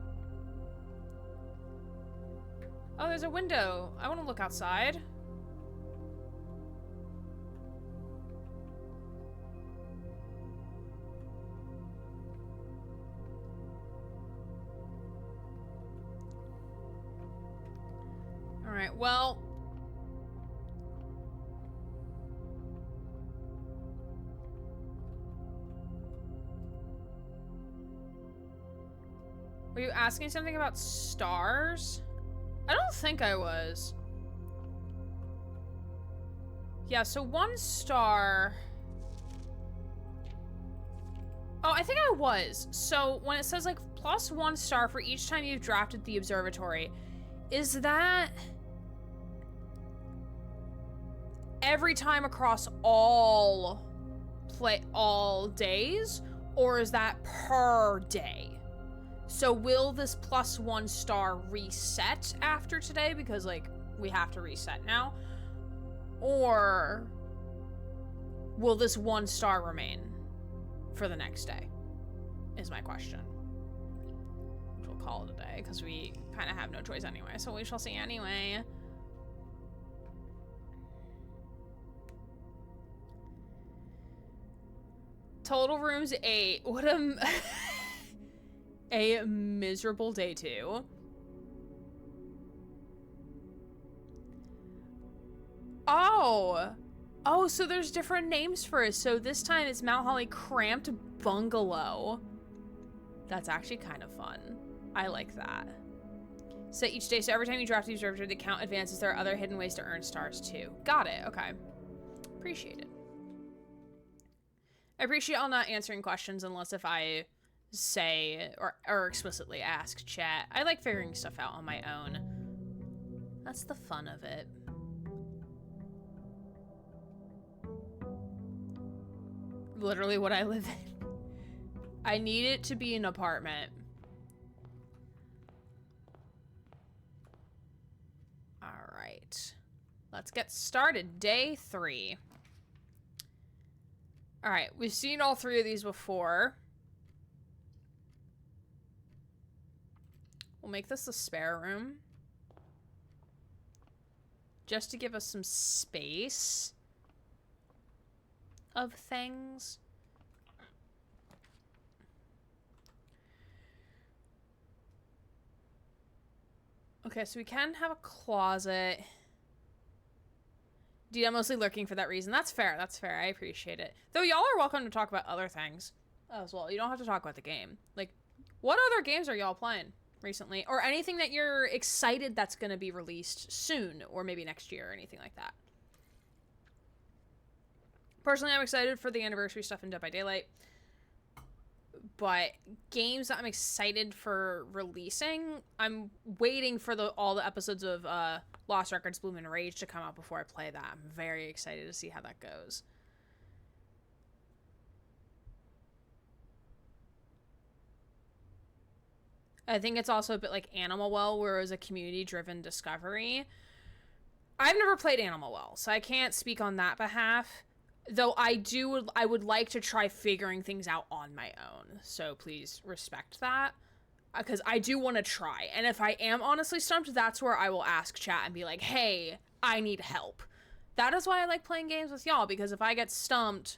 Oh, there's a window. I want to look outside. Alright, well... were you asking something about stars? I don't think I was. Yeah, so 1 star... oh, I think I was. So when it says, like, plus 1 star for each time you've drafted the observatory, is that... every time across all days, Or is that per day? So will this +1 star reset after today? Because, like, we have to reset now. Or will this 1 star remain for the next day? Is my question. Which we'll call it a day, because we kind of have no choice anyway. So we shall see anyway. Total rooms 8. What a miserable day 2. Oh, so there's different names for it. So this time it's Mount Holly Cramped Bungalow. That's actually kind of fun. I like that. Set each day. So every time you drop the observatory, the count advances. There are other hidden ways to earn stars too. Got it. Okay. Appreciate it. I appreciate y'all not answering questions unless if I say or explicitly ask chat. I like figuring stuff out on my own. That's the fun of it. Literally what I live in. I need it to be an apartment. All right. Let's get started. Day 3. All right, we've seen all 3 of these before. We'll make this the spare room. Just to give us some space of things. Okay, so we can have a closet. Dude, I'm mostly lurking for that reason. That's fair. That's fair. I appreciate it. Though y'all are welcome to talk about other things as well. You don't have to talk about the game. Like, what other games are y'all playing recently? Or anything that you're excited that's going to be released soon, or maybe next year, or anything like that. Personally, I'm excited for the anniversary stuff in Dead by Daylight. But games that I'm excited for releasing, I'm waiting for all the episodes of Lost Records, Bloom and Rage to come out before I play that. I'm very excited to see how that goes. I think it's also a bit like Animal Well, where it was a community-driven discovery. I've never played Animal Well, so I can't speak on that behalf. Though I would like to try figuring things out on my own. So please respect that. Because I do want to try. And if I am honestly stumped, that's where I will ask chat and be like, hey, I need help. That is why I like playing games with y'all. Because if I get stumped,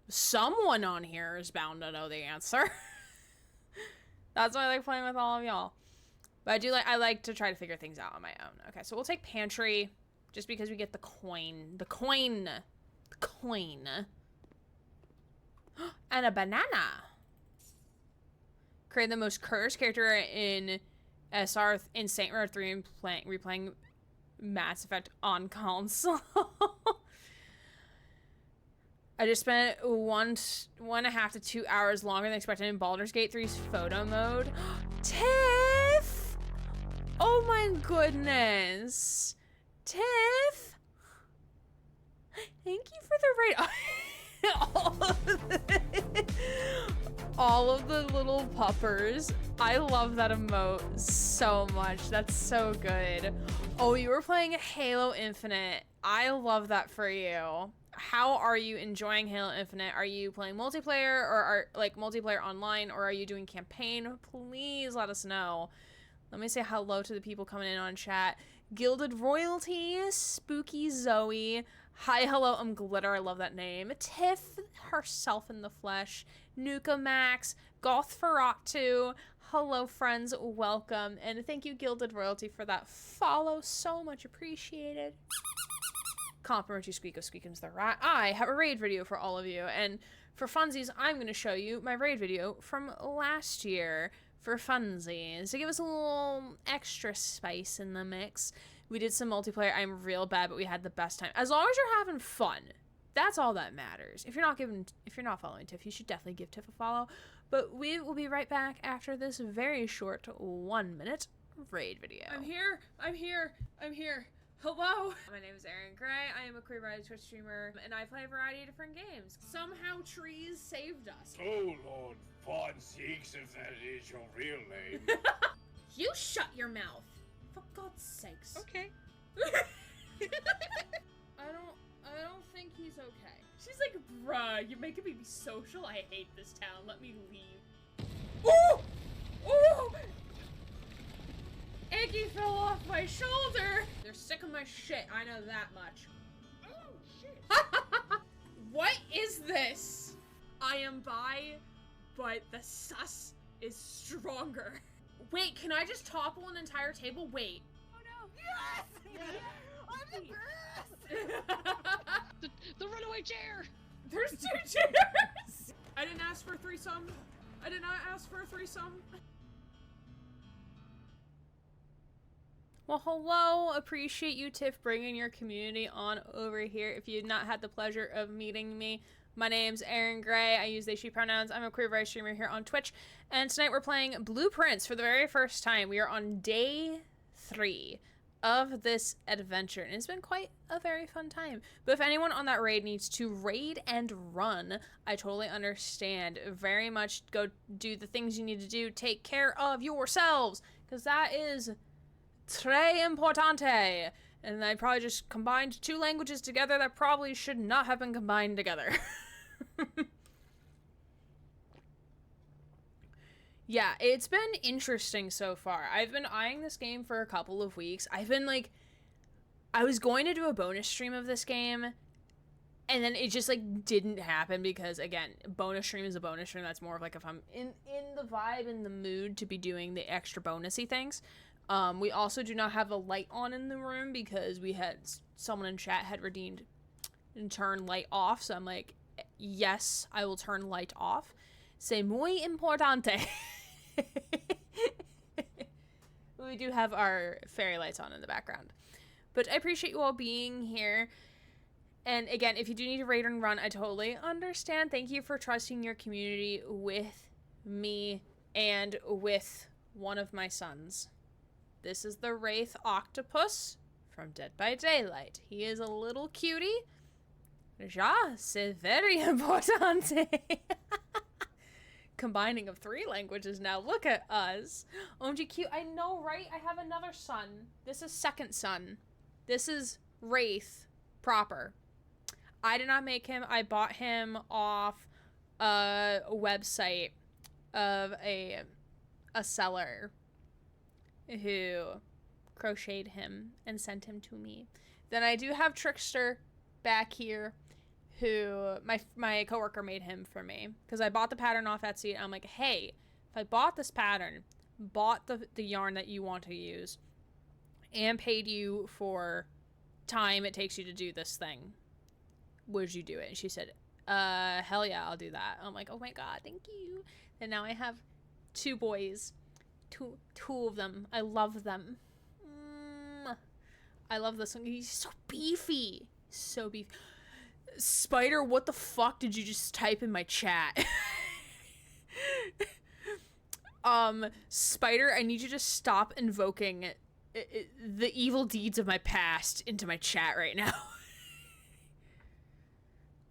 someone on here is bound to know the answer. That's why I like playing with all of y'all. But I like to try to figure things out on my own. Okay, so we'll take pantry. Just because we get the coin. The coin. And a banana. Create the most cursed character in SR in Saint Row 3 and replaying Mass Effect on console. I just spent 1.5 to 2 hours longer than expected in Baldur's Gate 3's photo mode. Tiff! Oh my goodness. Tiff! Thank you for the raid. All of the little puppers. I love that emote so much. That's so good. Oh, you were playing Halo Infinite. I love that for you. How are you enjoying Halo Infinite? Are you playing multiplayer or multiplayer online, or are you doing campaign? Please let us know. Let me say hello to the people coming in on chat. Gilded Royalty, Spooky Zoe. Hi, hello, I'm Glitter. I love that name. Tiff herself in the flesh. Nuka Max. Goth Ferratu. Hello, friends. Welcome. And thank you, Gilded Royalty, for that follow. So much appreciated. Compliment to Squeako Squeakins the Rat. I have a raid video for all of you. And for funsies, I'm going to show you my raid video from last year for funsies. To give us a little extra spice in the mix. We did some multiplayer. I'm real bad, but we had the best time. As long as you're having fun, that's all that matters. If you're not following Tiff, you should definitely give Tiff a follow. But we will be right back after this very short 1-minute raid video. I'm here. Hello! My name is Aaron Gray. I am a queer variety Twitch streamer, and I play a variety of different games. Somehow trees saved us.
Oh Lord, fun sakes, if that is your real name.
You shut your mouth! For God's sakes.
Okay.
I don't think he's okay. She's like, bruh, you're making me be social? I hate this town. Let me leave. Ooh! Ooh! Iggy fell off my shoulder! They're sick of my shit, I know that much. Oh, shit. What is this? I am bi, but the sus is stronger. Wait, can I just topple an entire table? Wait.
Oh no. Yes! I'm the best! the runaway chair!
There's 2 chairs! I didn't ask for a threesome. I did not ask for a threesome. Well, hello. Appreciate you, Tiff, bringing your community on over here. If you've not had the pleasure of meeting me, my name's Aaron Gray. I use they, she pronouns. I'm a queer variety streamer here on Twitch. And tonight we're playing Blueprints for the very first time. We are on day 3 of this adventure. And it's been quite a very fun time. But if anyone on that raid needs to raid and run, I totally understand. Very much go do the things you need to do. Take care of yourselves. Because that is très importante. And I probably just combined 2 languages together that probably should not have been combined together. Yeah, it's been interesting so far. I've been eyeing this game for a couple of weeks. I've been like, I was going to do a bonus stream of this game, and then it just like didn't happen because, again, bonus stream is a bonus stream. That's more of like if I'm in the vibe, in the mood to be doing the extra bonusy things. We also do not have a light on in the room because we had someone in chat had redeemed and turn light off. So I'm like, yes, I will turn light off. C'est muy importante. We do have our fairy lights on in the background. But I appreciate you all being here. And again, if you do need to raid and run, I totally understand. Thank you for trusting your community with me and with one of my sons. This is the Wraith Octopus from Dead by Daylight. He is a little cutie. Ja, c'est very importante. Combining of 3 languages now. Look at us. OMG cute. I know, right? I have another son. This is second son. This is Wraith proper. I did not make him. I bought him off a website of a seller who crocheted him and sent him to me. Then I do have Trickster back here, who my coworker made him for me because I bought the pattern off Etsy. And I'm like, hey, if I bought this pattern, bought the yarn that you want to use, and paid you for time it takes you to do this thing, would you do it? And she said, hell yeah, I'll do that. I'm like, oh my god, thank you. And now I have 2 boys. Two of them. I love them. I love this one. He's so beefy. So beefy. Spider, what the fuck did you just type in my chat? Spider, I need you to stop invoking the evil deeds of my past into my chat right now.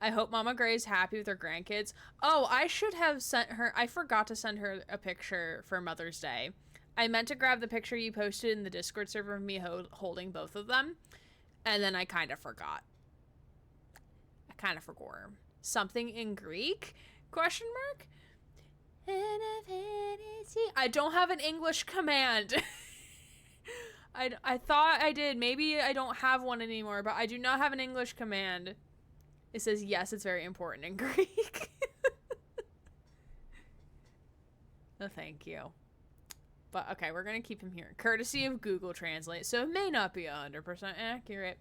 I hope Mama Gray's happy with her grandkids. Oh, I should have sent her... I forgot to send her a picture for Mother's Day. I meant to grab the picture you posted in the Discord server of me holding both of them. And then I kind of forgot. I kind of forgot. Something in Greek? Question mark? I don't have an English command. I thought I did. Maybe I don't have one anymore, but I do not have an English command. It says, yes, it's very important in Greek. No, thank you. But, okay, we're going to keep him here. Courtesy of Google Translate, so it may not be 100% accurate.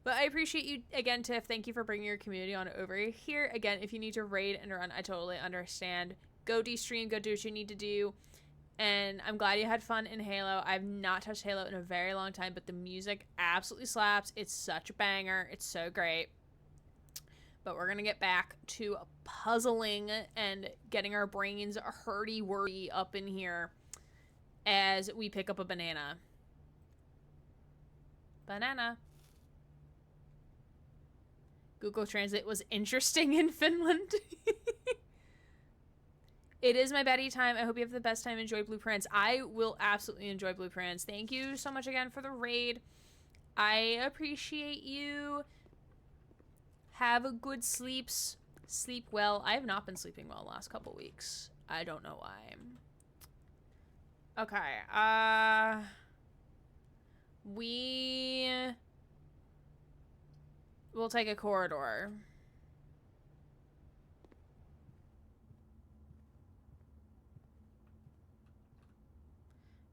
But I appreciate you, again, Tiff. Thank you for bringing your community on over here. Again, if you need to raid and run, I totally understand. Go de-stream, go do what you need to do. And I'm glad you had fun in Halo. I've not touched Halo in a very long time, but the music absolutely slaps. It's such a banger. It's so great. But we're going to get back to puzzling and getting our brains hurdy-wordy up in here as we pick up a banana. Banana. Google Translate was interesting in Finland. It is my Betty time. I hope you have the best time. Enjoy Blueprints. I will absolutely enjoy Blueprints. Thank you so much again for the raid. I appreciate you. Have a good sleeps. Sleep well. I have not been sleeping well the last couple weeks. I don't know why. Okay. We'll take a corridor.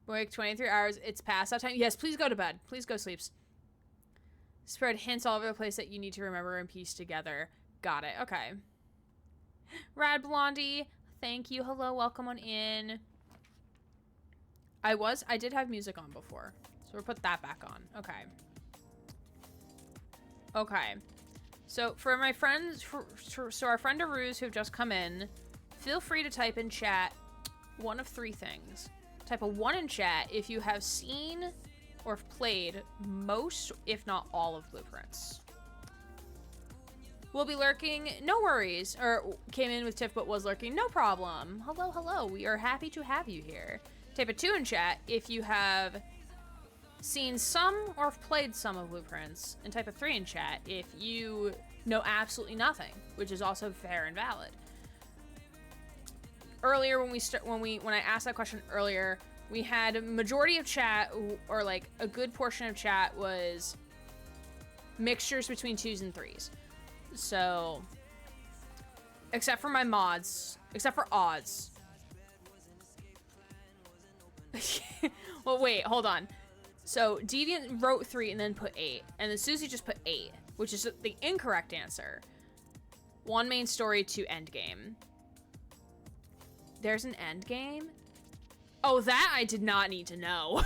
Wake 23 hours. It's past that time. Yes, please go to bed. Please go sleeps. Spread hints all over the place that you need to remember and piece together. Got it. Okay. Rad Blondie. Thank you. Hello. Welcome on in. I did have music on before. So we'll put that back on. Okay. Okay. So for my friends, so our friend Aruz who've just come in, feel free to type in chat one of three things. Type a 1 in chat if you have seen or played most, if not all, of Blueprints. We'll be lurking, no worries. Or came in with Tiff but was lurking, no problem. Hello, hello. We are happy to have you here. Type a 2 in chat if you have seen some or played some of Blueprints, and type a 3 in chat if you know absolutely nothing, which is also fair and valid. Earlier when I asked that question earlier, we had a majority of chat, or like a good portion of chat, was mixtures between 2s and 3s. So, except for my mods, except for odds. Well, wait, hold on. So Deviant wrote 3 and then put 8, and then Susie just put 8, which is the incorrect answer. 1 main story, 2 end game. There's an end game? Oh, that I did not need to know.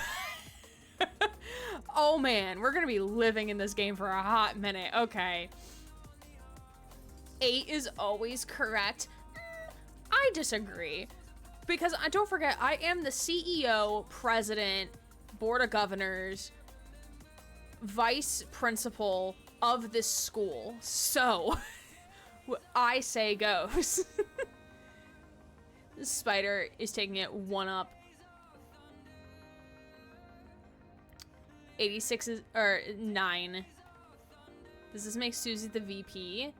Oh man, we're gonna be living in this game for a hot minute. Okay. 8 is always correct. I disagree. Because don't forget, I am the CEO, president, board of governors, vice principal of this school. So, what I say goes. Spider is taking it 1 up. 86 is, or 9. Does this make Susie the VP?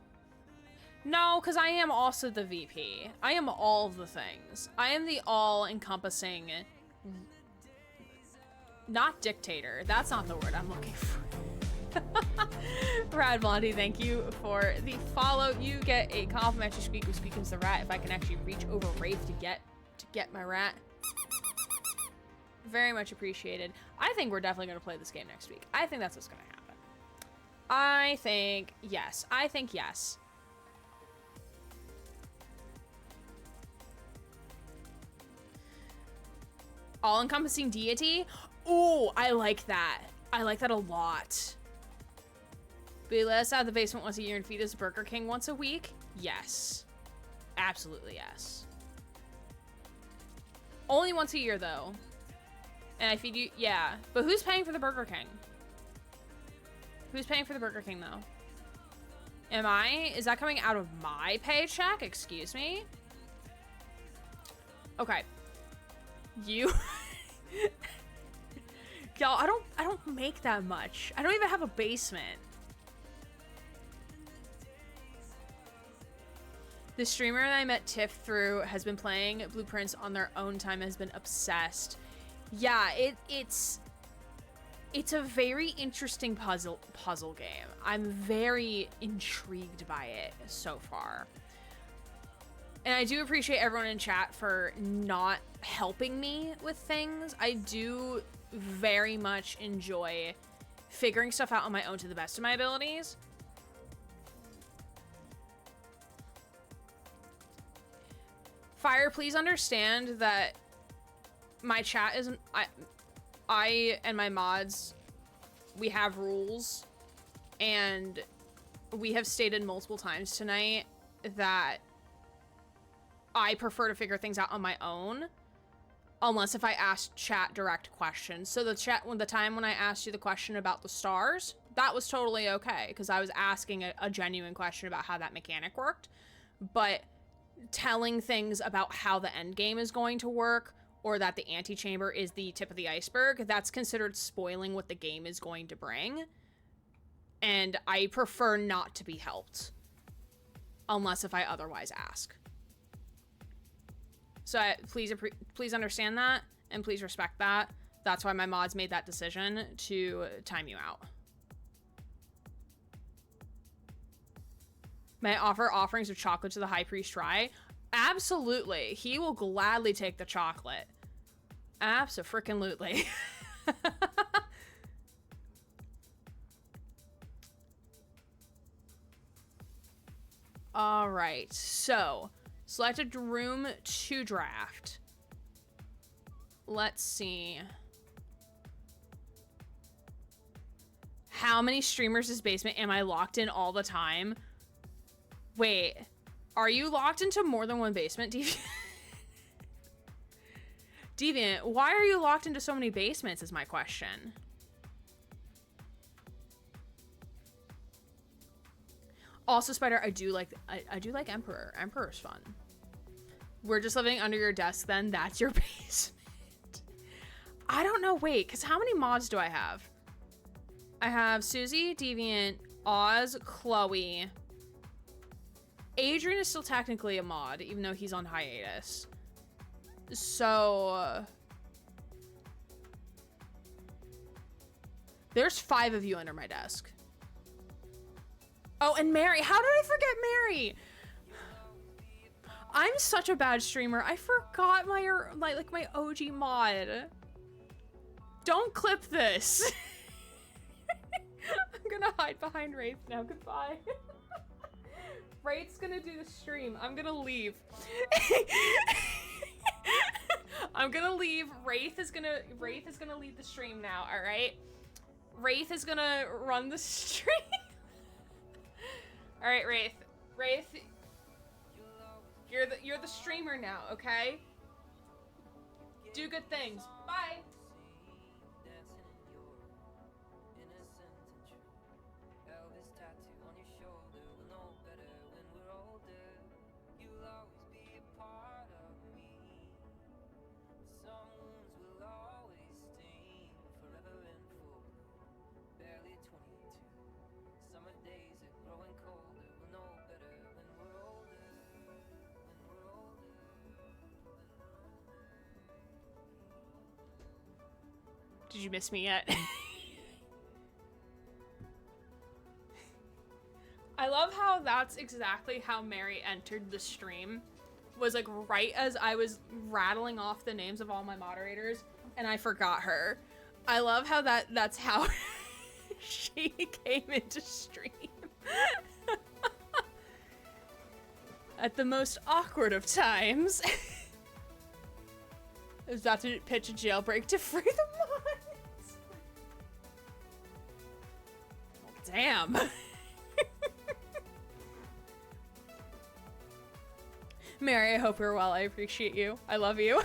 No, because I am also the VP. I am all the things. I am the all-encompassing, not dictator. That's not the word I'm looking for. Rad Blondie, thank you for the follow. You get a complimentary squeak with Squeakums the rat if I can actually reach over Rave to get my rat. Very much appreciated. I think we're definitely going to play this game next week. I think that's what's going to happen. I think yes. I think yes. All-encompassing deity? Ooh, I like that. I like that a lot. But let us out of the basement once a year and feed us Burger King once a week? Yes. Absolutely yes. Only once a year, though. And I feed you... Yeah. But who's paying for the Burger King? Who's paying for the Burger King, though? Am I? Is that coming out of my paycheck? Excuse me? Okay. You... Y'all, I don't make that much. I don't even have a basement. The streamer that I met Tiff through has been playing Blueprints on their own time, has been obsessed. Yeah, it's a very interesting puzzle game. I'm very intrigued by it so far. And I do appreciate everyone in chat for not helping me with things. I do very much enjoy figuring stuff out on my own to the best of my abilities. Fire, please understand that my chat isn't... I and my mods, we have rules, and we have stated multiple times tonight that I prefer to figure things out on my own. Unless if I asked chat direct questions. So the time when I asked you the question about the stars, that was totally okay, because I was asking a genuine question about how that mechanic worked. But telling things about how the end game is going to work, or that the antechamber is the tip of the iceberg, that's considered spoiling what the game is going to bring. And I prefer not to be helped. Unless if I otherwise ask. So please understand that, and please respect that. That's why my mods made that decision to time you out. May I offer offerings of chocolate to the High Priest Rye? Absolutely. He will gladly take the chocolate. Abso-freaking-lutely. All right, so selected room to draft. Let's see. How many streamers is basement am I locked in all the time? Wait, are you locked into more than one basement, Deviant? Deviant, why are you locked into so many basements is my question. Also, Spider, I do like Emperor. Emperor's fun. We're just living under your desk then. That's your basement. I don't know. Wait, because how many mods do I have? I have Susie, Deviant, Oz, Chloe. Adrian is still technically a mod, even though he's on hiatus. So... there's 5 of you under my desk. Oh, and Mary. How did I forget Mary? I'm such a bad streamer. I forgot my OG mod. Don't clip this. I'm gonna hide behind Wraith now. Goodbye. Wraith's gonna do the stream. I'm gonna leave. I'm gonna leave. Wraith is gonna lead the stream now. All right. Wraith is gonna run the stream. All right, Wraith. Wraith, you're the streamer now, okay? Do good things. Bye. Did you miss me yet? I love how that's exactly how Mary entered the stream. Was like right as I was rattling off the names of all my moderators and I forgot her. I love how that's how she came into stream. At the most awkward of times. I was about to pitch a jailbreak to free the mods. Damn. Mary, I hope you're well. I appreciate you. I love you.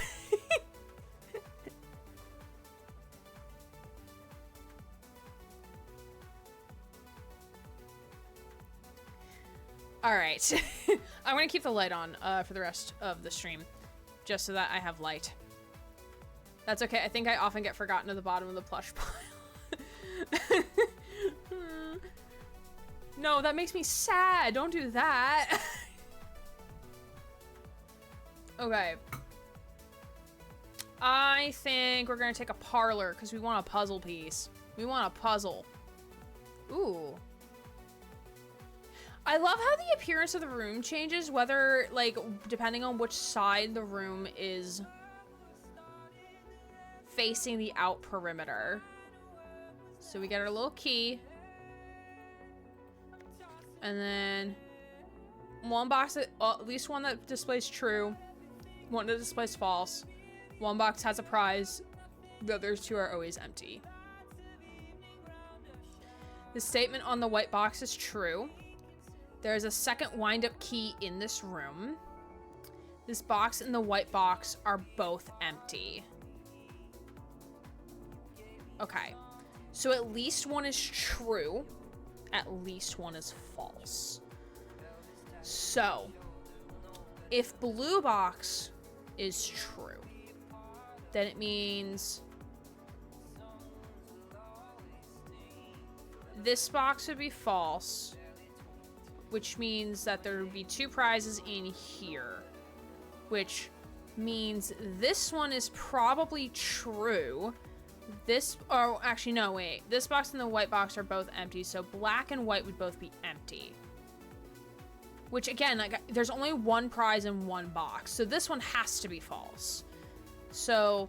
All right. I'm going to keep the light on for the rest of the stream, just so that I have light. That's okay. I think I often get forgotten at the bottom of the plush pile. No, that makes me sad. Don't do that. Okay. I think we're gonna take a parlor because we want a puzzle piece. We want a puzzle. Ooh. I love how the appearance of the room changes, whether, like, depending on which side the room is facing the out perimeter. So we get our little key. And then one box, at least one that displays true. One that displays false. One box has a prize. The others two are always empty. The statement on the white box is true. There's a second wind-up key in this room. This box and the white box are both empty. Okay. So at least one is true. At least one is false. So, if blue box is true, then it means this box would be false, which means that there would be 2 prizes in here, which means this one is probably true. This, oh, actually, no, wait. This box and the white box are both empty, so black and white would both be empty. Which, again, like, there's only 1 prize in 1 box, so this one has to be false. So,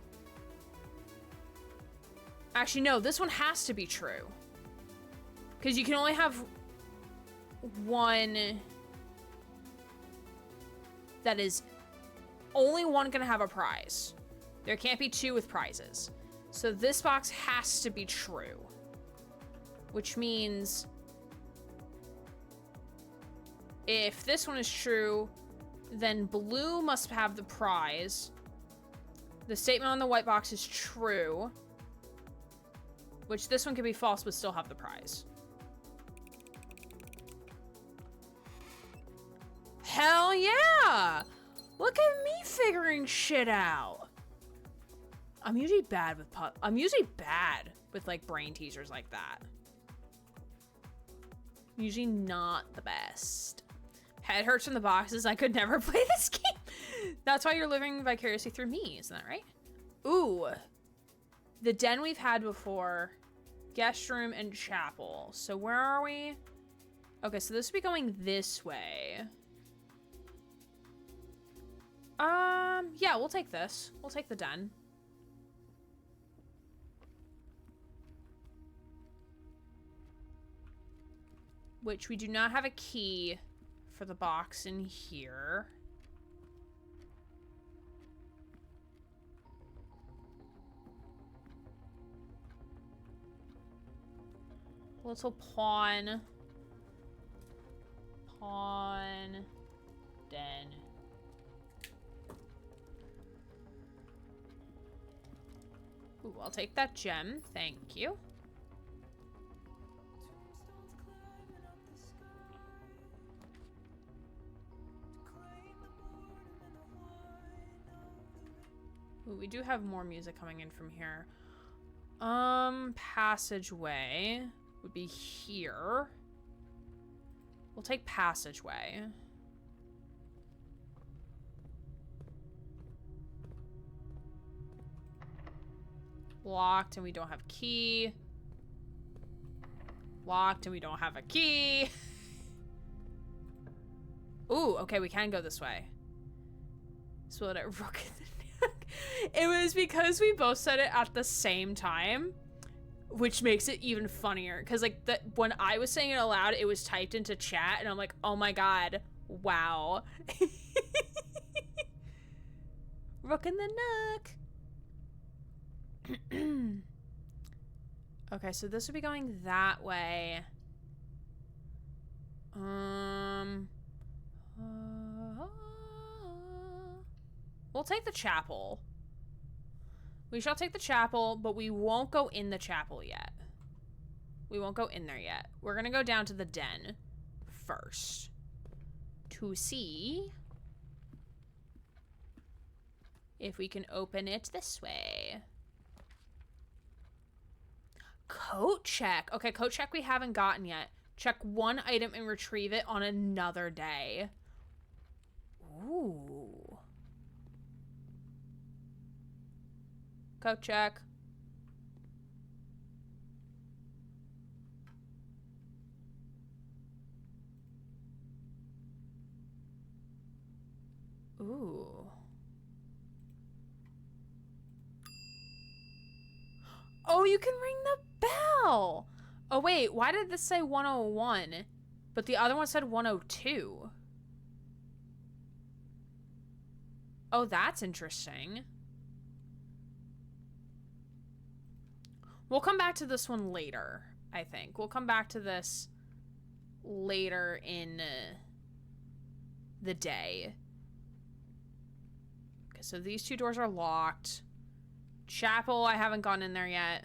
actually, no, this one has to be true. Because you can only have 1 that is only 1 gonna have a prize. There can't be 2 with prizes. So this box has to be true. Which means if this one is true, then blue must have the prize. The statement on the white box is true. Which this one could be false but still have the prize. Hell yeah! Look at me figuring shit out. I'm usually bad with like brain teasers like that. Usually not the best. Head hurts from the boxes. I could never play this game. That's why you're living vicariously through me, isn't that right? Ooh. The den we've had before. Guest room and chapel. So where are we? Okay, so this will be going this way. Yeah, we'll take this. We'll take the den. Which we do not have a key for the box in here. Little pawn. Pawn. Den. Ooh, I'll take that gem. Thank you. Ooh, we do have more music coming in from here. Passageway would be here. We'll take passageway. Locked and we don't have key. Locked and we don't have a key. Ooh, okay, we can go this way. Split it, rook in the neck. It was because we both said it at the same time, which makes it even funnier. Because like when I was saying it aloud, it was typed into chat, and I'm like, oh my god, wow. Rook in the neck. Okay, so this would be going that way. We'll take the chapel. We shall take the chapel, but we won't go in the chapel yet. We won't go in there yet. We're gonna go down to the den first to see if we can open it this way. Coat check. Okay, coat check we haven't gotten yet. Check 1 item and retrieve it on another day. Ooh. Coat check. Ooh. Oh, you can ring the bell. Oh, wait. Why did this say 101? But the other one said 102. Oh, that's interesting. We'll come back to this one later, I think. We'll come back to this later in the day. so these two doors are locked. Chapel, I haven't gone in there yet.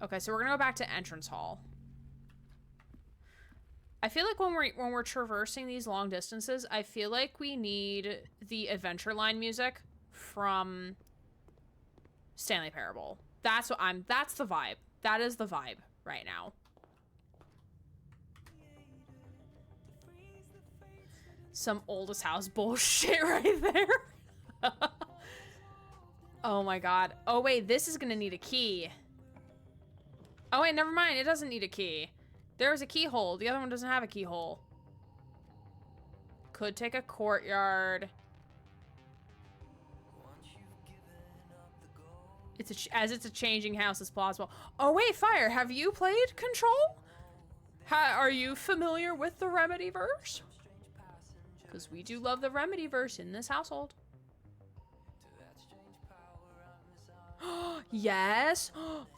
Okay, so we're gonna go back to entrance hall. I feel like when we're traversing these long distances, I feel like we need the Adventure Line music from Stanley Parable. That's the vibe. That is the vibe right now. Some oldest house bullshit right there. Oh my god. Oh wait, this is gonna need a key. Oh wait, never mind. It doesn't need a key. There's a keyhole. The other one doesn't have a keyhole. Could take a courtyard. As it's a changing house, it's plausible. Oh wait, Fire, have you played Control? Are you familiar with the Remedyverse? Because we do love the Remedyverse in this household. Yes.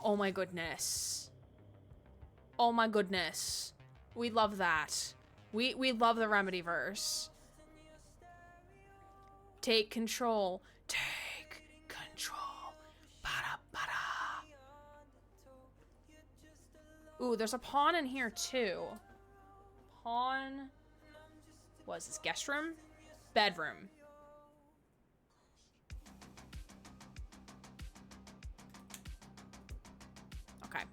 Oh my goodness. Oh my goodness. We love that. We love the Remedyverse. Take control. Take control. Ba-da-ba-da. Ooh, there's a pawn in here too. Pawn. What is this? Guest room? Bedroom. Okay.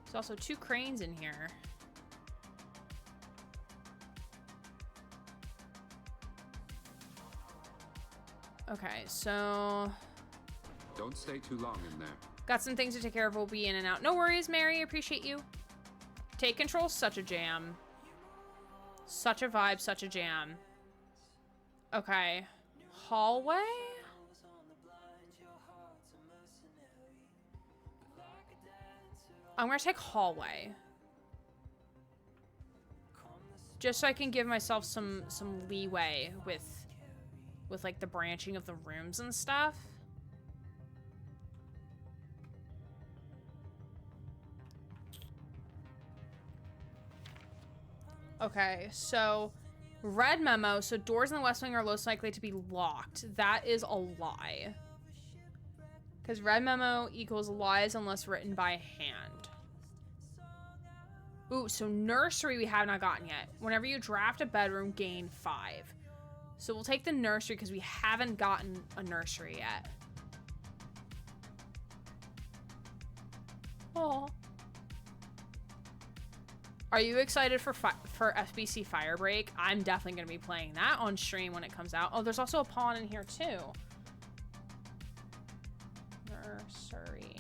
There's also 2 cranes in here. Okay, so...
Don't stay too long in there.
Got some things to take care of. We'll be in and out. No worries, Mary. Appreciate you. Take control. Such a jam. Such a vibe. Such a jam. Okay. Hallway? I'm gonna take hallway. Just so I can give myself some leeway with like the branching of the rooms and stuff. Okay, so red memo. So doors in the West Wing are most likely to be locked. That is a lie. Because red memo equals lies unless written by hand. Ooh, so nursery we have not gotten yet. Whenever you draft a bedroom, gain 5. So we'll take the nursery because we haven't gotten a nursery yet. Oh. Are you excited for FBC Firebreak? I'm definitely going to be playing that on stream when it comes out. Oh, there's also a pawn in here too. Nursery.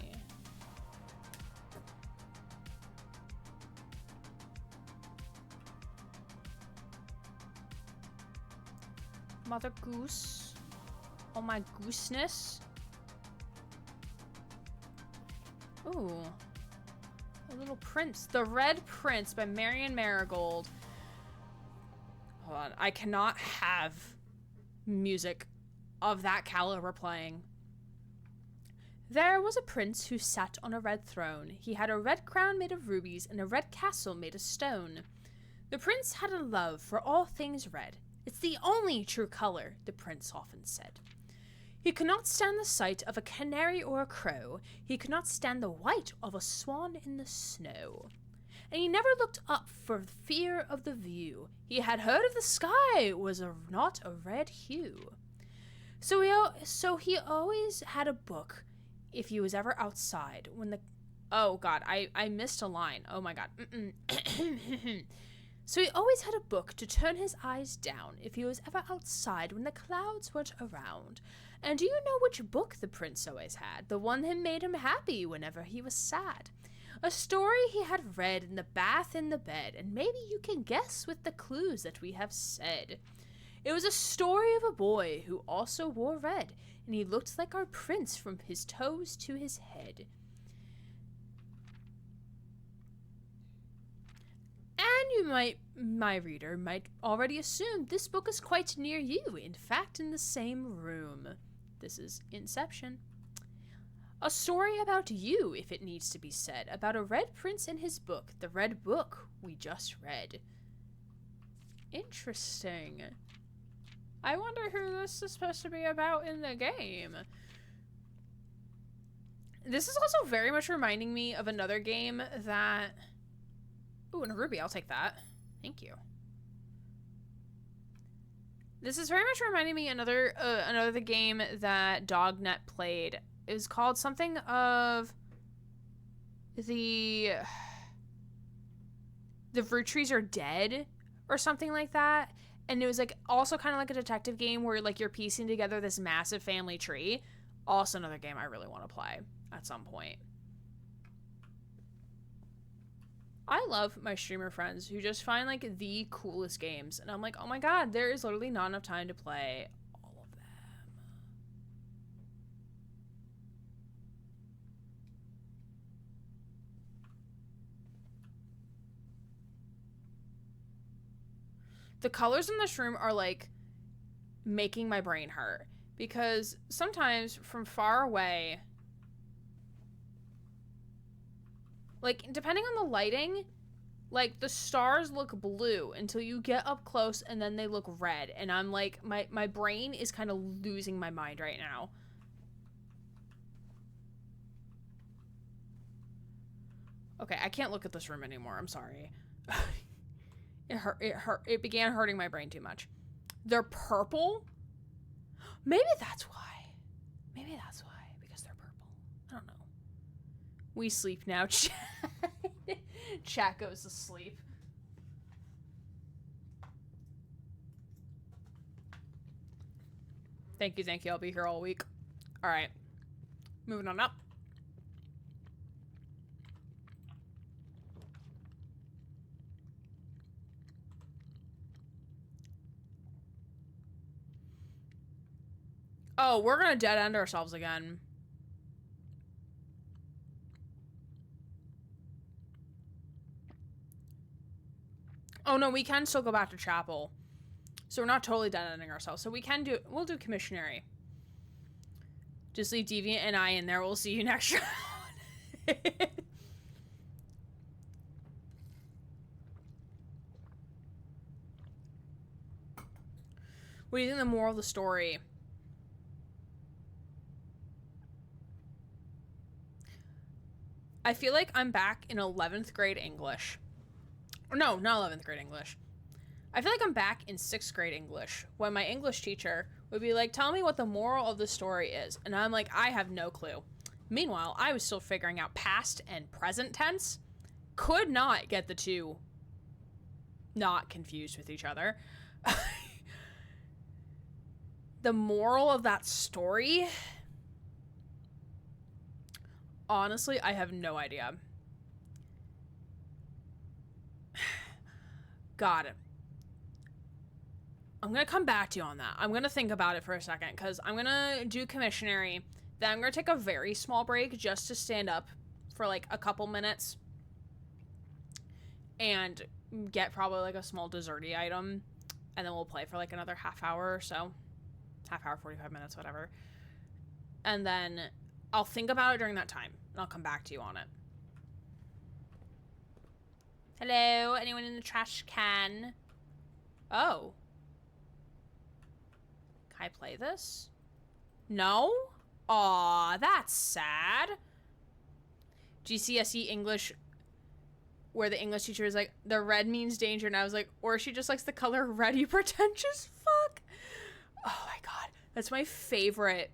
Mother Goose. Oh my gooseness. Ooh. A Little Prince. The Red Prince by Marion Marigold. Hold on. I cannot have music of that caliber playing. There was a prince who sat on a red throne. He had a red crown made of rubies and a red castle made of stone. The prince had a love for all things red. It's the only true color, the prince often said. He could not stand the sight of a canary or a crow. He could not stand the white of a swan in the snow. And he never looked up for fear of the view. He had heard of the sky was not a red hue. So he always had a book if he was ever outside when the... Oh, God, I missed a line. Oh, my God. So he always had a book to turn his eyes down if he was ever outside when the clouds weren't around. And do you know which book the prince always had? The one that made him happy whenever he was sad. A story he had read in the bath in the bed, and maybe you can guess with the clues that we have said. It was a story of a boy who also wore red, and he looked like our prince from his toes to his head. And my reader might already assume this book is quite near you, in fact, in the same room. This is Inception. A story about you, if it needs to be said, about a red prince and his book, the red book we just read. Interesting. I wonder who this is supposed to be about in the game. This is also very much reminding me of another game that... Ooh, and a ruby, I'll take that. Thank you. This is very much reminding me another game that Dognet played. It was called something of the fruit trees are dead or something like that. And it was like also kind of like a detective game where like you're piecing together this massive family tree. Also another game I really want to play at some point. I love my streamer friends who just find like the coolest games. And I'm like, oh my god, there is literally not enough time to play all of them. The colors in this room are like making my brain hurt. Because sometimes from far away, like depending on the lighting, like the stars look blue until you get up close and then they look red. And I'm like, my brain is kind of losing my mind right now. Okay, I can't look at this room anymore. I'm sorry. It began hurting my brain too much. They're purple? Maybe that's why. Maybe that's why. Because they're purple. I don't know. We sleep now. Chat goes to sleep. Thank you, thank you. I'll be here all week. Alright. Moving on up. Oh, we're gonna dead end ourselves again. Oh no, we can still go back to chapel. So we're not totally dead ending ourselves. So we'll do commissionary. Just leave Deviant and I in there. We'll see you next round. What do you think the moral of the story? I feel like I'm back in 11th grade English. Or no, not 11th grade English. I feel like I'm back in 6th grade English when my English teacher would be like, tell me what the moral of the story is. And I'm like, I have no clue. Meanwhile, I was still figuring out past and present tense. Could not get the two not confused with each other. The moral of that story... Honestly, I have no idea. Got it. I'm gonna come back to you on that. I'm gonna think about it for a second, because I'm gonna do commissionary. Then I'm gonna take a very small break just to stand up for like a couple minutes. And get probably like a small desserty item. And then we'll play for like another half hour or so. Half hour, 45 minutes, whatever. And then I'll think about it during that time. And I'll come back to you on it. Hello? Anyone in the trash can? Oh. Can I play this? No? Aw, that's sad. GCSE English, where the English teacher is like, the red means danger. And I was like, or she just likes the color red, you pretentious fuck. Oh my god. That's my favorite.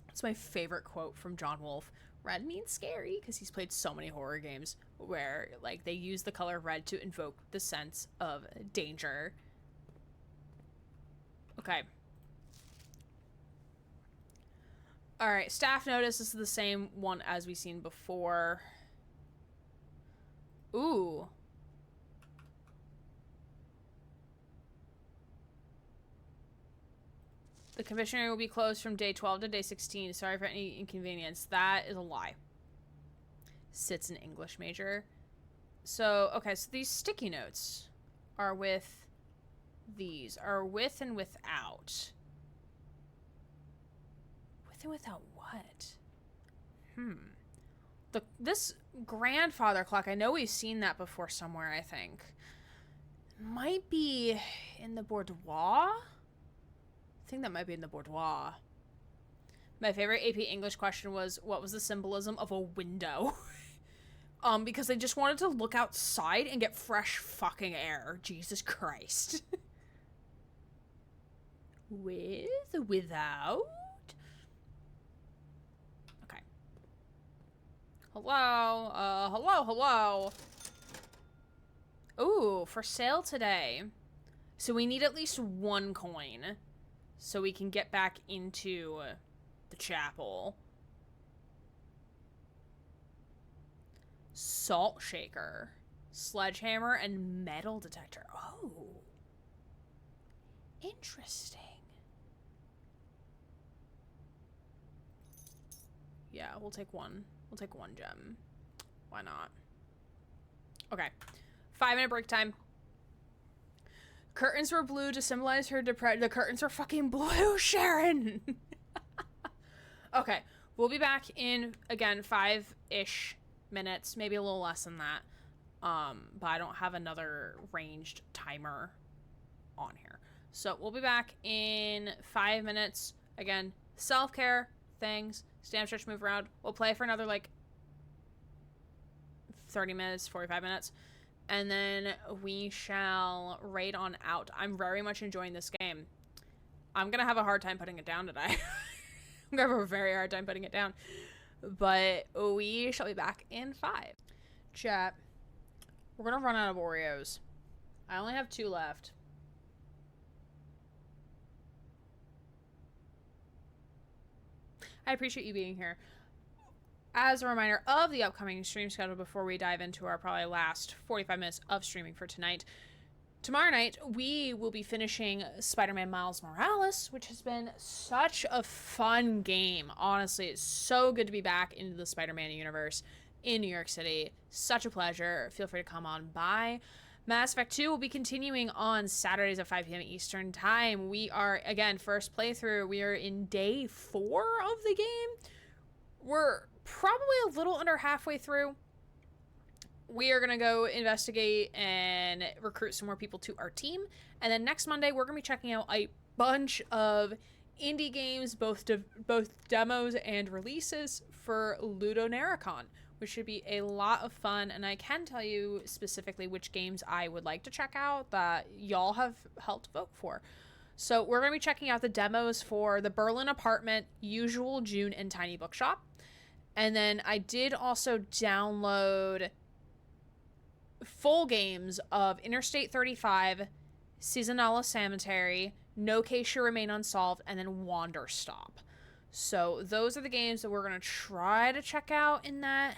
That's my favorite quote from John Wolfe. Red means scary, because he's played so many horror games where like they use the color red to invoke the sense of danger. Okay. Alright, staff notice. This is the same one as we've seen before. Ooh. The commissioner will be closed from day 12 to day 16. Sorry for any inconvenience. That is a lie. Sits an English major. So, okay, so these sticky notes are with these. Are with and without. With and without what? This grandfather clock, I know we've seen that before somewhere, I think. Might be in the boudoir? I think that might be in the boudoir. My favorite AP English question was, what was the symbolism of a window? Because they just wanted to look outside and get fresh fucking air. Jesus Christ. With? Without? Okay. Hello? Hello? Ooh, for sale today. So we need at least 1 coin so we can get back into the chapel. Salt shaker, sledgehammer, and metal detector. Oh. Interesting. Yeah, we'll take one. We'll take 1 gem. Why not? Okay. 5-minute break time. Curtains were blue to symbolize her depression. The curtains were fucking blue, Sharon! Okay. We'll be back in, again, 5-ish minutes. Maybe a little less than that. But I don't have another ranged timer on here. So we'll be back in 5 minutes. Again, self-care things. Stand, stretch, move around. We'll play for another, like, 30 minutes, 45 minutes. And then we shall raid on out. I'm very much enjoying this game. I'm going to have a hard time putting it down today. I'm going to have a very hard time putting it down. But we shall be back in 5. Chat. We're going to run out of Oreos. I only have 2 left. I appreciate you being here. As a reminder of the upcoming stream schedule before we dive into our probably last 45 minutes of streaming for tonight. Tomorrow night, we will be finishing Spider-Man Miles Morales, which has been such a fun game. Honestly, it's so good to be back into the Spider-Man universe in New York City. Such a pleasure. Feel free to come on by. Mass Effect 2 will be continuing on Saturdays at 5 p.m. Eastern Time. We are, again, first playthrough. We are in day 4 of the game. We're probably a little under halfway through. We are going to go investigate and recruit some more people to our team. And then next Monday, we're going to be checking out a bunch of indie games, both demos and releases for Ludonarracon, which should be a lot of fun. And I can tell you specifically which games I would like to check out that y'all have helped vote for. So we're going to be checking out the demos for the Berlin Apartment, Usual June, and Tiny Bookshop. And then I did also download full games of Interstate 35, Seasonala Cemetery, No Case Shall Remain Unsolved, and then Wander Stop. So those are the games that we're going to try to check out in that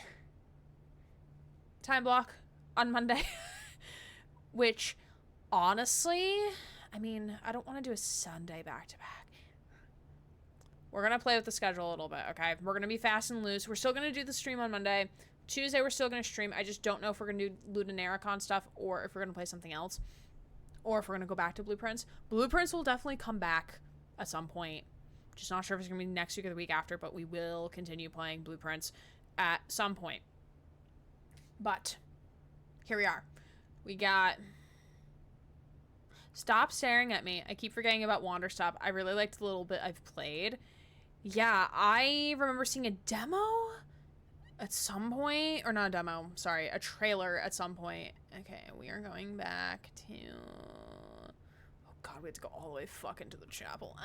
time block on Monday. Which, honestly, I mean, I don't want to do a Sunday back-to-back. We're going to play with the schedule a little bit, okay? We're going to be fast and loose. We're still going to do the stream on Monday. Tuesday, we're still going to stream. I just don't know if we're going to do Ludonarracon stuff or if we're going to play something else. Or if we're going to go back to Blueprints. Blueprints will definitely come back at some point. Just not sure if it's going to be next week or the week after, but we will continue playing Blueprints at some point. But here we are. We got... Stop staring at me. I keep forgetting about Wander Stop. I really liked the little bit I've played. Yeah, I remember seeing a demo at some point. Or not a demo, sorry. A trailer at some point. Okay, we are going back to... Oh god, we have to go all the way fucking to the chapel.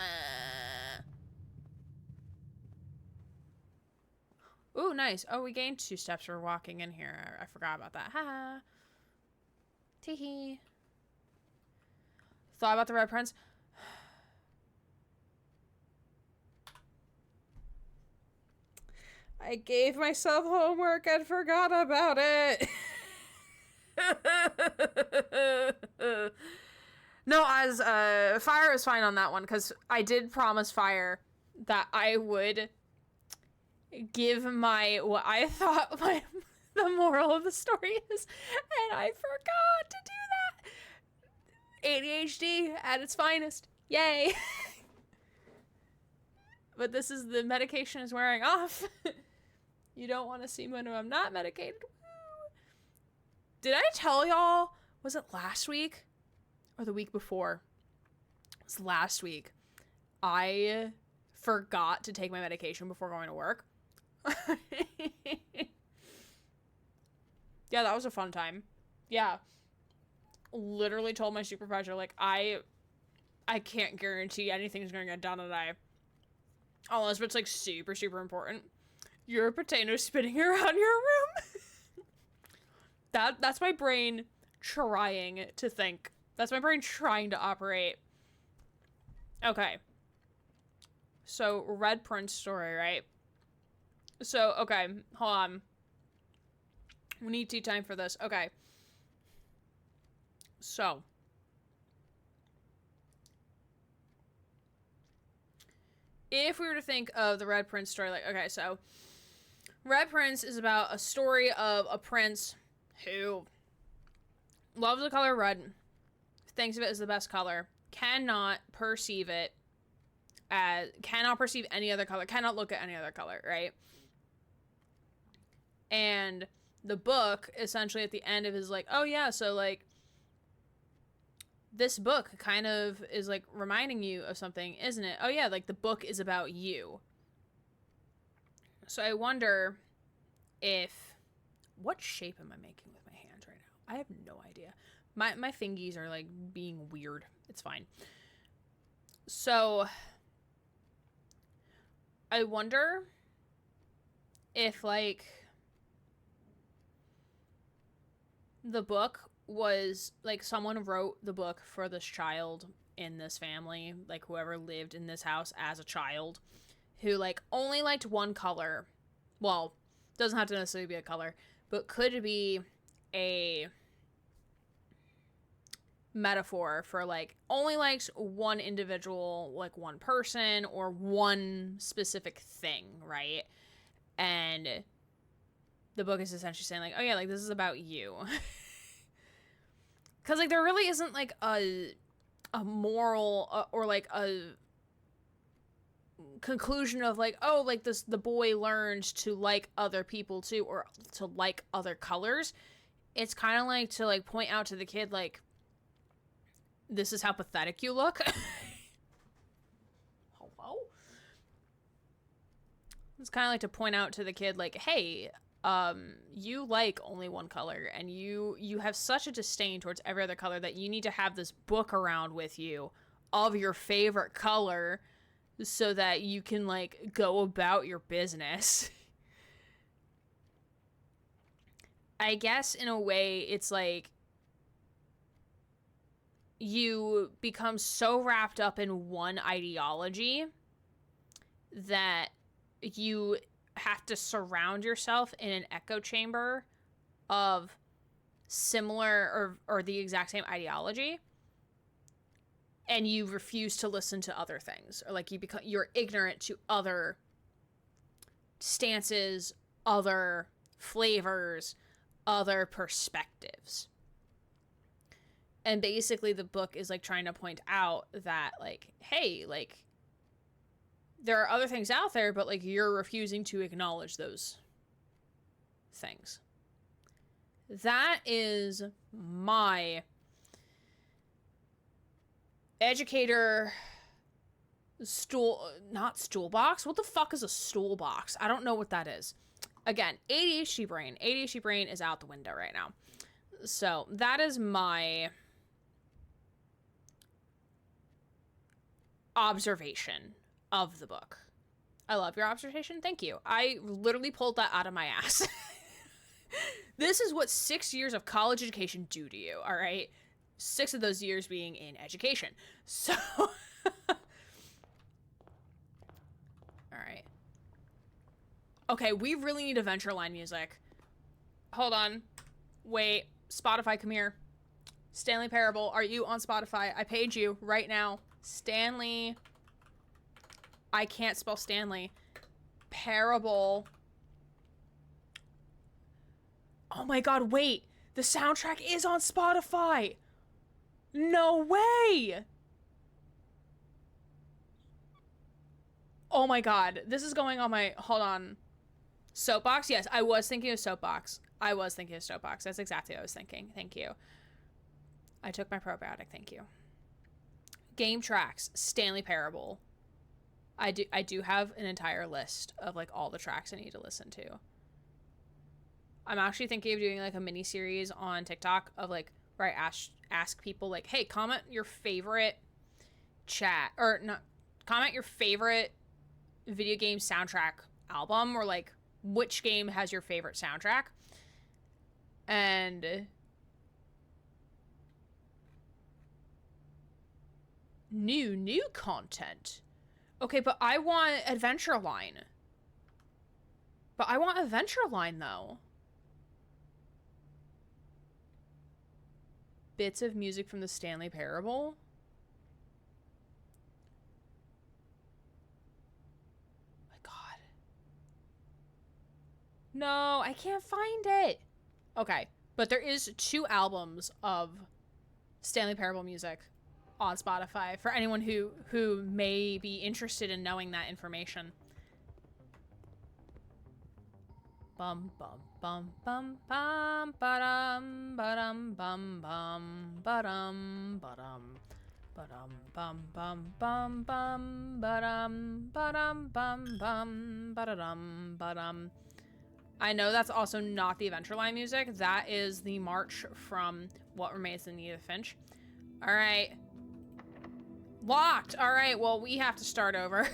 Ooh, nice. Oh, we gained 2 steps for walking in here. I forgot about that. Ha! Teehee. Thought about the Red Prince. I gave myself homework and forgot about it. No, as Fire is fine on that one because I did promise Fire that I would give my what I thought the the moral of the story is, and I forgot to do that. ADHD at its finest. Yay. But this is the medication is wearing off. You don't want to see me when I'm not medicated. Did I tell y'all, was it last week or the week before? It was last week. I forgot to take my medication before going to work. Yeah, that was a fun time. Yeah. Literally told my supervisor, like, I can't guarantee anything's gonna get done today. Unless it's, like, super, super important. You're a potato spinning around your room. That's my brain trying to think. That's my brain trying to operate. Okay. So, Red Prince story, right? So, okay, hold on. We need tea time for this. Okay. So. If we were to think of the Red Prince story, like, okay, so Red Prince is about a story of a prince who loves the color red, thinks of it as the best color, cannot perceive it as, cannot perceive any other color, cannot look at any other color, right? And the book, essentially at the end of it is like, oh yeah, so like, this book kind of is like reminding you of something, isn't it? Oh yeah, like the book is about you. So I wonder if, what shape am I making with my hands right now? I have no idea. My fingies are like being weird. It's fine. So I wonder if like the book was like someone wrote the book for this child in this family, like whoever lived in this house as a child, who like only liked one color. Well, doesn't have to necessarily be a color, but could be a metaphor for like only likes one individual, like one person or one specific thing, right? And the book is essentially saying like, oh yeah, like this is about you. Because like there really isn't like a moral or like a conclusion of like, oh, like this, the boy learns to like other people too, or to like other colors. It's kind of like to like point out to the kid like, this is how pathetic you look. Hello? It's kind of like to point out to the kid like, hey, you like only one color, and you have such a disdain towards every other color that you need to have this book around with you of your favorite color so that you can like go about your business. I guess in a way it's like you become so wrapped up in one ideology that you have to surround yourself in an echo chamber of similar or the exact same ideology, and you refuse to listen to other things, or like you're ignorant to other stances, other flavors, other perspectives. And basically the book is like trying to point out that like, hey, like there are other things out there, but like you're refusing to acknowledge those things. That is my educator not stool box. What the fuck is a stool box? I don't know what that is. Again, ADHD brain. ADHD brain is out the window right now. So that is my observation of the book. I love your observation. Thank you. I literally pulled that out of my ass. This is what 6 years of college education do to you, all right? 6 of those years being in education. So, all right. Okay, we really need Adventure Line music. Hold on. Wait. Spotify, come here. Stanley Parable, are you on Spotify? I paid you right now. Stanley. I can't spell Stanley. Parable. Oh my god, wait. The soundtrack is on Spotify. No way. Oh my god. This is going on my... Hold on. Soapbox? Yes, I was thinking of Soapbox. That's exactly what I was thinking. Thank you. I took my probiotic. Thank you. Game tracks. Stanley Parable. I do have an entire list of like all the tracks I need to listen to. I'm actually thinking of doing like a mini series on TikTok of like where I ask people like, hey, comment your favorite comment your favorite video game soundtrack album, or like which game has your favorite soundtrack. And new content. Okay, but I want Adventure Line. Though. Bits of music from the Stanley Parable. My god. No, I can't find it. Okay, but there is 2 albums of Stanley Parable music on Spotify for anyone who may be interested in knowing that information. Bum bum bum bum bum ba-dum ba-dum bum bum ba-dum ba-dum ba-dum bum bum bum bum ba-dum ba-dum bum bum ba-da-dum ba-dum. I know that's also not the Adventureline music. That is the march from What Remains of Edith Finch. All right. Locked. All right, well, we have to start over.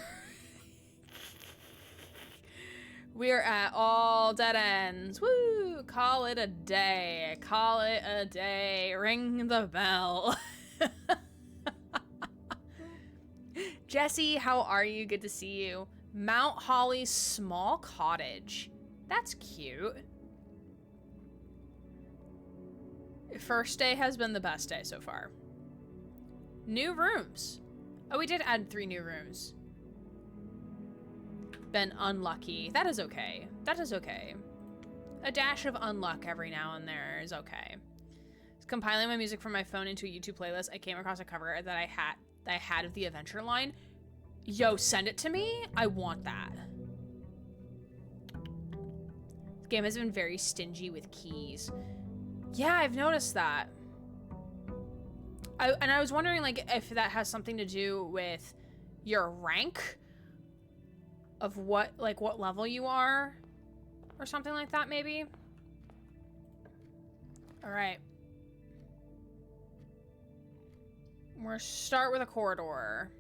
We're at all dead ends. Woo! Call it a day. Call it a day. Ring the bell. Jesse, how are you? Good to see you. Mount Holly's small cottage. That's cute. First day has been the best day so far. New rooms. Oh, we did add 3 new rooms. Been unlucky. That is okay. That is okay. A dash of unluck every now and there is okay. Compiling my music from my phone into a YouTube playlist, I came across a cover that I had of the Adventure Line. Yo, send it to me. I want that. The game has been very stingy with keys. Yeah, I've noticed that. I was wondering, like, if that has something to do with your rank of what level you are or something like that, maybe. All right. We're gonna start with a corridor.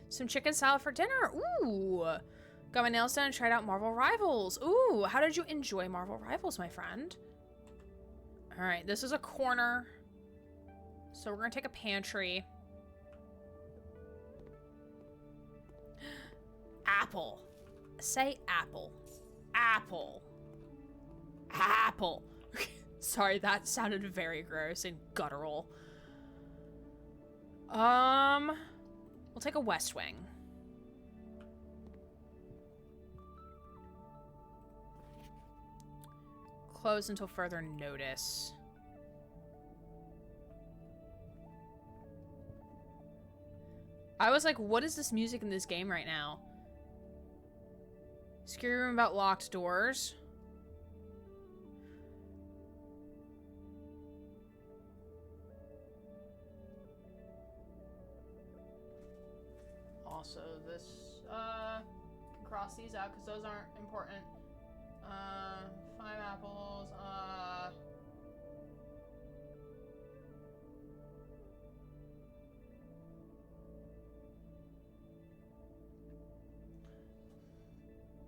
Some chicken salad for dinner. Ooh. Got my nails done and tried out Marvel Rivals. Ooh, how did you enjoy Marvel Rivals, my friend? All right, this is a corner. So we're gonna take a pantry. Apple. Say apple. Apple. Apple. Sorry, that sounded very gross and guttural. We'll take a West Wing. Close until further notice. I was like, what is this music in this game right now? Scary room about locked doors. Also, this, can cross these out because those aren't important. 5 apples,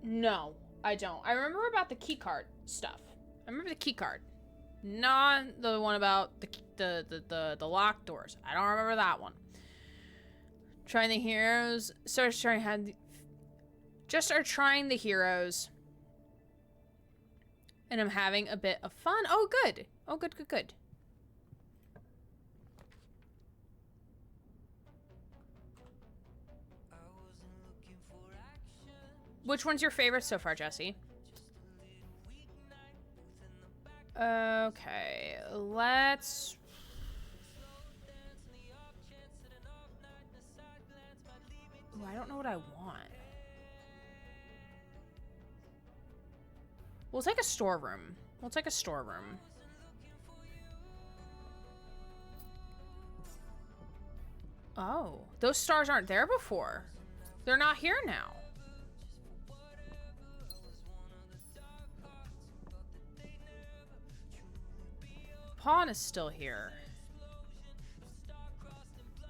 No, I don't. I remember about the keycard stuff. I remember the keycard. Not the one about the locked doors. I don't remember that one. Trying the heroes. Just are trying the heroes. And I'm having a bit of fun. Oh, good. Oh, good, good, good. Which one's your favorite so far, Jesse? Okay, let's... Ooh, I don't know what I want. We'll take a storeroom. We'll take a storeroom. Oh, those stars aren't there before. They're not here now. Pawn is still here.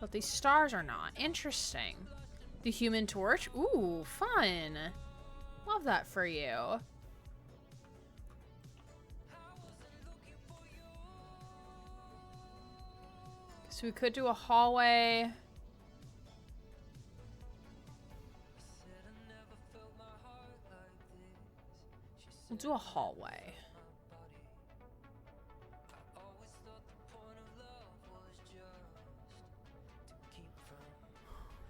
But these stars are not. Interesting. The Human Torch? Ooh, fun. Love that for you. So we could do a hallway. We'll do a hallway.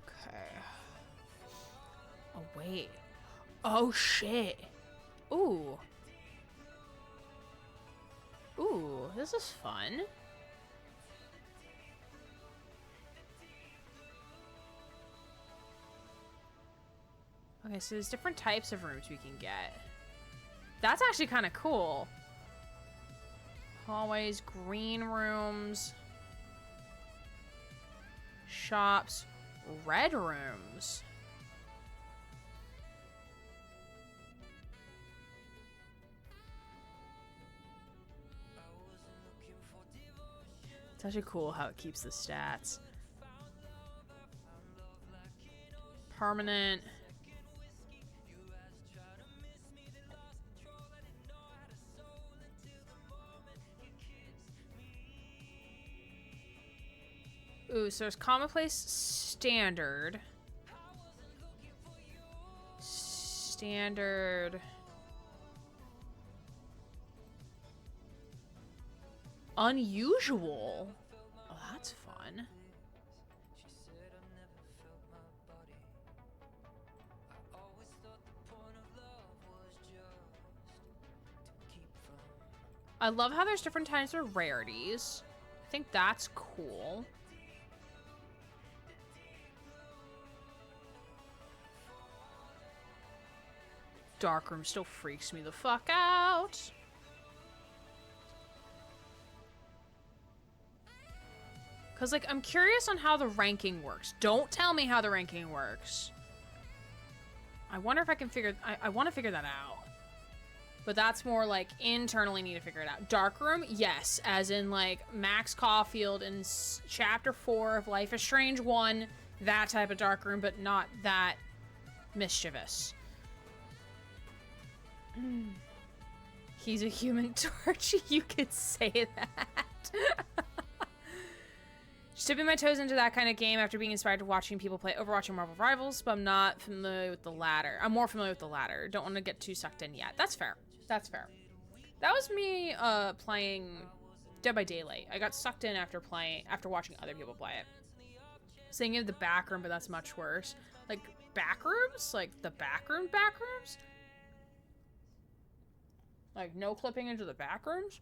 Okay. Oh, wait. Oh, shit. Ooh. Ooh, this is fun. Okay, so there's different types of rooms we can get. That's actually kind of cool. Hallways, green rooms, shops, red rooms. It's actually cool how it keeps the stats. Permanent. Ooh, so there's commonplace, standard. Standard. Unusual. Oh, that's fun. I love how there's different types of rarities. I think that's cool. Darkroom still freaks me the fuck out. Cause like I'm curious on how the ranking works. Don't tell me how the ranking works. I wonder if I can figure I want to figure that out. But that's more like internally need to figure it out. Darkroom, yes, as in like Max Caulfield in chapter 4 of Life is Strange 1, that type of darkroom, but not that mischievous. He's a Human Torch. You could say that. Just dipping my toes into that kind of game after being inspired to watching people play Overwatch and Marvel Rivals, but I'm not familiar with the latter. I'm more familiar with the latter. Don't want to get too sucked in yet. That's fair. That's fair. That was me playing Dead by Daylight. I got sucked in after watching other people play it. Saying of the back room, but that's much worse. Like back rooms? Like the back rooms? Like, no clipping into the back rooms?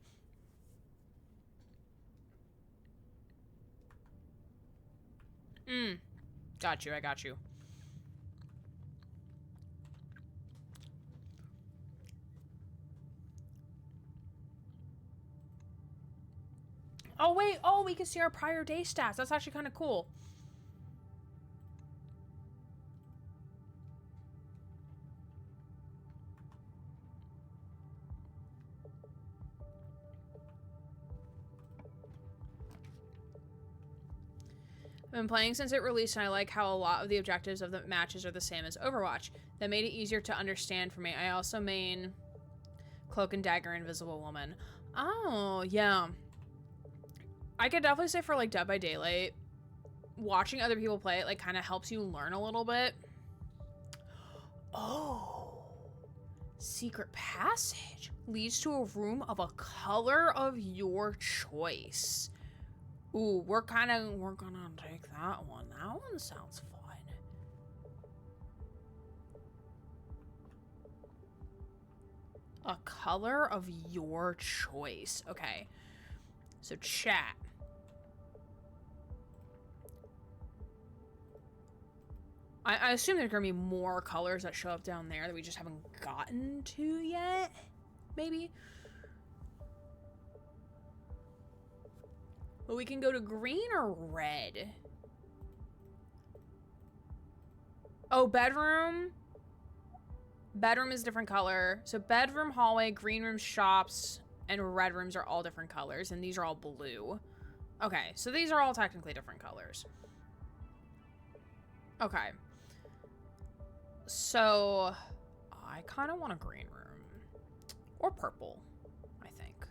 Got you, I got you. Oh, wait. Oh, we can see our prior day stats. That's actually kind of cool. I've been playing since it released, and I like how a lot of the objectives of the matches are the same as Overwatch. That made it easier to understand for me. I also main Cloak and Dagger Invisible Woman. Oh, yeah. I could definitely say for, like, Dead by Daylight, watching other people play it, like, kind of helps you learn a little bit. Oh. Secret passage leads to a room of a color of your choice. Ooh, we're gonna take that one. That one sounds fun. A color of your choice. Okay. So chat. I assume there's gonna be more colors that show up down there that we just haven't gotten to yet. Maybe. But we can go to green or red. Oh, bedroom. Bedroom is different color. So bedroom, hallway, green room, shops, and red rooms are all different colors. And these are all blue. Okay, so these are all technically different colors. Okay. So I kind of want a green room. Or purple, I think.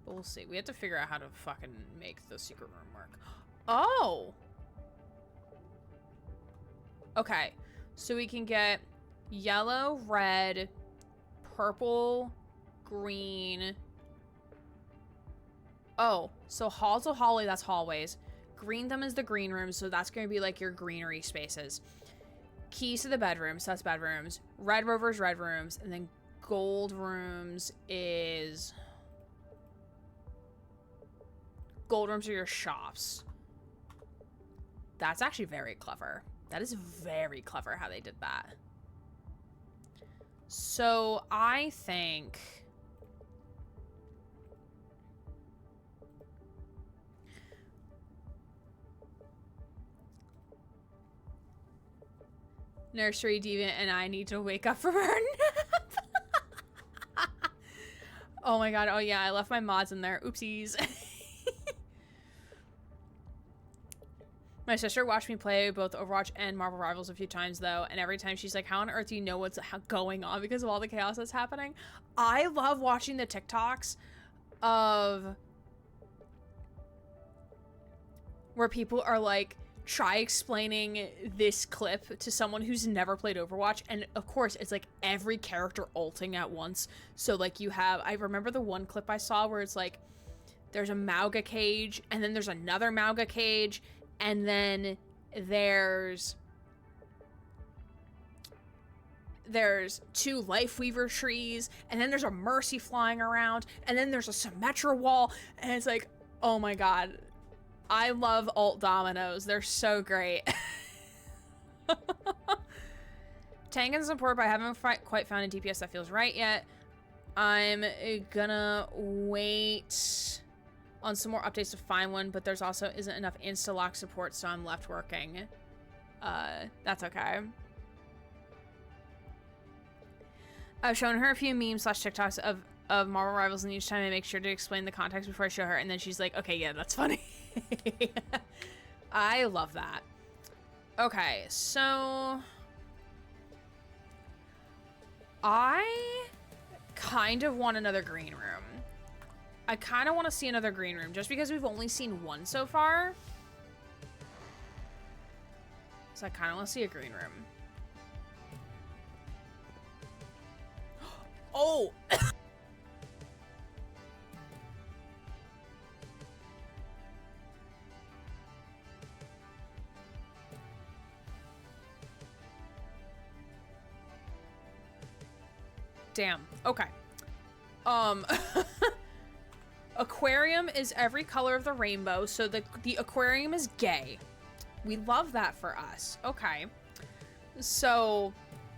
But we'll see. We have to figure out how to fucking make the secret room work. Oh! Okay. So we can get yellow, red, purple, green. Oh, so halls of hallway, that's hallways. Green thumb is the green room, so that's going to be like your greenery spaces. Keys to the bedrooms, so that's bedrooms. Red rovers, red rooms. And then gold rooms is... Gold rooms are your shops. That's actually very clever. That is very clever how they did that. So I think... Nursery Deviant and I need to wake up from our nap. Oh my god, oh yeah, I left my mods in there. Oopsies. My sister watched me play both Overwatch and Marvel Rivals a few times though, and every time she's like, how on earth do you know what's going on because of all the chaos that's happening? I love watching the TikToks of where people are like, try explaining this clip to someone who's never played Overwatch, and of course it's like every character ulting at once. So like you have, I remember the one clip I saw where it's like there's a Mauga cage and then there's another Mauga cage and then there's two Lifeweaver trees and then there's a Mercy flying around and then there's a Symmetra wall, and it's like, oh my god, I love alt dominoes. They're so great. Tank and support, but I haven't quite found a DPS that feels right yet. I'm gonna wait on some more updates to find one, but there's also isn't enough insta-lock support, so I'm left working. That's okay. I've shown her a few memes / TikToks of Marvel Rivals, and each time I make sure to explain the context before I show her, and then she's like, okay, yeah, that's funny. I love that. Okay, so I kind of want another green room. I kind of want to see another green room just because we've only seen one so far. So I kind of want to see a green room. Oh! Damn. Okay. Aquarium is every color of the rainbow, so the aquarium is gay. We love that for us. Okay. So,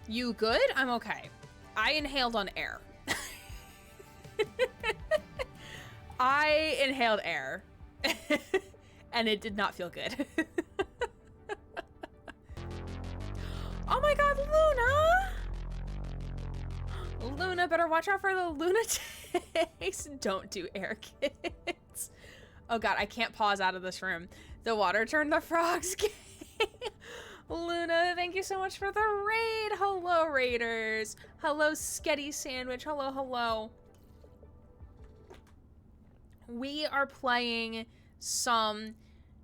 you good? I'm okay. I inhaled on air. I inhaled air. And it did not feel good. Oh my god, Luna! Luna, better watch out for the lunatics. Don't do air, kids. Oh god, I can't pause out of this room. The water turned the frogs gay. Luna, thank you so much for the raid. Hello, raiders. Hello, Sketty Sandwich. Hello, hello. We are playing some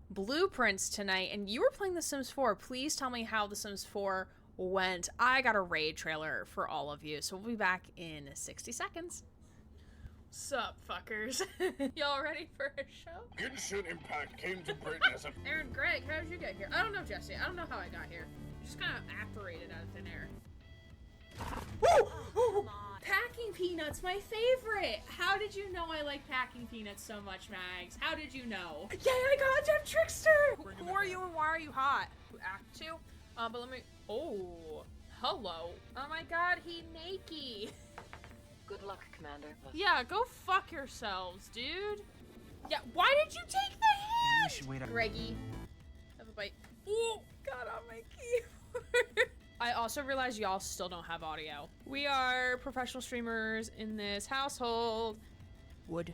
blueprints tonight, and you were playing The Sims 4. Please tell me how The Sims 4 went. I got a raid trailer for all of you, so we'll be back in 60 seconds. Sup, fuckers? Y'all ready for a show?
Genshin Impact came to Britain as a...
Aaron, Greg, how did you get here? I don't know, Jesse. I don't know how I got here. Just kind of apparated out of thin air. Ooh, packing peanuts, my favorite. How did you know I like packing peanuts so much, Mags? How did you know? Yeah, I got Jeff Trickster. Who are you and why are you hot? Act 2. But let me. Oh, hello. Oh my God, he naked.
Good luck, Commander.
Yeah, go fuck yourselves, dude. Yeah, why did you take the hand?
We should wait.
Greggy, have a bite. Ooh, got on my keyboard. I also realized y'all still don't have audio. We are professional streamers in this household. Wood.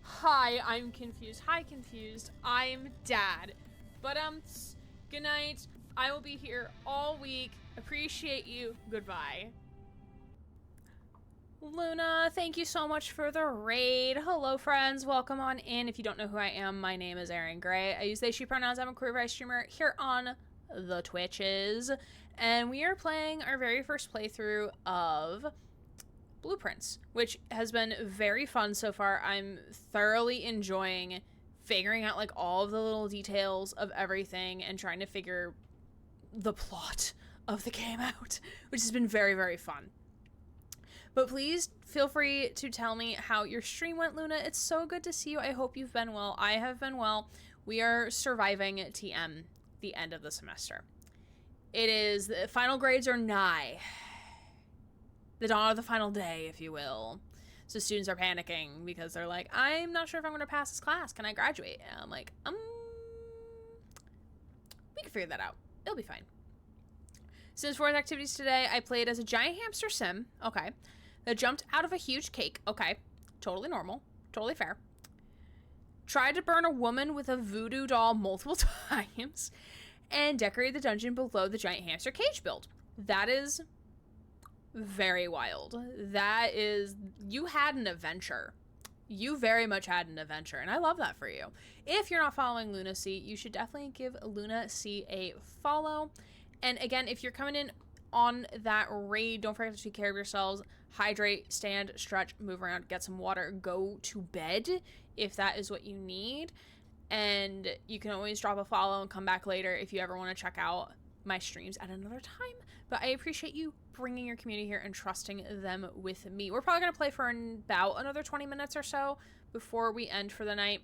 Hi, I'm confused. Hi, confused. I'm Dad. But good night. I will be here all week. Appreciate you. Goodbye. Luna, thank you so much for the raid. Hello, friends. Welcome on in. If you don't know who I am, my name is Aaron Gray. I use they, she pronouns. I'm a queer rights streamer here on the Twitches. And we are playing our very first playthrough of Blueprints, which has been very fun so far. I'm thoroughly enjoying figuring out like all of the little details of everything and trying to figure the plot of the game out, which has been very, very fun. But please feel free to tell me how your stream went, Luna. It's so good to see you. I hope you've been well. I have been well. We are surviving TM, the end of the semester. It is, the final grades are nigh. The dawn of the final day, if you will. So students are panicking because they're like, I'm not sure if I'm going to pass this class. Can I graduate? And I'm like, we can figure that out. It'll be fine. Sims 4's activities today, I played as a giant hamster sim. Okay. That jumped out of a huge cake. Okay. Totally normal. Totally fair. Tried to burn a woman with a voodoo doll multiple times. And decorate the dungeon below the giant hamster cage build. That is very wild. That is, you had an adventure. You very much had an adventure, and I love that for you. If you're not following Luna C, you should definitely give Luna C a follow. And again, if you're coming in on that raid, don't forget to take care of yourselves. Hydrate, stand, stretch, move around, get some water, go to bed if that is what you need. And you can always drop a follow and come back later if you ever want to check out my streams at another time. But I appreciate you bringing your community here and trusting them with me. We're probably going to play for about another 20 minutes or so before we end for the night.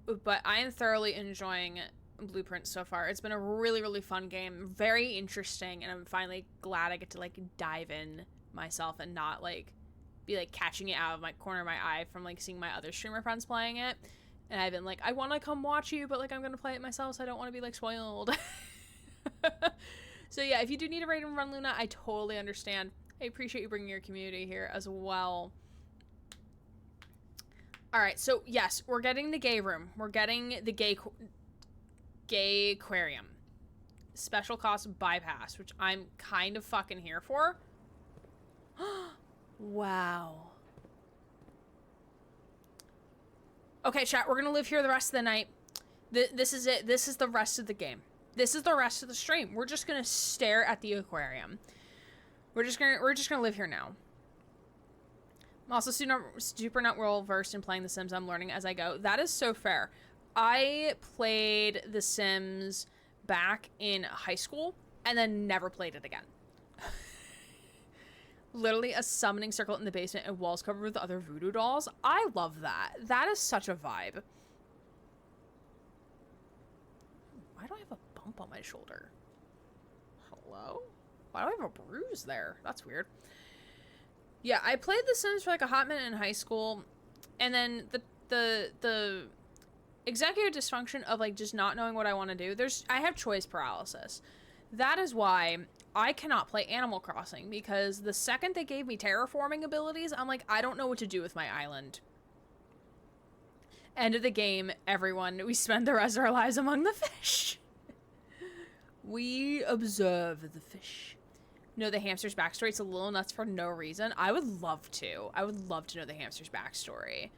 But I am thoroughly enjoying Blueprints so far. It's been a really, really fun game. Very interesting. And I'm finally glad I get to like dive in myself and not like be like catching it out of my corner of my eye from like seeing my other streamer friends playing it. And I've been like, I want to come watch you, but like I'm going to play it myself, so I don't want to be like spoiled. So yeah, if you do need a raid and run, Luna, I totally understand. I appreciate you bringing your community here as well. All right, so yes, we're getting the gay room. We're getting the gay aquarium. Special cost bypass, which I'm kind of fucking here for. Wow. Okay, chat, we're gonna live here the rest of the night. This is it. This is the rest of the game. This is the rest of the stream. We're just gonna stare at the aquarium. We're just gonna live here now. I'm also super not well versed in playing The Sims. I'm learning as I go. That is so fair. I played The Sims back in high school and then never played it again. Literally a summoning circle in the basement and walls covered with other voodoo dolls. I love that. That is such a vibe. Why do I have a bump on my shoulder? Hello? Why do I have a bruise there? That's weird. Yeah, I played The Sims for like a hot minute in high school, and then the executive dysfunction of like just not knowing what I want to do. I have choice paralysis. That is why I cannot play Animal Crossing, because the second they gave me terraforming abilities, I'm like, I don't know what to do with my island. End of the game, everyone. We spend the rest of our lives among the fish. We observe the fish. Know the hamster's backstory. It's a little nuts for no reason. I would love to. I would love to know the hamster's backstory.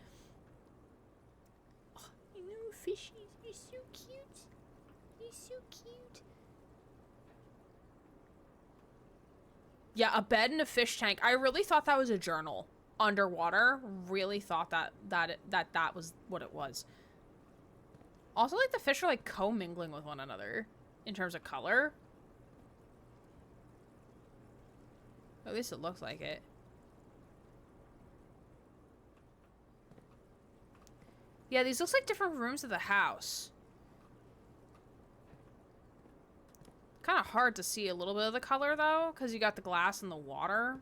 Oh, you know, fishies. You're so cute. You're so cute. Yeah, a bed in a fish tank. I really thought that was a journal. Underwater. Really thought that was what it was. Also, like, the fish are, like, commingling with one another in terms of color. At least it looks like it. Yeah, these looks like different rooms of the house. Kind of hard to see a little bit of the color, though, because you got the glass and the water.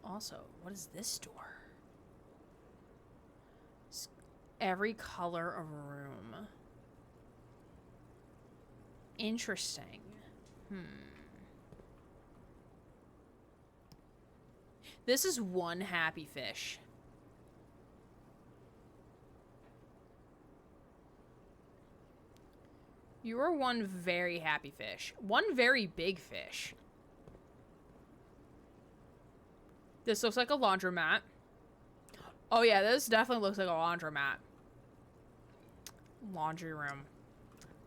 Also, what is this door? It's every color of a room. Interesting. This is one happy fish. You are one very happy fish. One very big fish. This looks like a laundromat. Oh yeah, this definitely looks like a laundromat. Laundry room.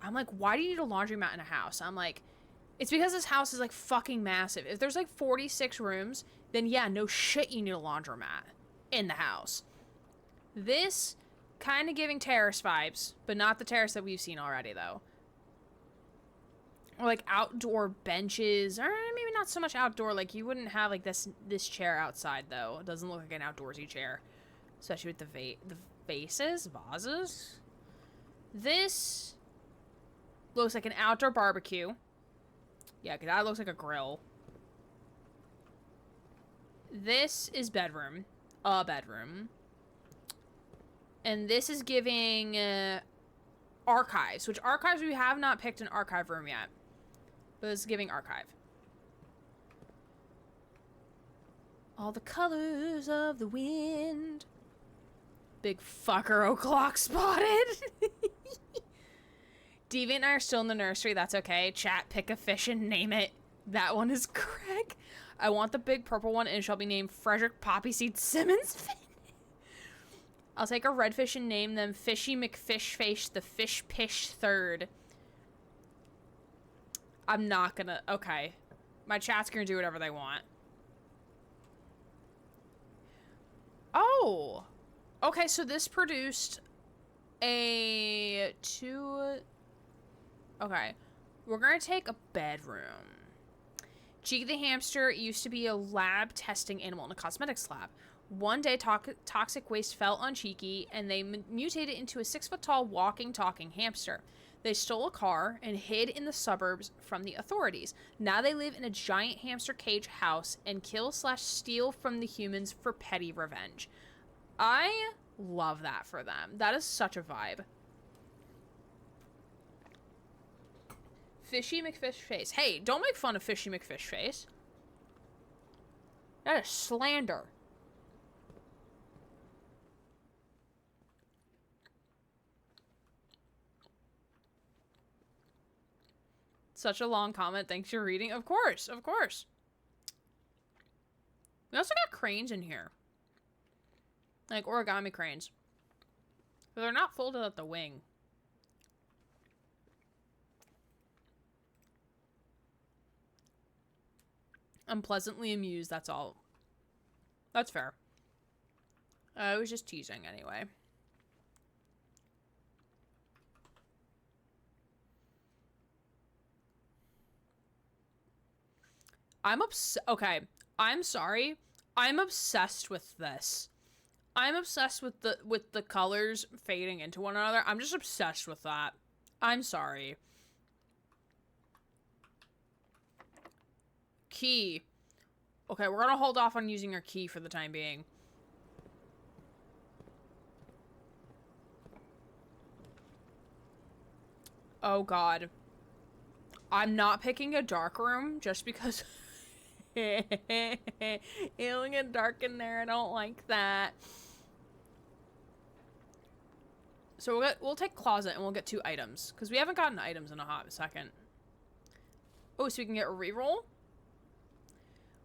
I'm like, why do you need a laundromat in a house? I'm like, it's because this house is like fucking massive. If there's like 46 rooms, then yeah, no shit you need a laundromat in the house. This kind of giving terrace vibes, but not the terrace that we've seen already though. Or like outdoor benches, or maybe not so much outdoor. Like you wouldn't have like this chair outside though. It doesn't look like an outdoorsy chair, especially with the vases. This looks like an outdoor barbecue. Yeah, because that looks like a grill. This is bedroom, a bedroom, and this is giving archives. Which archives we have not picked an archive room yet. But it's giving archive. All the colors of the wind. Big fucker o'clock spotted. Deviant and I are still in the nursery. That's okay. Chat, pick a fish and name it. That one is Craig. I want the big purple one and it shall be named Frederick Poppyseed Simmons. I'll take a redfish and name them Fishy McFishface the Fish Pish Third. I'm not gonna... Okay. My chat's gonna do whatever they want. Oh! Okay, so this produced a... Okay. We're gonna take a bedroom. Cheeky the hamster used to be a lab testing animal in a cosmetics lab. One day, toxic waste fell on Cheeky, and they mutated into a 6-foot-tall walking, talking hamster. They stole a car and hid in the suburbs from the authorities. Now they live in a giant hamster cage house and kill/steal from the humans for petty revenge. I love that for them. That is such a vibe. Fishy McFishface. Hey, don't make fun of Fishy McFishface. That is slander. Such a long comment. Thanks for reading. Of course, of course. We also got cranes in here. Like origami cranes. But they're not folded at the wing. I'm pleasantly amused, that's all. That's fair. I was just teasing anyway. Okay, I'm sorry. I'm obsessed with this. I'm obsessed with the colors fading into one another. I'm just obsessed with that. I'm sorry. Key. Okay, we're gonna hold off on using our key for the time being. Oh god. I'm not picking a dark room just because it'll get dark in there. I don't like that. So we'll take closet and we'll get 2 items because we haven't gotten items in a hot second. Oh, so we can get a reroll.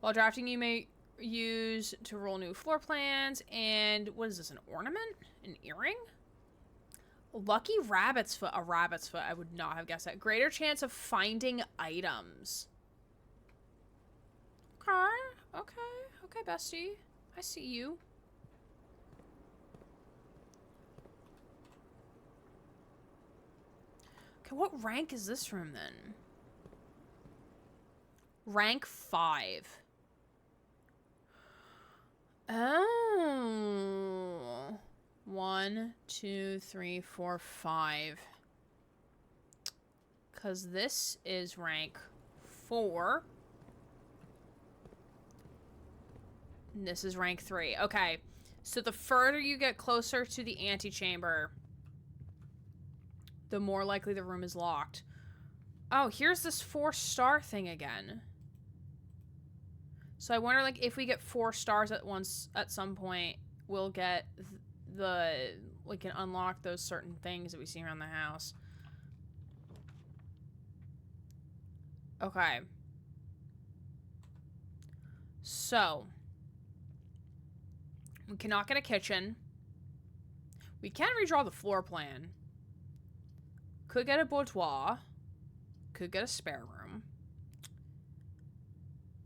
While drafting, you may use to roll new floor plans. And what is this? An ornament? An earring? Lucky rabbit's foot. A rabbit's foot. I would not have guessed that. Greater chance of finding items. Okay. Okay, bestie. I see you. Okay, what rank is this room then? Rank 5. Oh. 1, 2, 3, 4, 5. Because this is rank 4. And this is rank 3. Okay. So the further you get closer to the antechamber, the more likely the room is locked. Oh, here's this 4-star thing again. So I wonder, like, if we get 4 stars at once at some point, we'll get we can unlock those certain things that we see around the house. Okay. So we cannot get a kitchen. We can redraw the floor plan. Could get a boudoir. Could get a spare room.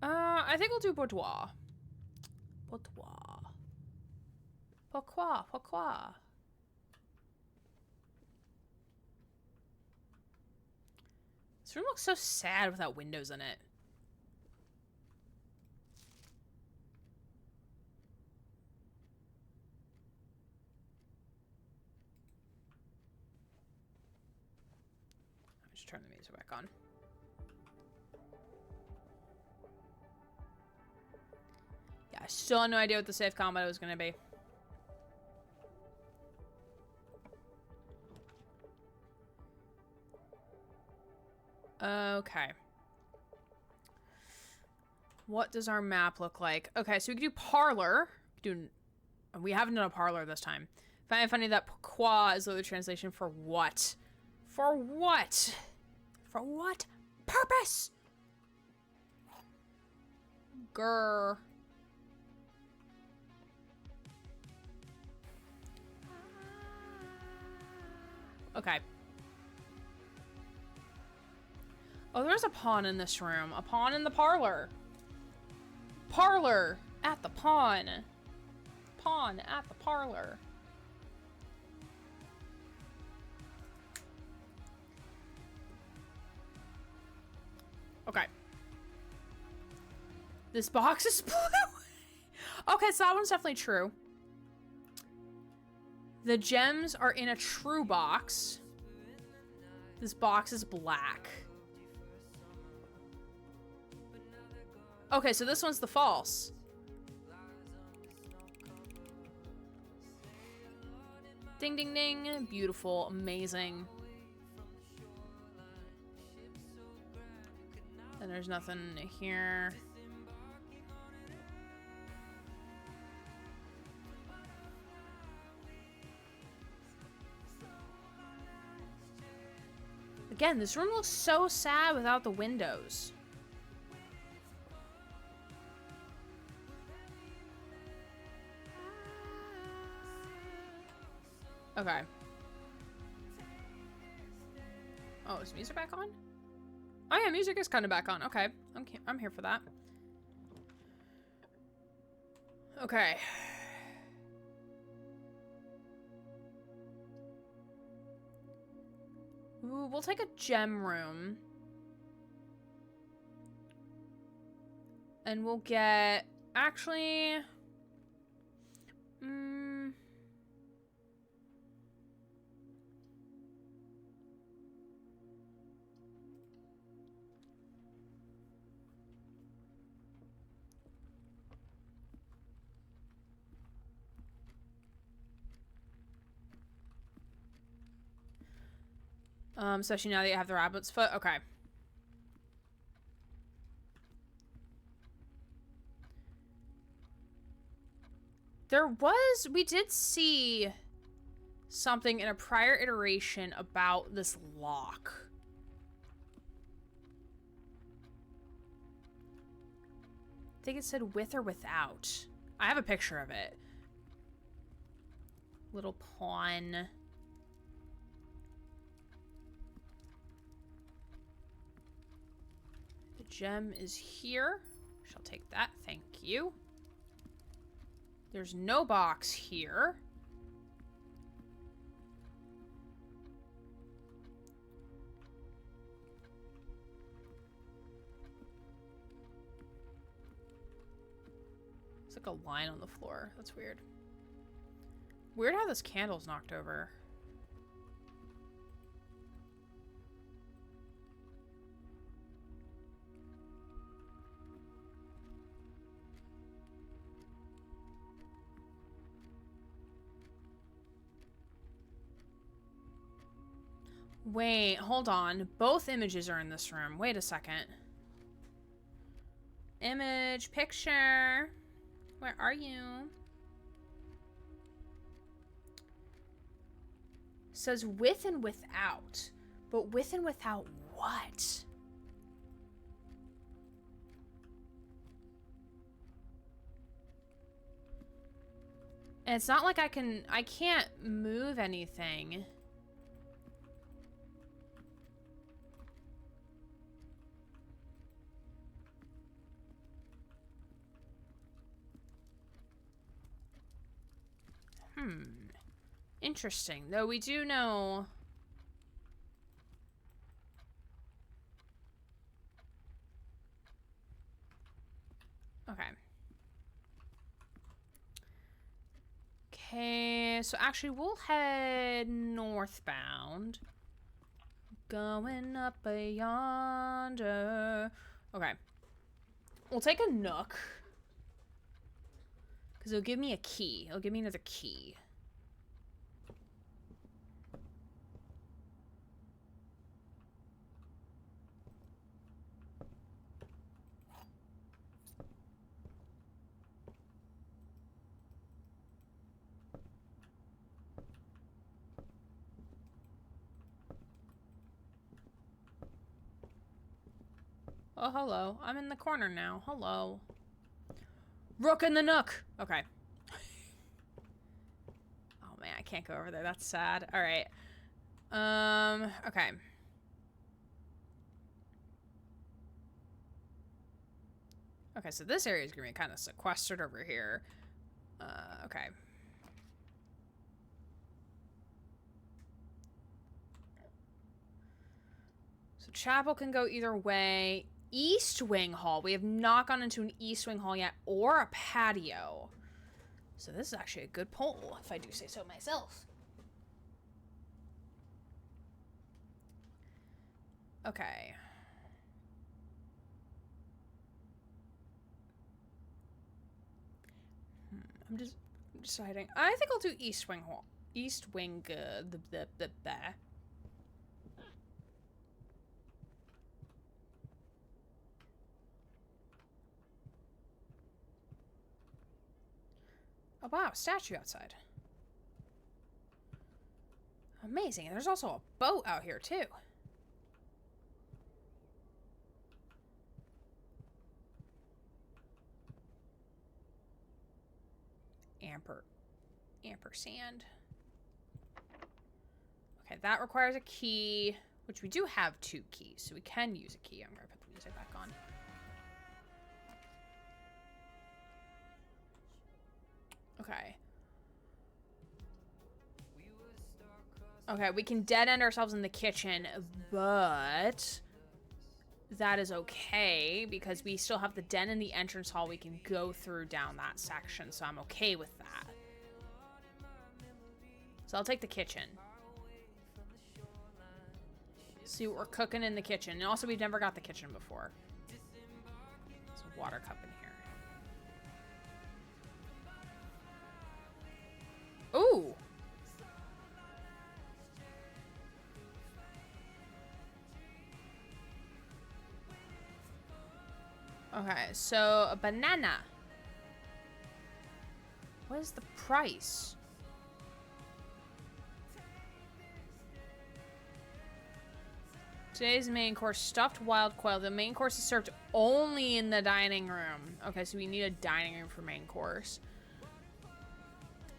I think we'll do boudoir. Boudoir. Pourquoi? Pourquoi? This room looks so sad without windows in it. I'll just turn the music back on. Yeah, I still have no idea what the safe combo is going to be. Okay. What does our map look like? Okay, so we can do parlor. We haven't done a parlor this time. Find it funny that pourquoi is the translation for what? For what? For what purpose? Grr. Okay. Oh, there's a pawn in this room. A pawn in the parlor. Parlor at the pawn. Pawn at the parlor. Okay. This box is blue. Okay, so that one's definitely true. The gems are in a true box. This box is black. Okay, so this one's the false. Ding, ding, ding. Beautiful. Amazing. And there's nothing here. Again, this room looks so sad without the windows. Okay. Oh, is music back on? Oh yeah, music is kind of back on. Okay, I'm here for that. Okay. Ooh, we'll take a gem room. And we'll get... Actually... especially now that you have the rabbit's foot. Okay. We did see something in a prior iteration about this lock. I think it said with or without. I have a picture of it. Little pawn. The gem is here. Shall take that. Thank you. There's no box here. It's like a line on the floor. That's weird. Weird how this candle's knocked over. Wait, hold on. Both images are in this room. Wait a second. Image, picture. Where are you? Says with and without. But with and without what? And it's not like I can't move anything. Interesting. Though we do know... Okay. Okay, so actually we'll head northbound. Going up yonder. Okay. We'll take a nook. Because it'll give me a key. It'll give me another key. Oh, hello. I'm in the corner now. Hello. Rook in the nook! Okay. Oh man, I can't go over there. That's sad. Alright. Okay. Okay, so this area is gonna be kind of sequestered over here. Okay. So chapel can go either way. East Wing Hall. We have not gone into an East Wing Hall yet, or a patio. So this is actually a good poll, if I do say so myself. Okay. I'm just deciding. I think I'll do East Wing Hall. East Wing, the. Oh wow, statue outside. Amazing. And there's also a boat out here too. Ampersand. Okay, that requires a key, which we do have 2 keys, so we can use a key. I'm gonna put the music back on. Okay. Okay, we can dead end ourselves in the kitchen, but that is okay because we still have the den and the entrance hall we can go through down that section, so I'm okay with that. So I'll take the kitchen. See what we're cooking in the kitchen. And also, we've never got the kitchen before. There's a water cup in here. Ooh! Okay, so a banana. What is the price? Today's main course, stuffed wild quail. The main course is served only in the dining room. Okay, so we need a dining room for main course.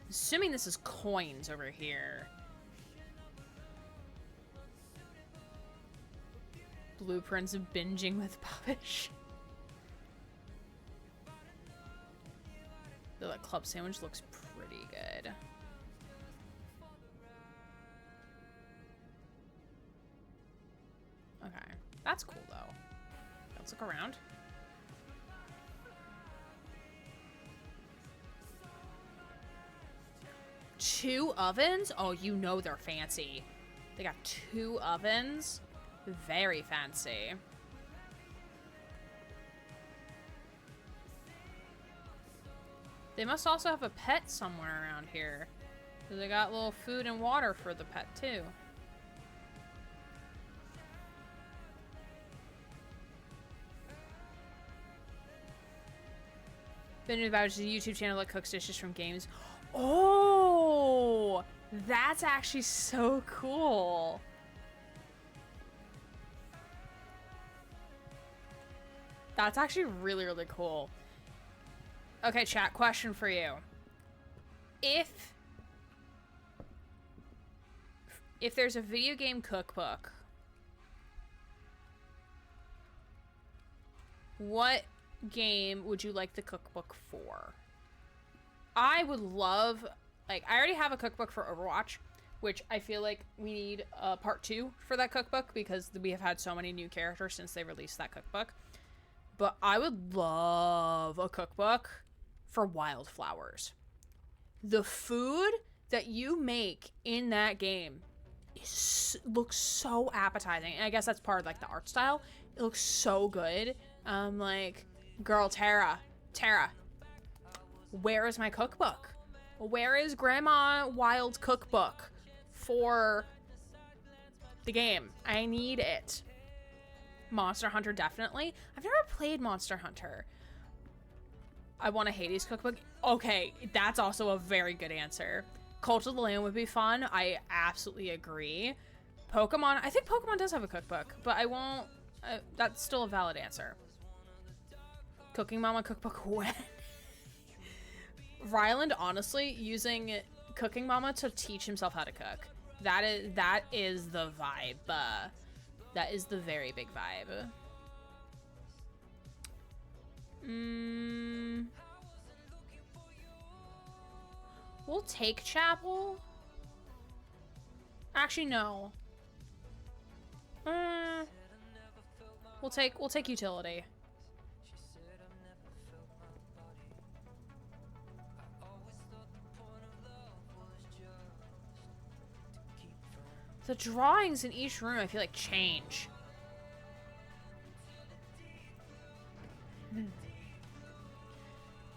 Assuming this is coins over here. Blueprints of binging with Bubbish. The club sandwich looks pretty good. Okay, that's cool though. Let's look around. 2 ovens? Oh, you know they're fancy. They got 2 ovens. Very fancy. They must also have a pet somewhere around here. So they got little food and water for the pet too. Been about a YouTube channel that cooks dishes from games. Oh, that's actually so cool. That's actually really, really cool. Okay, chat, question for you. If there's a video game cookbook, what game would you like the cookbook for? I would love, like, I already have a cookbook for Overwatch, which I feel like we need a part 2 for that cookbook because we have had so many new characters since they released that cookbook. But I would love a cookbook for Wildflowers. The food that you make in that game looks so appetizing. And I guess that's part of, like, the art style. It looks so good. Like, girl, Tara, where is my cookbook? Where is Grandma Wild's cookbook for the game? I need it. Monster Hunter, definitely. I've never played Monster Hunter. I want a Hades cookbook. Okay, that's also a very good answer. Cult of the Lamb would be fun. I absolutely agree. Pokemon, I think Pokemon does have a cookbook, but I won't, that's still a valid answer. Cooking Mama cookbook, when? Ryland, honestly, using Cooking Mama to teach himself how to cook. That is the vibe. That is the very big vibe. We'll take Chapel. Actually, no. We'll take Utility. The drawings in each room, I feel like, change.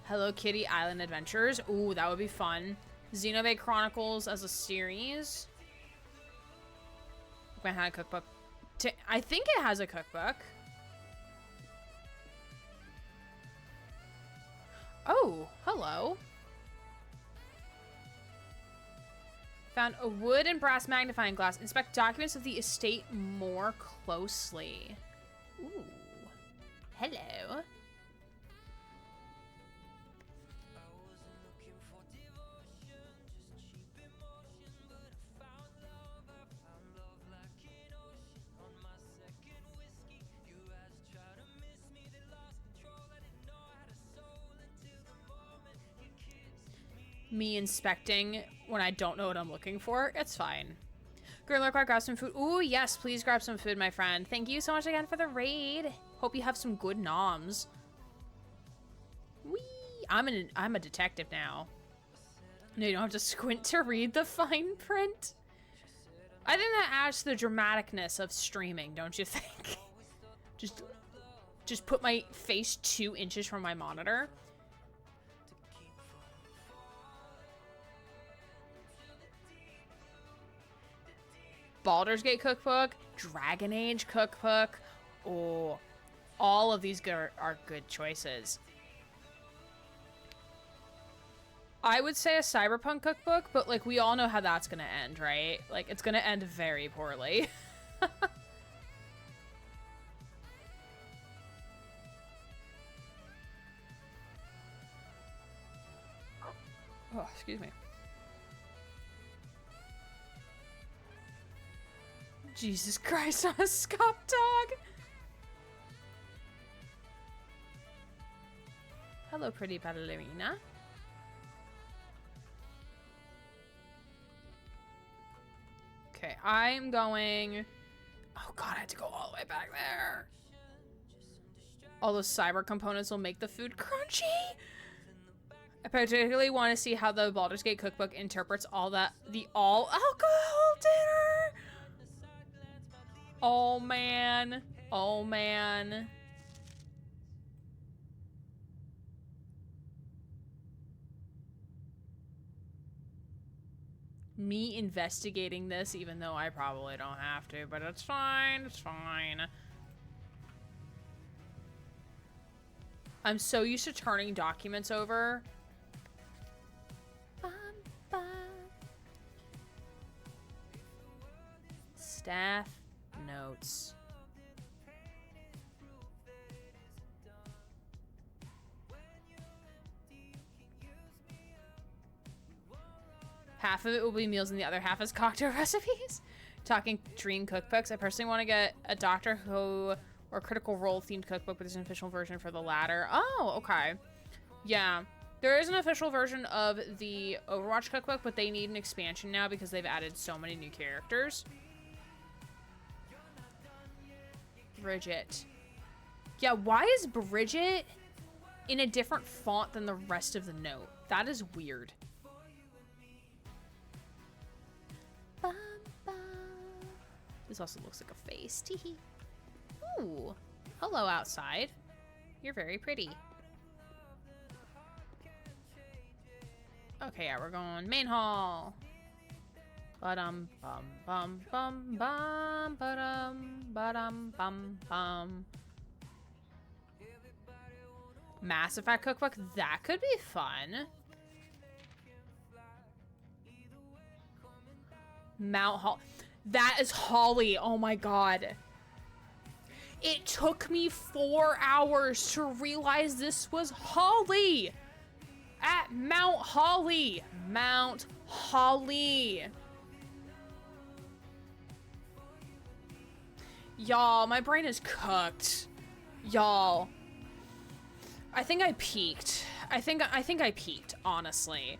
Hello Kitty Island Adventures. Ooh, that would be fun. Xenoblade Chronicles as a series. If I had a cookbook. I think it has a cookbook. Oh, hello. Found a wood and brass magnifying glass. Inspect documents of the estate more closely. Ooh. Hello. Me inspecting when I don't know what I'm looking for. It's fine. Grimlock, grab some food. Ooh, yes, please grab some food, my friend. Thank you so much again for the raid. Hope you have some good noms. Whee! I'm a detective now. No, you don't have to squint to read the fine print. I think that adds to the dramaticness of streaming, don't you think? Just put my face 2 inches from my monitor. Baldur's Gate cookbook, Dragon Age cookbook. Oh, all of these are good choices. I would say a Cyberpunk cookbook, but like we all know how that's gonna end, right? Like it's gonna end very poorly. Oh, excuse me. Jesus Christ, I'm a scop dog. Hello, pretty ballerina. Okay, I'm going... Oh god, I had to go all the way back there. All those cyber components will make the food crunchy. I particularly want to see how the Baldur's Gate cookbook interprets the all alcohol dinner. Oh man. Oh man. Me investigating this, even though I probably don't have to, but it's fine, it's fine. I'm so used to turning documents over. Staff notes. Half of it will be meals and the other half is cocktail recipes. Talking dream cookbooks. I personally want to get a Doctor Who or Critical Role themed cookbook, but there's an official version for the latter. Oh, okay. Yeah. There is an official version of the Overwatch cookbook, but they need an expansion now because they've added so many new characters. Bridget. Yeah, why is Bridget in a different font than the rest of the note? That is weird. This also looks like a face. Teehee. Ooh. Hello outside. You're very pretty. Okay, yeah, we're going main hall. Ba-dum bum bum bum bum ba-dum bum bum. Mass Effect cookbook, that could be fun. Mount Hall. That is Holly. Oh my god. It took me 4 hours to realize this was Holly. At Mount Holly. Mount Holly. Y'all, my brain is cooked. Y'all. I think I peaked. I think I peaked, honestly.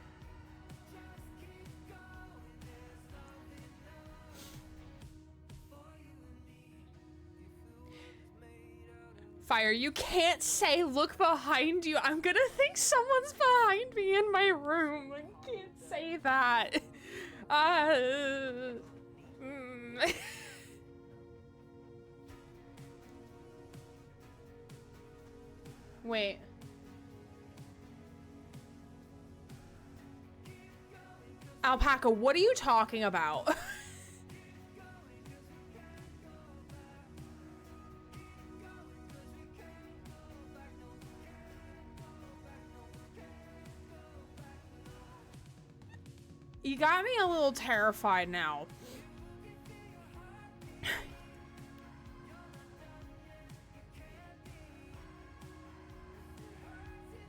Fire, you can't say look behind you. I'm gonna think someone's behind me in my room. I can't say that. Wait. Alpaca, what are you talking about? You got me a little terrified now.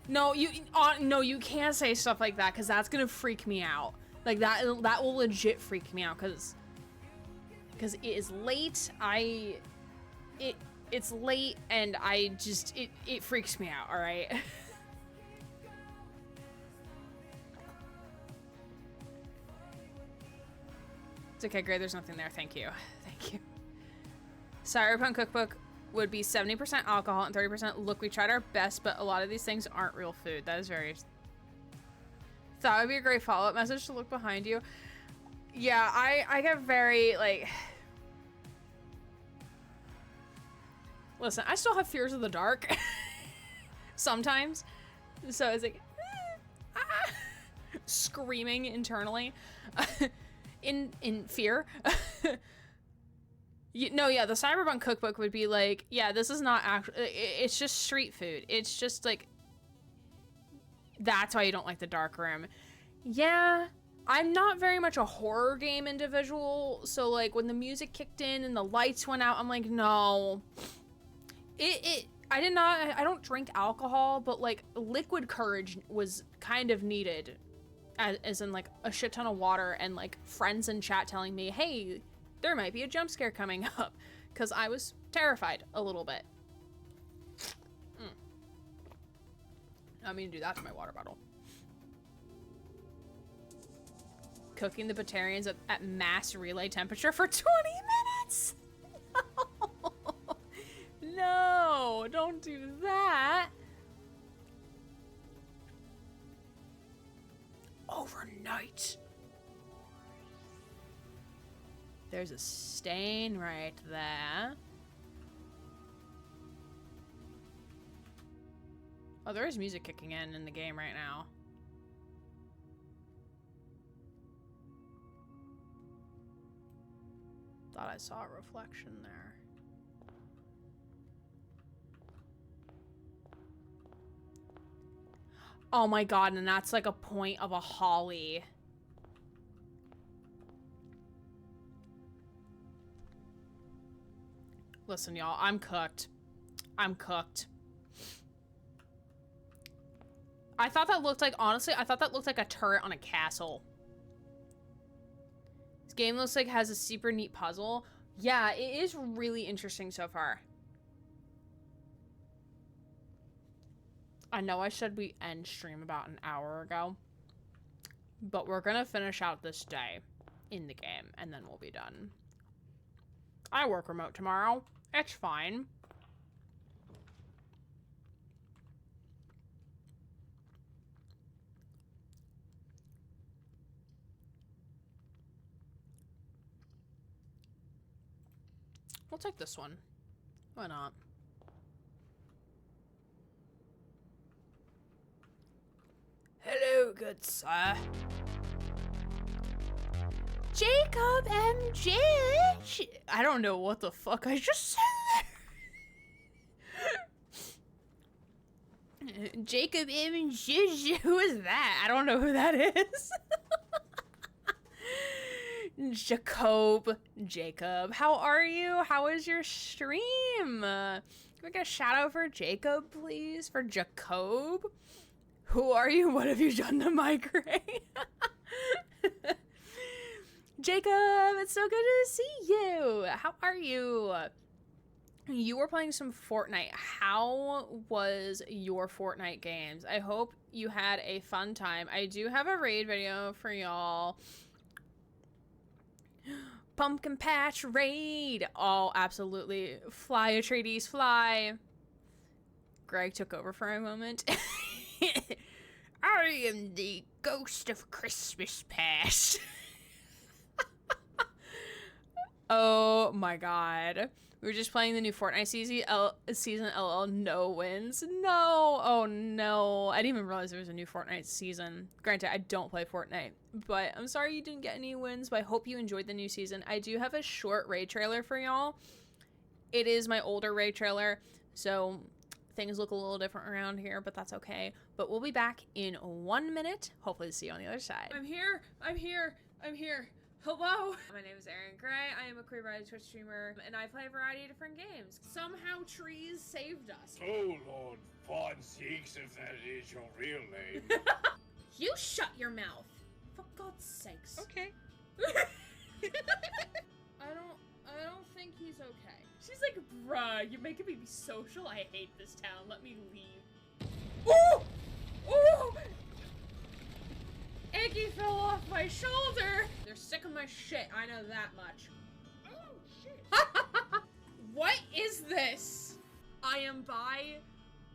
No, you can't say stuff like that because that's gonna freak me out. Like that will legit freak me out because it is late. It's late and I just it freaks me out. All right. It's okay, great. There's nothing there. Thank you. Thank you. Cyberpunk cookbook would be 70% alcohol and 30% look. We tried our best, but a lot of these things aren't real food. That is very... That would be a great follow-up message to look behind you. Yeah, I get very, like... Listen, I still have fears of the dark. Sometimes. So it's like... screaming internally. in fear. Yeah, the Cyberpunk cookbook would be like, yeah, this is not actually, it's just street food. It's just like, that's why you don't like the dark room. Yeah, I'm not very much a horror game individual, so like when the music kicked in and the lights went out, I'm like, no. I don't drink alcohol, but like liquid courage was kind of needed. As in like a shit ton of water and like friends in chat telling me, hey, there might be a jump scare coming up, because I was terrified a little bit. I mean to do that to my water bottle. Cooking the Batarians at mass relay temperature for 20 minutes? No, don't do that. right. There's a stain right there. Oh, there is music kicking in the game right now. Thought I saw a reflection there. Oh my god, and that's like a point of a holly. Listen, y'all, I'm cooked. I'm cooked. I thought that looked like, honestly, I thought that looked like a turret on a castle. This game looks like it has a super neat puzzle. Yeah, it is really interesting so far. I know I said we end stream about an hour ago, but we're gonna finish out this day in the game, and then we'll be done. I work remote tomorrow. It's fine. We'll take this one. Why not? Hello, good sir. Jacob MJ. I don't know what the fuck I just said there. Jacob MJ. Who is that? I don't know who that is. Jacob, how are you? How is your stream? Can we get a shout out for Jacob, please? For Jacob? Who are you? What have you done to migrate? Jacob, it's so good to see you. How are you? You were playing some Fortnite. How was your Fortnite games? I hope you had a fun time. I do have a raid video for y'all. Pumpkin Patch Raid. Oh, absolutely. Fly, Atreides, fly. Greg took over for a moment. I am the ghost of Christmas past. Oh my god. We were just playing the new Fortnite season LL no wins. No. Oh no. I didn't even realize there was a new Fortnite season. Granted, I don't play Fortnite, but I'm sorry you didn't get any wins, but I hope you enjoyed the new season. I do have a short raid trailer for y'all. It is my older raid trailer, so things look a little different around here, but that's okay. But we'll be back in 1 minute. Hopefully see you on the other side. I'm here. I'm here. I'm here. Hello! My name is Erin Gray. I am a queer variety Twitch streamer, and I play a variety of different games. Somehow trees saved us.
Oh Lord, Fawn Seeks, if that is your real name.
You shut your mouth! For God's sakes. Okay. I don't think he's okay. She's like, bruh, you're making me be social. I hate this town. Let me leave. Ooh! Ooh! Iggy fell off my shoulder! They're sick of my shit, I know that much. Oh, shit. What is this? I am bi,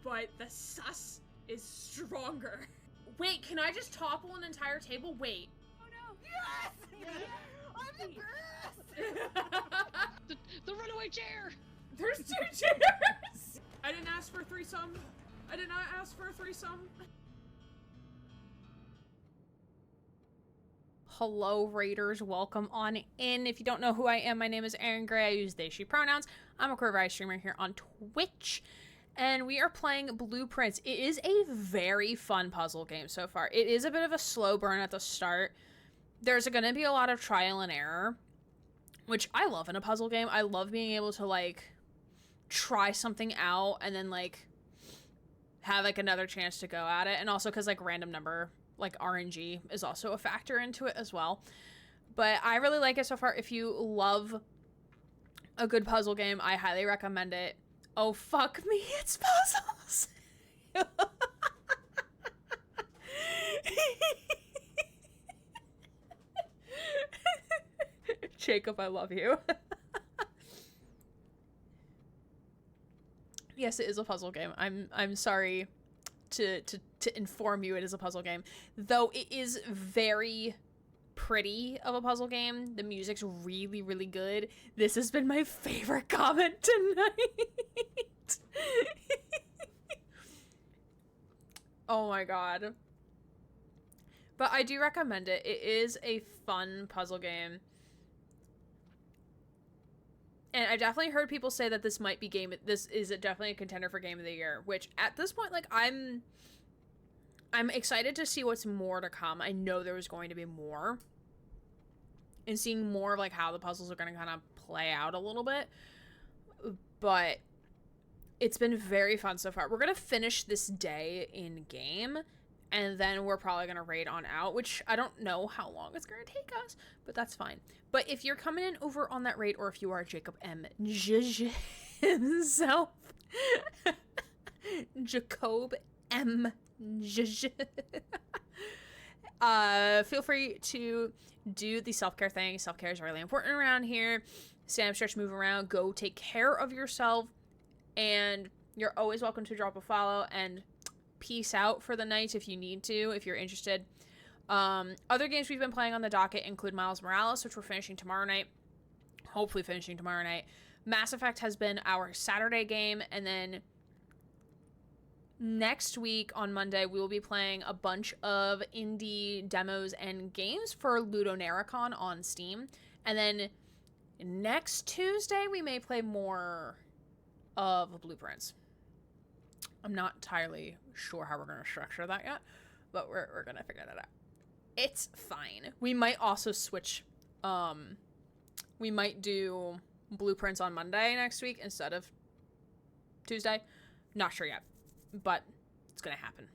but the sus is stronger. Wait, can I just topple an entire table? Wait. Oh no. Yes! I'm the best!
The runaway chair!
There's 2 chairs! I didn't ask for a threesome. I did not ask for a threesome. Hello, Raiders. Welcome on in. If you don't know who I am, my name is Erin Gray. I use they, she pronouns. I'm a queer variety streamer here on Twitch, and we are playing Blueprints. It is a very fun puzzle game so far. It is a bit of a slow burn at the start. There's going to be a lot of trial and error, which I love in a puzzle game. I love being able to, like, try something out and then, like, have, like, another chance to go at it. And also because, like, random number, like, RNG is also a factor into it as well. But I really like it so far. If you love a good puzzle game, I highly recommend it. Oh, fuck me, it's puzzles! Jacob, I love you. Yes, it is a puzzle game. I'm sorry to inform you it is a puzzle game. Though it is very pretty of a puzzle game. The music's really, really good. This has been my favorite comment tonight. Oh my god. But I do recommend it. It is a fun puzzle game. And I definitely heard people say that this is definitely a contender for Game of the Year, which at this point, like, I'm excited to see what's more to come. I know there was going to be more. And seeing more of, like, how the puzzles are going to kind of play out a little bit. But it's been very fun so far. We're going to finish this day in game, and then we're probably going to raid on out, which I don't know how long it's going to take us, but that's fine. But if you're coming in over on that raid, or if you are Jacob M. himself, Jacob M. Feel free to do the self-care thing. Self-care is really important around here. Stand up, stretch, move around, go take care of yourself, and you're always welcome to drop a follow, and peace out for the night if you need to, if you're interested. Other games we've been playing on the docket include Miles Morales, which we're finishing tomorrow night. Hopefully finishing tomorrow night. Mass Effect has been our Saturday game, and then next week on Monday we will be playing a bunch of indie demos and games for Ludonarracon on Steam. And then next Tuesday we may play more of Blueprints. I'm not entirely sure how we're going to structure that yet, but we're going to figure that out. It's fine. We might also switch. We might do Blueprints on Monday next week instead of Tuesday. Not sure yet, but it's going to happen.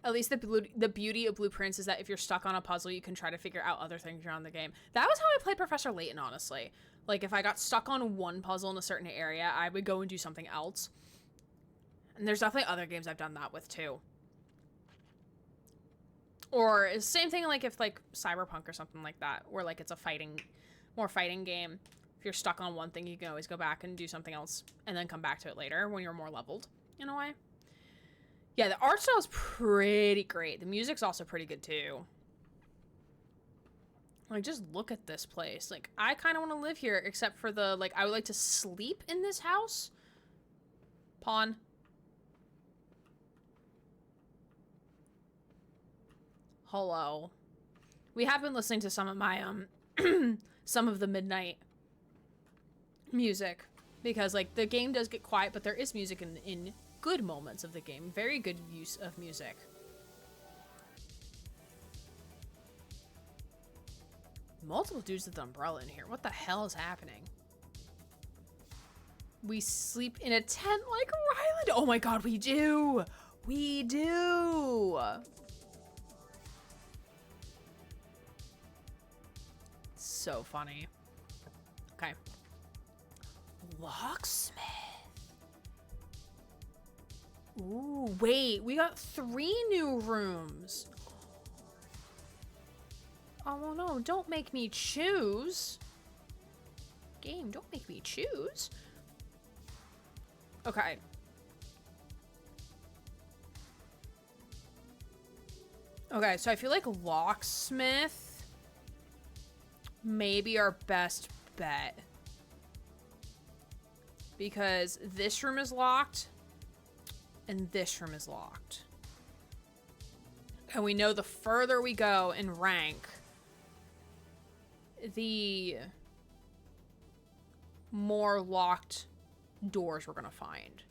At least the beauty of Blueprints is that if you're stuck on a puzzle, you can try to figure out other things around the game. That was how I played Professor Layton, honestly. Like, if I got stuck on one puzzle in a certain area, I would go and do something else. And there's definitely other games I've done that with, too. Or, same thing, like, if, like, Cyberpunk or something like that, where, like, it's a more fighting game. If you're stuck on one thing, you can always go back and do something else, and then come back to it later when you're more leveled, in a way. Yeah, the art style is pretty great. The music's also pretty good, too. Like, just look at this place. Like, I kind of want to live here, except for the, like, I would like to sleep in this house. Pawn. Hello. We have been listening to some of my, some of the midnight music. Because, like, the game does get quiet, but there is music in good moments of the game. Very good use of music. Multiple dudes with the umbrella in here. What the hell is happening? We sleep in a tent like Ryland. Oh my god, we do. We do. So funny. Okay. Locksmith. Ooh, wait. We got 3 new rooms. Oh no, don't make me choose. Game, don't make me choose. Okay. Okay, so I feel like locksmith may be our best bet. Because this room is locked and this room is locked. And we know the further we go in rank, the more locked doors we're gonna find.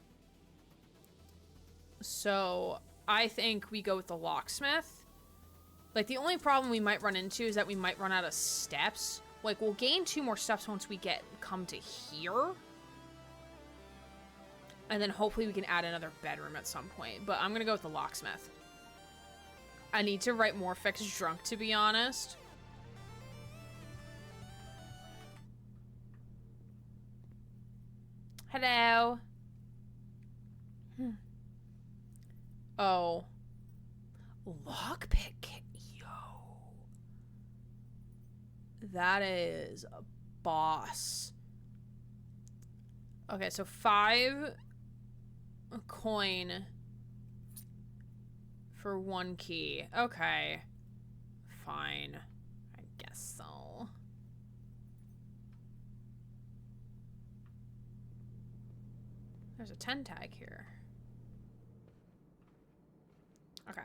So I think we go with the locksmith. Like, the only problem we might run into is that we might run out of steps. Like, we'll gain 2 more steps once we come to here. And then hopefully we can add another bedroom at some point. But I'm gonna go with the locksmith. I need to write more fixed drunk, to be honest. Hello. Oh. Lockpick kit. Yo. That is a boss. Okay, so 5. a coin for 1 key. Okay. Fine. I guess so. There's a 10 tag here. Okay.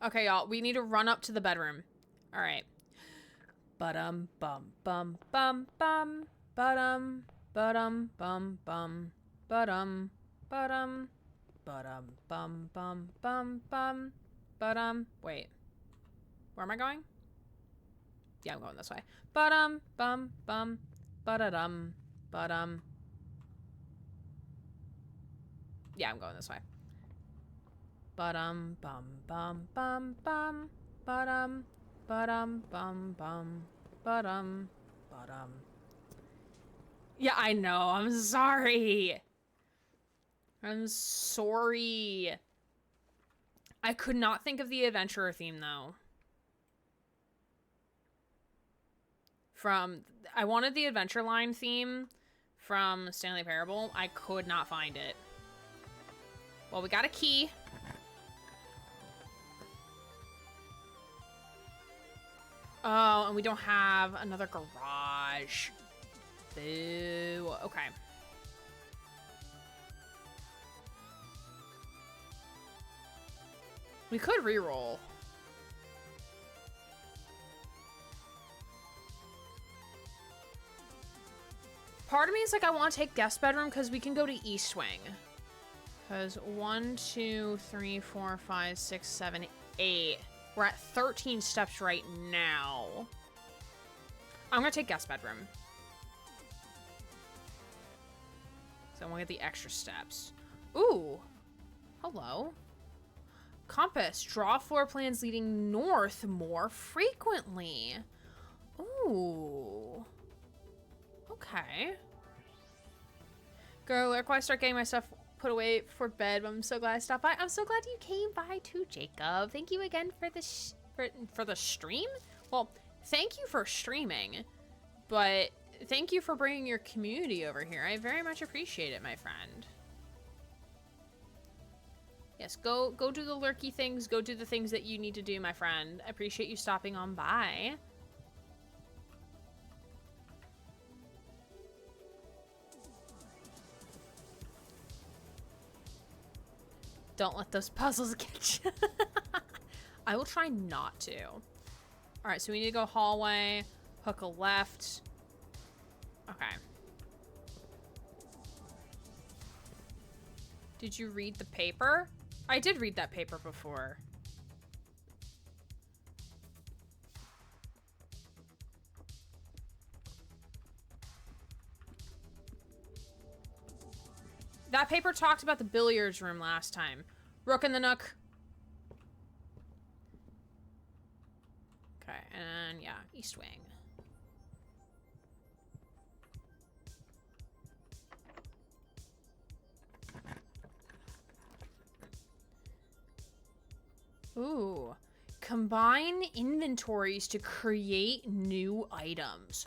Okay, y'all. We need to run up to the bedroom. Alright. Bum bum bum bum bum. Bum bum bum bum. Bum bum bum bum bum. Wait. Where am I going? Yeah, I'm going this way. Bum bum bum. Ba-da-dum. Ba-dum. Yeah, I'm going this way. Ba-dum bum bum bum bum. Ba-dum. Ba-dum bum bum. Ba-dum. Ba-dum. Yeah, I know. I'm sorry. I'm sorry. I could not think of the adventurer theme, though. I wanted the adventure line theme from Stanley Parable. I could not find it. Well, we got a key. Oh, and we don't have another garage. Boo. Okay. We could reroll. Part of me is like, I want to take guest bedroom because we can go to East Wing. Because 1, 2, 3, 4, 5, 6, 7, 8. We're at 13 steps right now. I'm going to take guest bedroom. So I want to get the extra steps. Ooh. Hello. Compass. Draw floor plans leading north more frequently. Ooh. Okay. Girl, where can I start getting my stuff put away for bed? I'm so glad I stopped by. I'm so glad you came by too, Jacob. Thank you again for the for the stream. Well, thank you for streaming, but thank you for bringing your community over here. I very much appreciate it, my friend. Yes, go do the lurky things. Go do the things that you need to do, my friend. I appreciate you stopping on by. Don't let those puzzles get you. I will try not to. Alright, so we need to go hallway, hook a left. Okay. Did you read the paper? I did read that paper before. That paper talked about the billiards room last time. Rook in the Nook. Okay, and yeah, East Wing. Ooh. Combine inventories to create new items.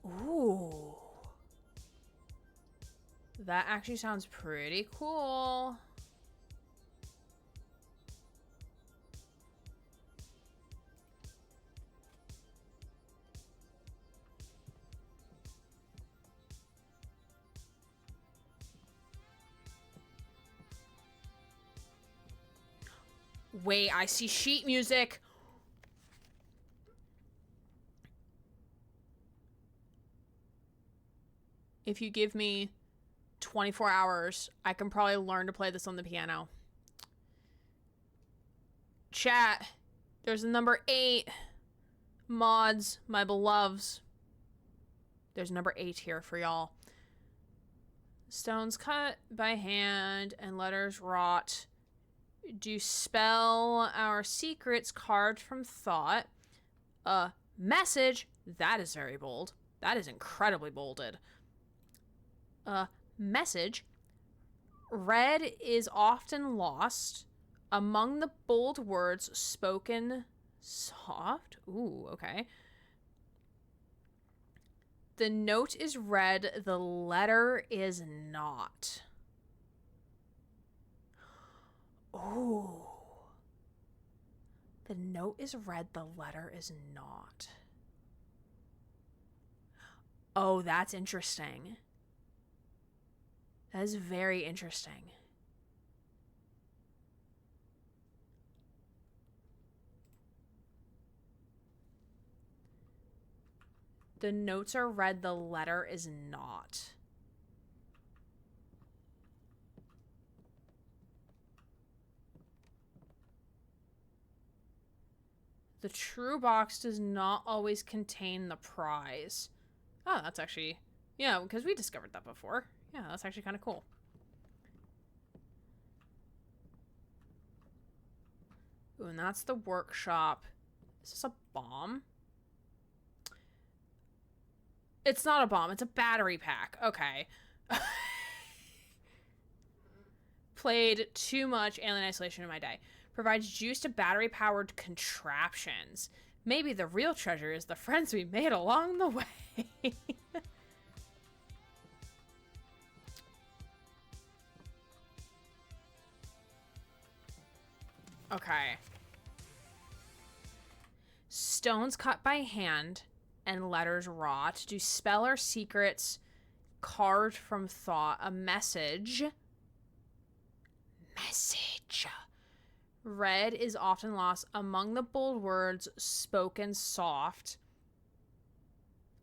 Ooh. That actually sounds pretty cool. Wait, I see sheet music. If you give me 24 hours, I can probably learn to play this on the piano. Chat, there's a number 8. Mods, my beloveds. There's number 8 here for y'all. Stones cut by hand and letters wrought. Do spell our secrets carved from thought. Message. That is very bold. That is incredibly bolded. Message. Red is often lost among the bold words spoken soft. Ooh, okay. The note is read, the letter is not. Ooh. The note is read, the letter is not. Oh, that's interesting. That is very interesting. The notes are read, the letter is not. The true box does not always contain the prize. Oh, that's actually... Yeah, because we discovered that before. Yeah, that's actually kind of cool. Ooh, and that's the workshop. Is this a bomb? It's not a bomb. It's a battery pack. Okay. Played too much Alien Isolation in my day. Provides juice to battery-powered contraptions. Maybe the real treasure is the friends we made along the way. Okay. Stones cut by hand and letters wrought. Do spell or secrets carved from thought. A message. Message. Read is often lost among the bold words spoken soft.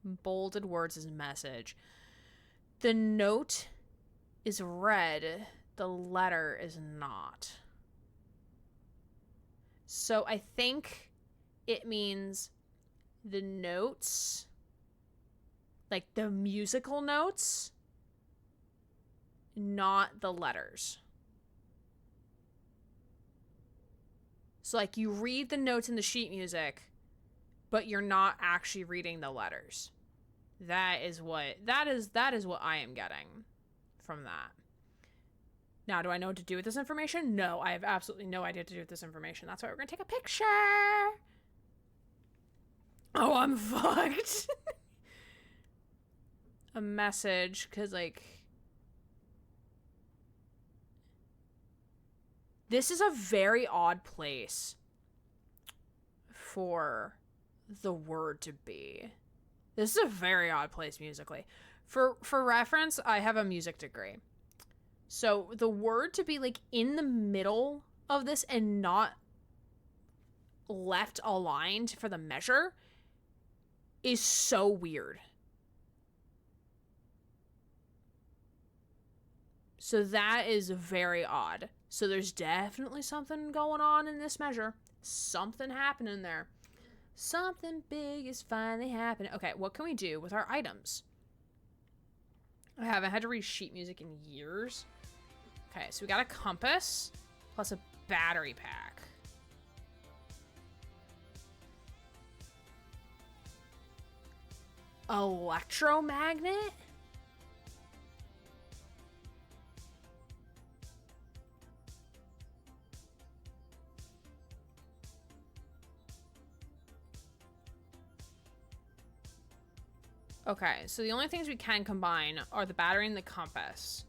Bolded words is message. The note is read. The letter is not. So I think it means the notes, like the musical notes, not the letters. So like you read the notes in the sheet music, but you're not actually reading the letters. That is what I am getting from that. Now, do I know what to do with this information? No, I have absolutely no idea what to do with this information. That's why we're going to take a picture. Oh, I'm fucked. A message, because, like... This is a very odd place for the word to be. This is a very odd place musically. For reference, I have a music degree. So the word to be like in the middle of this and not left aligned for the measure is so weird. So that is very odd. So there's definitely something going on in this measure. Something happening there. Something big is finally happening. Okay, what can we do with our items? I haven't had to read sheet music in years. Okay, so we got a compass plus a battery pack. Electromagnet? Okay, so the only things we can combine are the battery and the compass.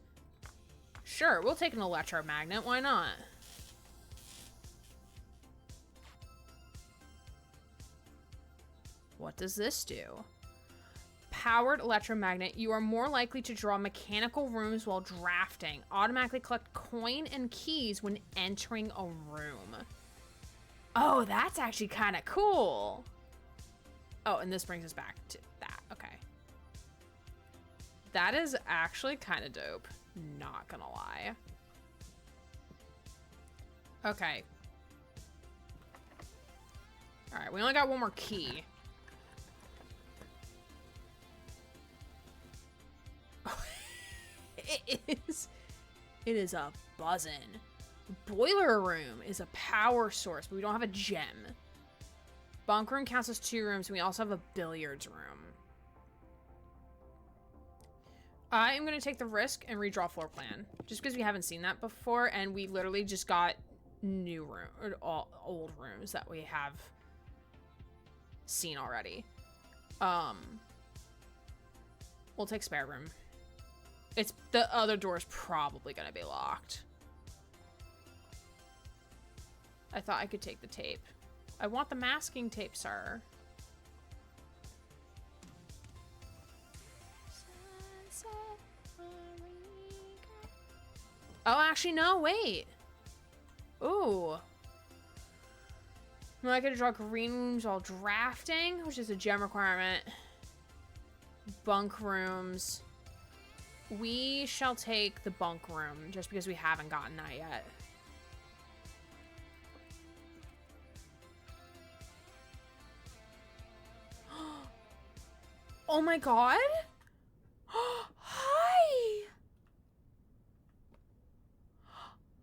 Sure, we'll take an electromagnet. Why not? What does this do? Powered electromagnet. You are more likely to draw mechanical rooms while drafting. Automatically collect coin and keys when entering a room. Oh, that's actually kind of cool. Oh, and this brings us back to that. Okay. That is actually kind of dope. Not gonna lie. Okay. Alright, we only got one more key. It is a buzzin'. Boiler room is a power source, but we don't have a gem. Bunk room counts as 2 rooms, and we also have a billiards room. I am going to take the risk and redraw floor plan. Just because we haven't seen that before, and we literally just got new room, or old rooms that we have seen already. We'll take spare room. It's the other door's probably gonna be locked. I thought I could take the tape. I want the masking tape, sir. Oh, actually, no, wait. Ooh. No, I could draw green rooms while drafting, which is a gem requirement. Bunk rooms. We shall take the bunk room, just because we haven't gotten that yet. Oh my god! Hi!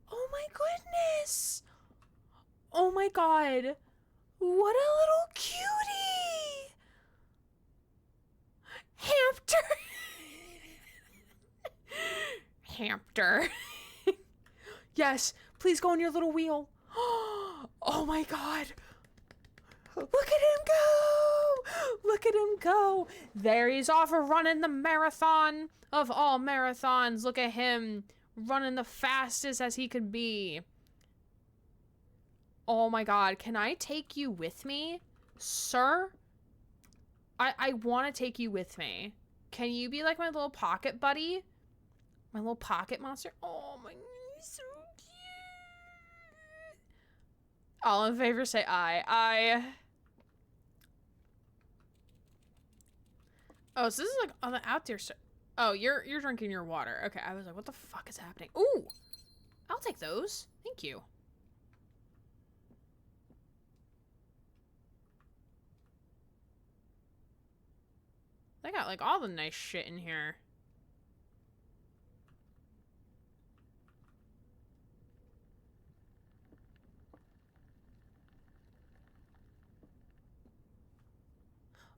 Oh my goodness! Oh my god! What a little cutie! Hamster! Hamster. Yes, please go on your little wheel. Oh my god! Look at him go! Look at him go! There he's off running the marathon of all marathons. Look at him running the fastest as he could be. Oh my god, can I take you with me? Sir? I want to take you with me. Can you be like my little pocket buddy? My little pocket monster? Oh my god, he's so cute. All in favor say aye. Oh, so this is like on the out there. Oh, you're drinking your water. Okay, I was like, what the fuck is happening? Ooh, I'll take those. Thank you. They got like all the nice shit in here.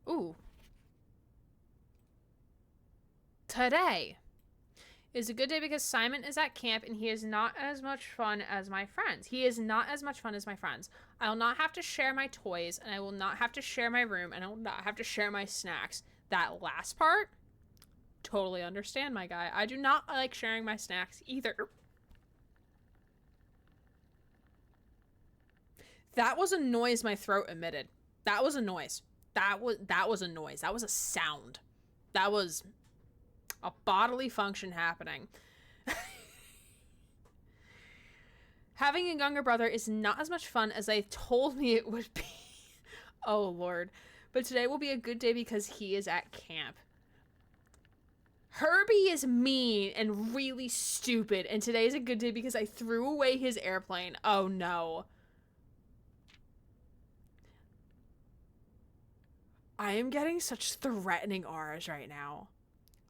Ooh. Today is a good day because Simon is at camp and he is not as much fun as my friends. He is not as much fun as my friends. I will not have to share my toys, and I will not have to share my room, and I will not have to share my snacks. That last part, totally understand, my guy. I do not like sharing my snacks either. That was a noise my throat emitted. That was a noise. That was a noise. That was a sound. That was a bodily function happening. Having a younger brother is not as much fun as they told me it would be. Oh, Lord. But today will be a good day because he is at camp. Herbie is mean and really stupid, and today is a good day because I threw away his airplane. Oh, no. I am getting such threatening auras right now.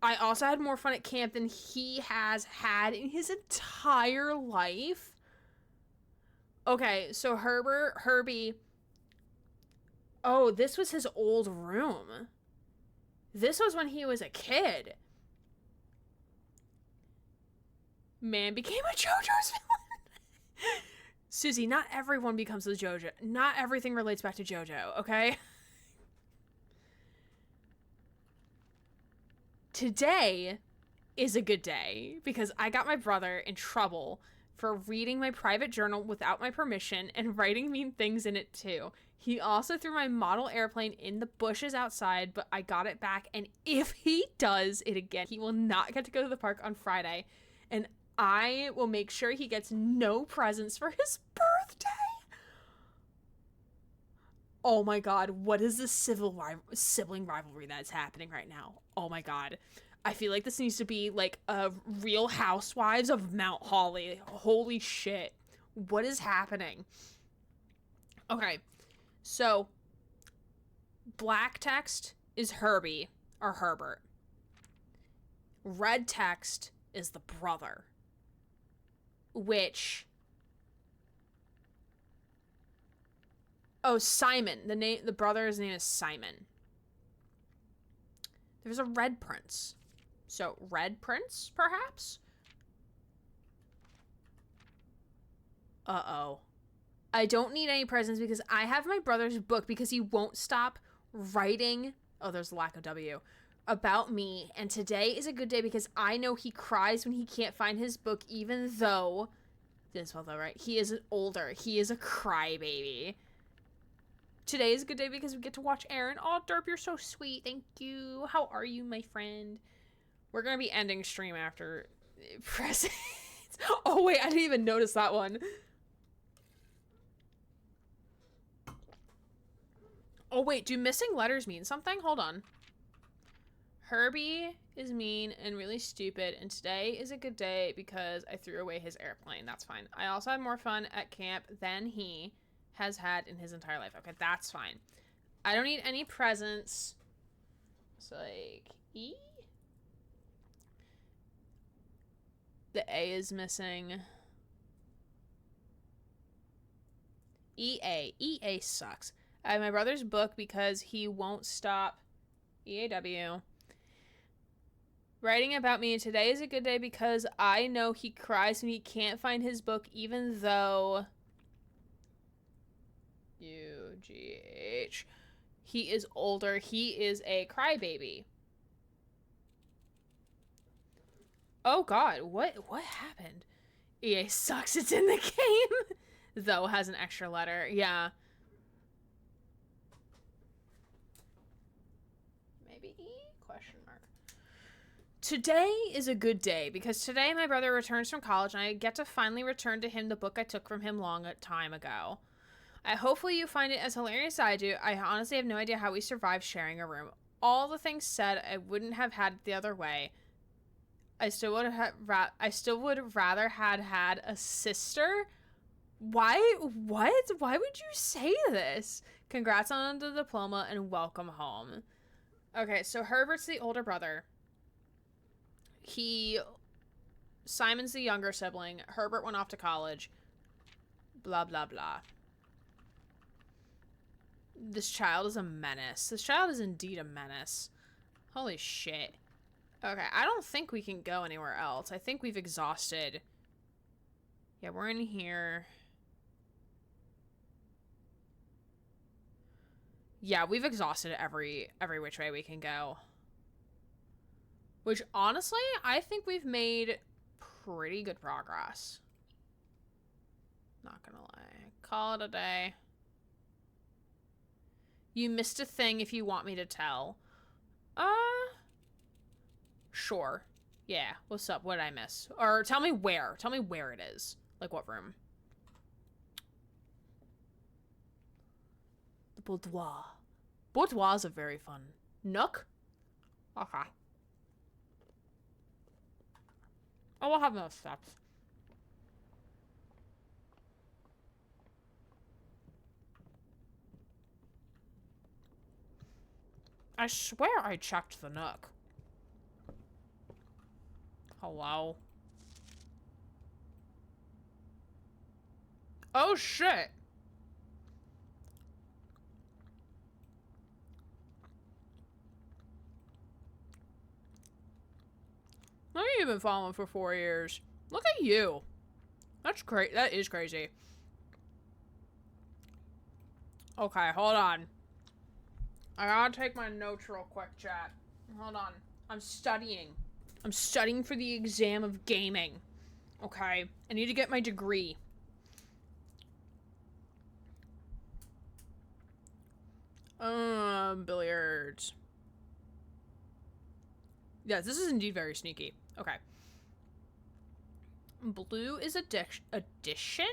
I also had more fun at camp than he has had in his entire life. Okay, so Herbie. Oh, this was his old room. This was when he was a kid. Man became a JoJo's villain. Susie, not everyone becomes a JoJo. Not everything relates back to JoJo, okay? Today is a good day because I got my brother in trouble for reading my private journal without my permission and writing mean things in it too. He also threw my model airplane in the bushes outside, but I got it back, and if he does it again, he will not get to go to the park on Friday, and I will make sure he gets no presents for his birthday. Oh my god, what is this sibling rivalry that's happening right now? Oh my god. I feel like this needs to be like a Real Housewives of Mount Holly. Holy shit. What is happening? Okay, so black text is Herbie or Herbert. Red text is the brother, which... Oh, Simon. The brother's name is Simon. There's a red prince. So, red prince, perhaps? Uh-oh. I don't need any presents because I have my brother's book because he won't stop writing... Oh, there's a lack of W. about me, and today is a good day because I know he cries when he can't find his book, even though, this well though, right? He is older. He is a crybaby. Today is a good day because we get to watch Aaron. Oh, Derp, you're so sweet. Thank you. How are you, my friend? We're gonna be ending stream after presents. Oh wait, I didn't even notice that one. Oh wait, do missing letters mean something? Hold on. Herbie is mean and really stupid, and today is a good day because I threw away his airplane. That's fine. I also had more fun at camp than he has had in his entire life. Okay, that's fine. I don't need any presents. It's like E? The A is missing. EA. EA sucks. I have my brother's book because he won't stop. EAW. Writing about me, and today is a good day because I know he cries when he can't find his book, even though UGH. He is older. He is a crybaby. Oh god, what happened? EA sucks, it's in the game. Though has an extra letter. Yeah. Maybe E? Question mark. Today is a good day because today my brother returns from college and I get to finally return to him the book I took from him long time ago. Hopefully you find it as hilarious as I do. I honestly have no idea how we survived sharing a room. All the things said, I wouldn't have had it the other way. I still would rather had a sister. Why? What? Why would you say this? Congrats on the diploma and welcome home. Okay, so Herbert's the older brother. Simon's the younger sibling. Herbert went off to college. Blah, blah, blah. This child is a menace. This child is indeed a menace. Holy shit. Okay, I don't think we can go anywhere else. I think we've exhausted. Yeah, we're in here. Yeah, we've exhausted every which way we can go. Which, honestly, I think we've made pretty good progress. Not gonna lie. Call it a day. You missed a thing if you want me to tell. Sure. Yeah, what's up? What did I miss? Or tell me where. Tell me where it is. Like, what room? The boudoir. Boudoirs are very fun. Nook? Okay. Oh, we'll have no steps. I swear I checked the Nook. Hello? Oh, shit! I know you've been following for 4 years. Look at you. That's great. That is crazy. Okay, hold on. I gotta take my notes real quick, chat. Hold on. I'm studying. I'm studying for the exam of gaming. Okay? I need to get my degree. Billiards. Yes, this is indeed very sneaky. Okay. Blue is addition?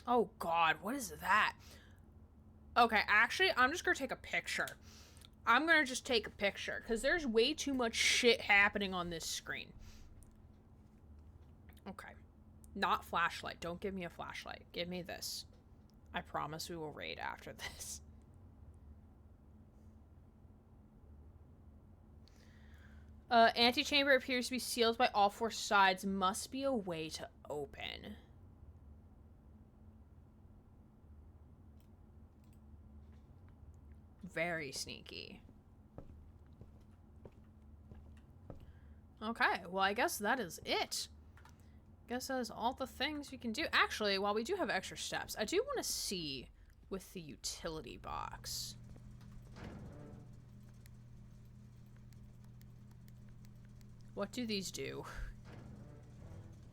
Oh god, what is that? Okay, actually, I'm just gonna take a picture. I'm gonna just take a picture, because there's way too much shit happening on this screen. Okay. Not flashlight. Don't give me a flashlight. Give me this. I promise we will raid after this. Antechamber appears to be sealed by all 4 sides. Must be a way to open. Very sneaky. Okay, well, I guess that is it. Guess that is all the things we can do. Actually, while we do have extra steps, I do want to see with the utility box? What do these do?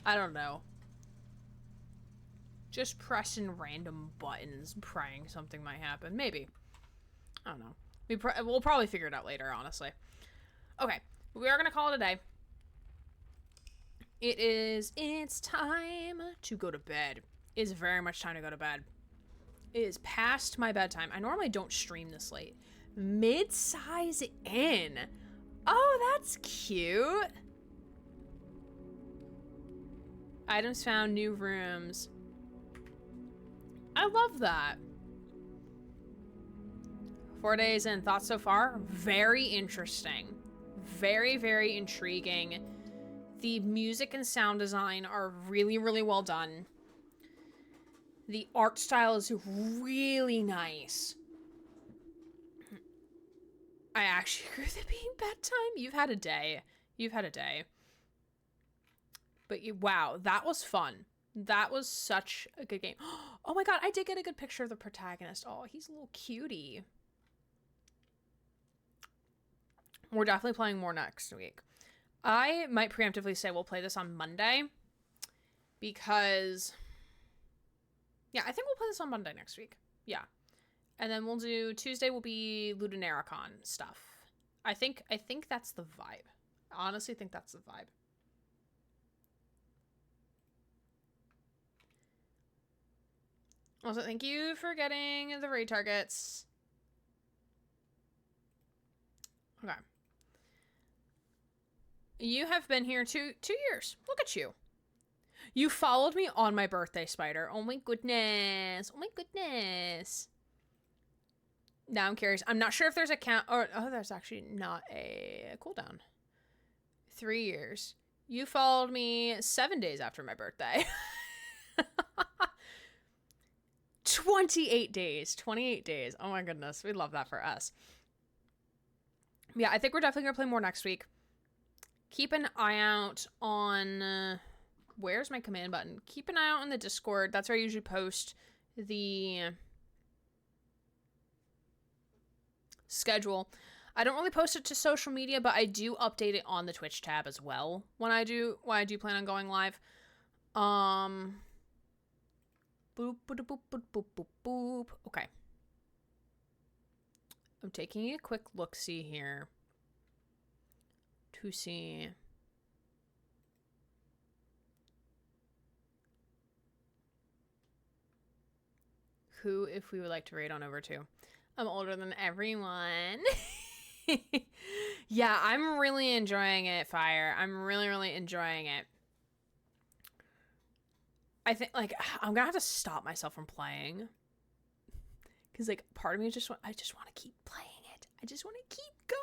I don't know. Just pressing random buttons, praying something might happen. Maybe. I don't know. We'll probably figure it out later, honestly. Okay, we are going to call it a day. It's time to go to bed. It is very much time to go to bed. It is past my bedtime. I normally don't stream this late. Mid-size inn. Oh, that's cute. Items found, new rooms. I love that. 4 days in. Thoughts so far? Very interesting. Very, very intriguing. The music and sound design are really, really well done. The art style is really nice. I actually agree with it being bedtime. You've had a day. You've had a day. But wow, that was fun. That was such a good game. Oh my god, I did get a good picture of the protagonist. Oh, he's a little cutie. We're definitely playing more next week. I might preemptively say we'll play this on Monday. Because... yeah, I think we'll play this on Monday next week. Yeah. And then we'll do... Tuesday will be Ludonaricon stuff. I think that's the vibe. I honestly think that's the vibe. Also, thank you for getting the raid targets. Okay. You have been here two years. Look at you. You followed me on my birthday, Spider. Oh my goodness. Oh my goodness. Now I'm curious. I'm not sure if there's a count or there's actually not a cooldown. 3 years. You followed me 7 days after my birthday. 28 days. 28 days. Oh my goodness. We love that for us. Yeah, I think we're definitely going to play more next week. Keep an eye out on... where's my command button? Keep an eye out on the Discord. That's where I usually post the schedule. I don't really post it to social media, but I do update it on the Twitch tab as well when I do plan on going live. Boop, boop, boop, boop, boop, boop, boop. Okay. I'm taking a quick look-see here to see who, if we would like to raid on over to. I'm older than everyone. Yeah, I'm really enjoying it, Fire. I'm really, really enjoying it. I think, like, I'm gonna have to stop myself from playing. Because, like, part of me I just want to keep playing it. I just want to keep going.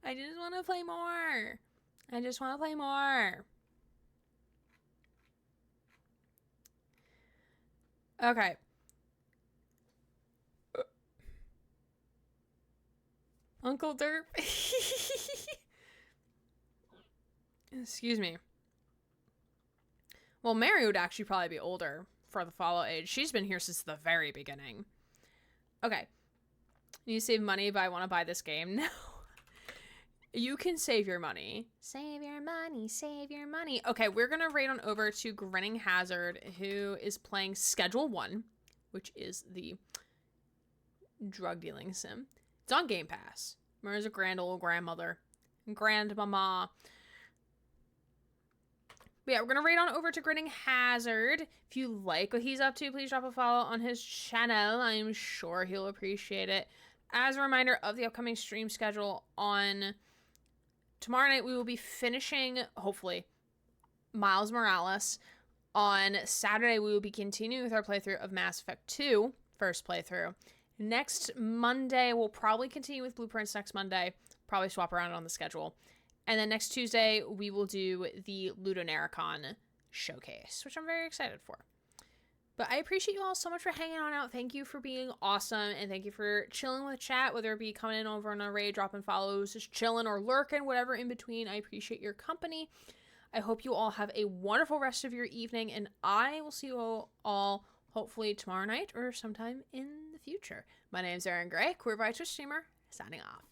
I just want to play more. I just want to play more. Okay. Uncle Derp. Excuse me. Well, Mary would actually probably be older for the follow age. She's been here since the very beginning. Okay. You save money, but I want to buy this game. No. You can save your money. Save your money. Save your money. Okay, we're going to raid on over to Grinning Hazard, who is playing Schedule 1, which is the drug dealing sim. It's on Game Pass. Mara's a grand old grandmother. Grandmama. But yeah, we're going to raid on over to Grinning Hazard. If you like what he's up to, please drop a follow on his channel. I'm sure he'll appreciate it. As a reminder of the upcoming stream schedule, on tomorrow night we will be finishing, hopefully, Miles Morales. On Saturday we will be continuing with our playthrough of Mass Effect 2, first playthrough. Next Monday, we'll probably continue with Blueprints next Monday. Probably swap around on the schedule. And then next Tuesday, we will do the Ludonaricon showcase, which I'm very excited for. But I appreciate you all so much for hanging on out. Thank you for being awesome. And thank you for chilling with the chat, whether it be coming in over on a raid, dropping follows, just chilling or lurking, whatever in between. I appreciate your company. I hope you all have a wonderful rest of your evening. And I will see you all hopefully tomorrow night or sometime in future. My name's Aaron Gray, Queer by Twitch streamer, signing off.